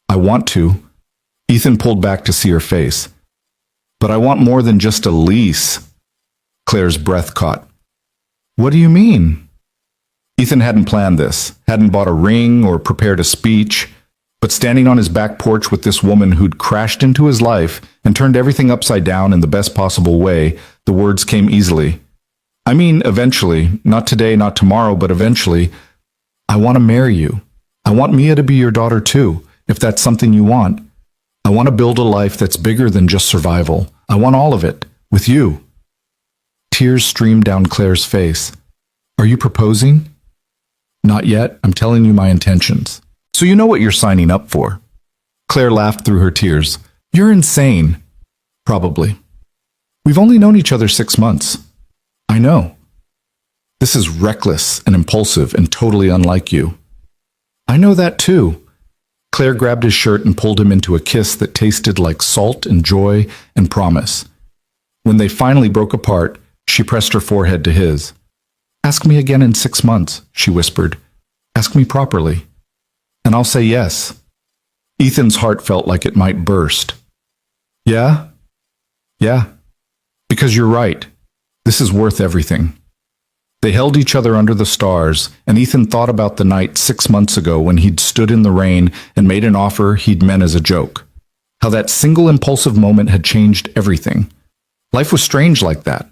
I want to. Ethan pulled back to see her face. But I want more than just a lease. Claire's breath caught. What do you mean? Ethan hadn't planned this, hadn't bought a ring or prepared a speech, but standing on his back porch with this woman who'd crashed into his life and turned everything upside down in the best possible way, the words came easily. I mean, eventually, not today, not tomorrow, but eventually, I want to marry you. I want Mia to be your daughter too, if that's something you want. I want to build a life that's bigger than just survival. I want all of it, with you. Tears streamed down Claire's face. Are you proposing? Not yet. I'm telling you my intentions. So you know what you're signing up for. Claire laughed through her tears. You're insane. Probably. We've only known each other 6 months. I know. This is reckless and impulsive and totally unlike you. I know that too. Claire grabbed his shirt and pulled him into a kiss that tasted like salt and joy and promise. When they finally broke apart, she pressed her forehead to his. Ask me again in 6 months, she whispered. Ask me properly. And I'll say yes. Ethan's heart felt like it might burst. Yeah? Yeah. Because you're right. This is worth everything. They held each other under the stars, and Ethan thought about the night 6 months ago when he'd stood in the rain and made an offer he'd meant as a joke. How that single impulsive moment had changed everything. Life was strange like that.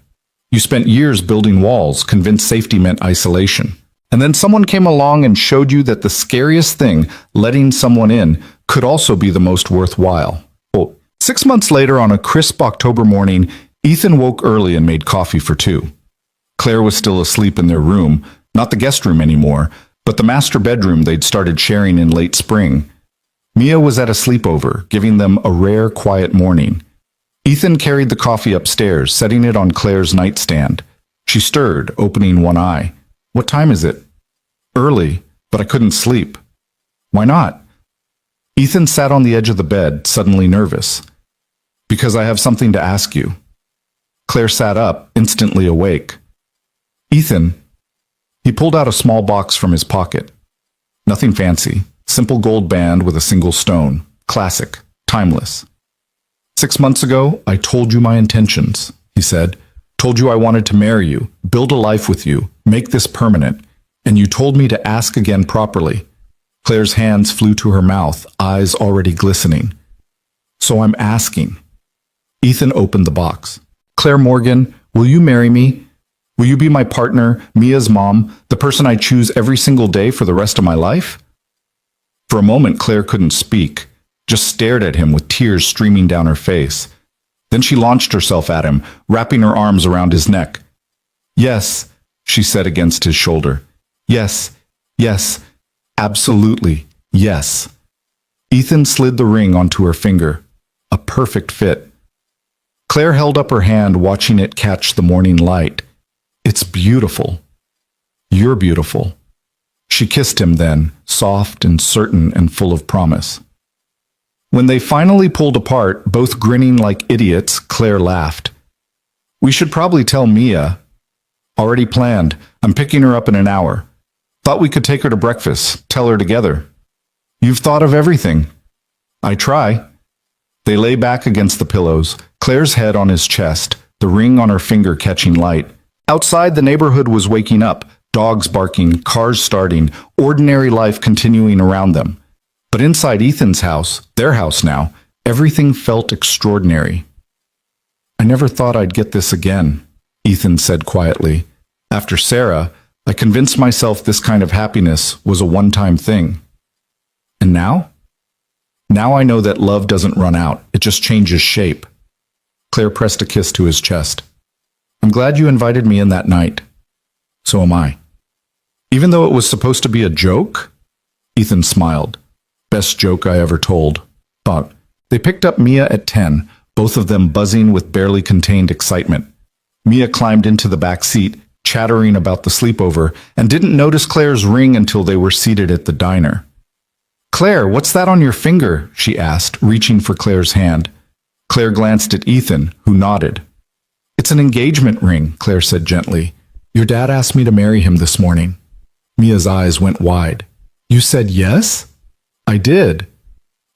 You spent years building walls, convinced safety meant isolation. And then someone came along and showed you that the scariest thing, letting someone in, could also be the most worthwhile. 6 months later, on a crisp October morning, Ethan woke early and made coffee for two. Claire was still asleep in their room, not the guest room anymore, but the master bedroom they'd started sharing in late spring. Mia was at a sleepover, giving them a rare, quiet morning. Ethan carried the coffee upstairs, setting it on Claire's nightstand. She stirred, opening one eye. What time is it? Early, but I couldn't sleep. Why not? Ethan sat on the edge of the bed, suddenly nervous. Because I have something to ask you. Claire sat up, instantly awake. Ethan. He pulled out a small box from his pocket. Nothing fancy. Simple gold band with a single stone. Classic. Timeless. 6 months ago, I told you my intentions, he said. Told you I wanted to marry you, build a life with you, make this permanent. And you told me to ask again properly. Claire's hands flew to her mouth, eyes already glistening. So I'm asking. Ethan opened the box. Claire Morgan, will you marry me? Will you be my partner, Mia's mom, the person I choose every single day for the rest of my life? For a moment, Claire couldn't speak, just stared at him with tears streaming down her face. Then she launched herself at him, wrapping her arms around his neck. Yes, she said against his shoulder. Yes, yes, absolutely, yes. Ethan slid the ring onto her finger. A perfect fit. Claire held up her hand, watching it catch the morning light. It's beautiful. You're beautiful. She kissed him then, soft and certain and full of promise. When they finally pulled apart, both grinning like idiots, Claire laughed. We should probably tell Mia. Already planned. I'm picking her up in an hour. Thought we could take her to breakfast, tell her together. You've thought of everything. I try. They lay back against the pillows, Claire's head on his chest, the ring on her finger catching light. Outside, the neighborhood was waking up, dogs barking, cars starting, ordinary life continuing around them. But inside Ethan's house, their house now, everything felt extraordinary. I never thought I'd get this again, Ethan said quietly. After Sarah, I convinced myself this kind of happiness was a one-time thing. And now? Now I know that love doesn't run out, it just changes shape. Claire pressed a kiss to his chest. I'm glad you invited me in that night. So am I. Even though it was supposed to be a joke? Ethan smiled. Best joke I ever told. Thought. They picked up Mia at 10, both of them buzzing with barely contained excitement. Mia climbed into the back seat, chattering about the sleepover, and didn't notice Claire's ring until they were seated at the diner. Claire, what's that on your finger? She asked, reaching for Claire's hand. Claire glanced at Ethan, who nodded. It's an engagement ring, Claire said gently. Your dad asked me to marry him this morning. Mia's eyes went wide. You said yes? I did.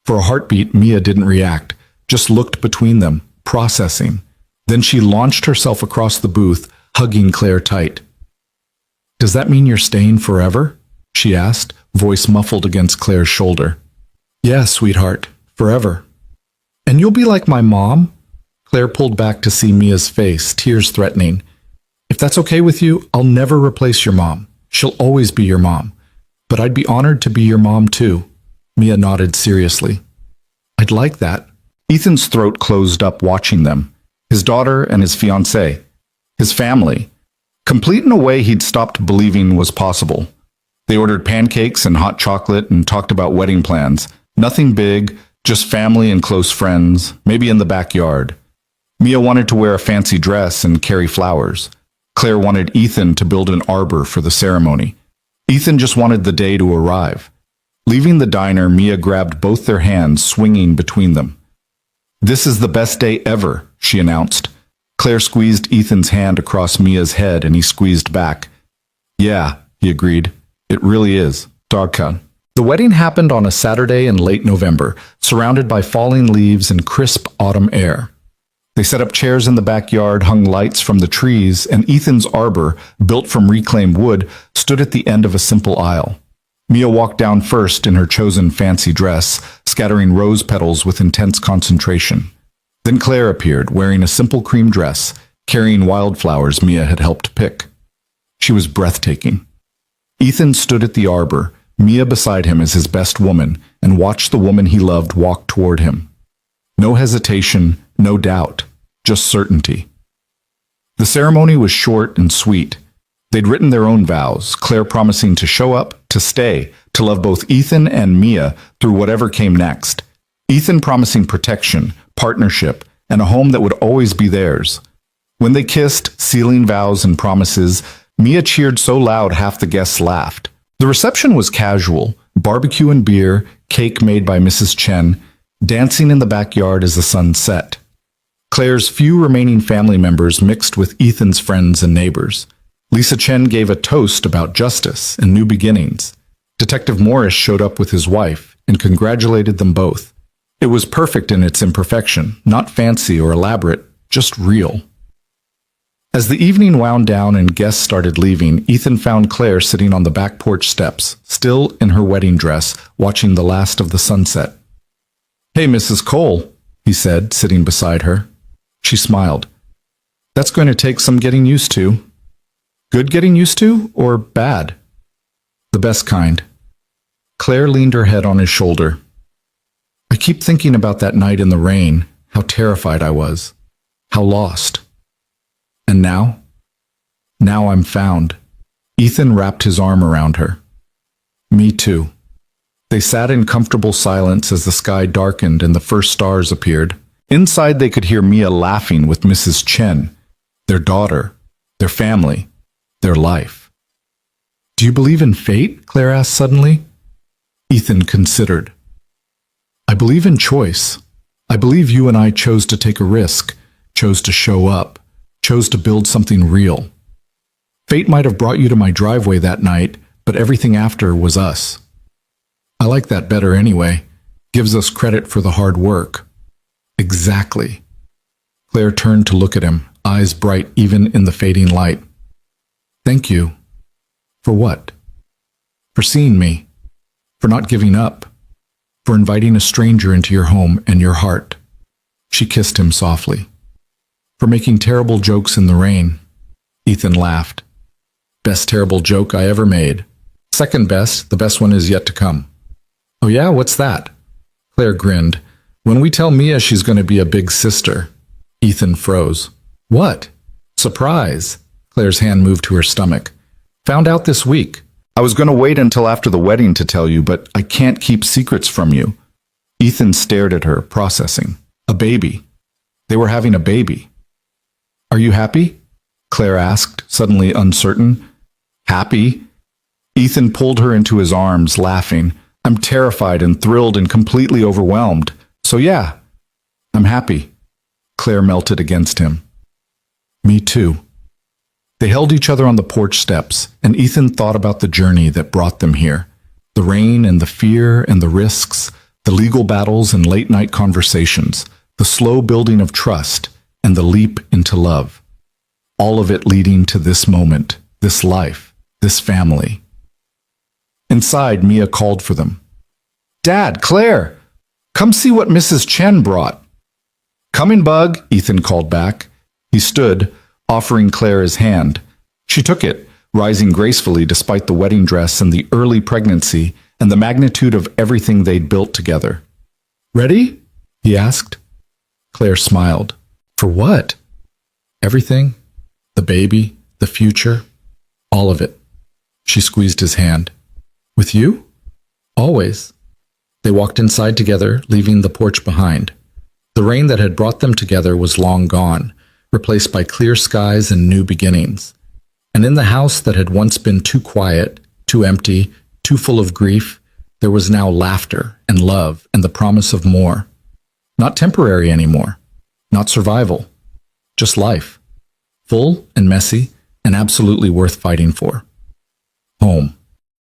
For a heartbeat, Mia didn't react, just looked between them, processing. Then she launched herself across the booth, hugging Claire tight. Does that mean you're staying forever? She asked, voice muffled against Claire's shoulder. Yes, sweetheart, forever. And you'll be like my mom? Claire pulled back to see Mia's face, tears threatening. If that's okay with you, I'll never replace your mom. She'll always be your mom. But I'd be honored to be your mom too. Mia nodded seriously. I'd like that. Ethan's throat closed up watching them. His daughter and his fiancée. his family, complete in a way he'd stopped believing was possible. They ordered pancakes and hot chocolate and talked about wedding plans. Nothing big, just family and close friends, maybe in the backyard. Mia wanted to wear a fancy dress and carry flowers. Claire wanted Ethan to build an arbor for the ceremony. Ethan just wanted the day to arrive. Leaving the diner, Mia grabbed both their hands, swinging between them. "This is the best day ever," she announced. Claire squeezed Ethan's hand across Mia's head and he squeezed back. "Yeah," he agreed. "It really is." Dogkan. The wedding happened on a Saturday in late November, surrounded by falling leaves and crisp autumn air. They set up chairs in the backyard, hung lights from the trees, and Ethan's arbor, built from reclaimed wood, stood at the end of a simple aisle. Mia walked down first in her chosen fancy dress, scattering rose petals with intense concentration. Then Claire appeared, wearing a simple cream dress, carrying wildflowers Mia had helped pick. She was breathtaking. Ethan stood at the arbor, Mia beside him as his best woman, and watched the woman he loved walk toward him. No hesitation, no doubt, just certainty. The ceremony was short and sweet. They'd written their own vows, Claire promising to show up, to stay, to love both Ethan and Mia through whatever came next. Ethan promising protection, partnership, and a home that would always be theirs. When they kissed, sealing vows and promises, Mia cheered so loud half the guests laughed. The reception was casual, barbecue and beer, cake made by Mrs. Chen, dancing in the backyard as the sun set. Claire's few remaining family members mixed with Ethan's friends and neighbors. Lisa Chen gave a toast about justice and new beginnings. Detective Morris showed up with his wife and congratulated them both. It was perfect in its imperfection, not fancy or elaborate, just real. As the evening wound down and guests started leaving, Ethan found Claire sitting on the back porch steps, still in her wedding dress, watching the last of the sunset. "Hey, Mrs. Cole," he said, sitting beside her. She smiled. "That's going to take some getting used to." "Good getting used to, or bad?" "The best kind." Claire leaned her head on his shoulder. "I keep thinking about that night in the rain, how terrified I was, how lost. And now? Now I'm found." Ethan wrapped his arm around her. "Me too." They sat in comfortable silence as the sky darkened and the first stars appeared. Inside they could hear Mia laughing with Mrs. Chen, their daughter, their family, their life. "Do you believe in fate?" Claire asked suddenly. Ethan considered. "I believe in choice. I believe you and I chose to take a risk, chose to show up, chose to build something real. Fate might have brought you to my driveway that night, but everything after was us. I like that better anyway. Gives us credit for the hard work." "Exactly." Claire turned to look at him, eyes bright even in the fading light. "Thank you." "For what?" "For seeing me. For not giving up. For inviting a stranger into your home and your heart." She kissed him softly. "For making terrible jokes in the rain." Ethan laughed. "Best terrible joke I ever made. Second best, the best one is yet to come." "Oh yeah, what's that?" Claire grinned. "When we tell Mia she's going to be a big sister." Ethan froze. "What?" "Surprise." Claire's hand moved to her stomach. "Found out this week. I was going to wait until after the wedding to tell you, but I can't keep secrets from you." Ethan stared at her, processing. A baby. They were having a baby. "Are you happy?" Claire asked, suddenly uncertain. "Happy?" Ethan pulled her into his arms, laughing. "I'm terrified and thrilled and completely overwhelmed. So yeah, I'm happy." Claire melted against him. "Me too." They held each other on the porch steps, and Ethan thought about the journey that brought them here. The rain and the fear and the risks, the legal battles and late-night conversations, the slow building of trust, and the leap into love. All of it leading to this moment, this life, this family. Inside, Mia called for them. "Dad, Claire, come see what Mrs. Chen brought." "Coming, Bug," Ethan called back. He stood, offering Claire his hand. She took it, rising gracefully despite the wedding dress and the early pregnancy and the magnitude of everything they'd built together. "Ready?" he asked. Claire smiled. "For what?" "Everything. The baby, the future, all of it. She squeezed his hand. With you? Always. They walked inside together, leaving the porch behind. The rain that had brought them together was long gone, replaced by clear skies and new beginnings. And in the house that had once been too quiet, too empty, too full of grief, there was now laughter and love and the promise of more. Not temporary anymore, not survival, just life. Full and messy and absolutely worth fighting for. Home.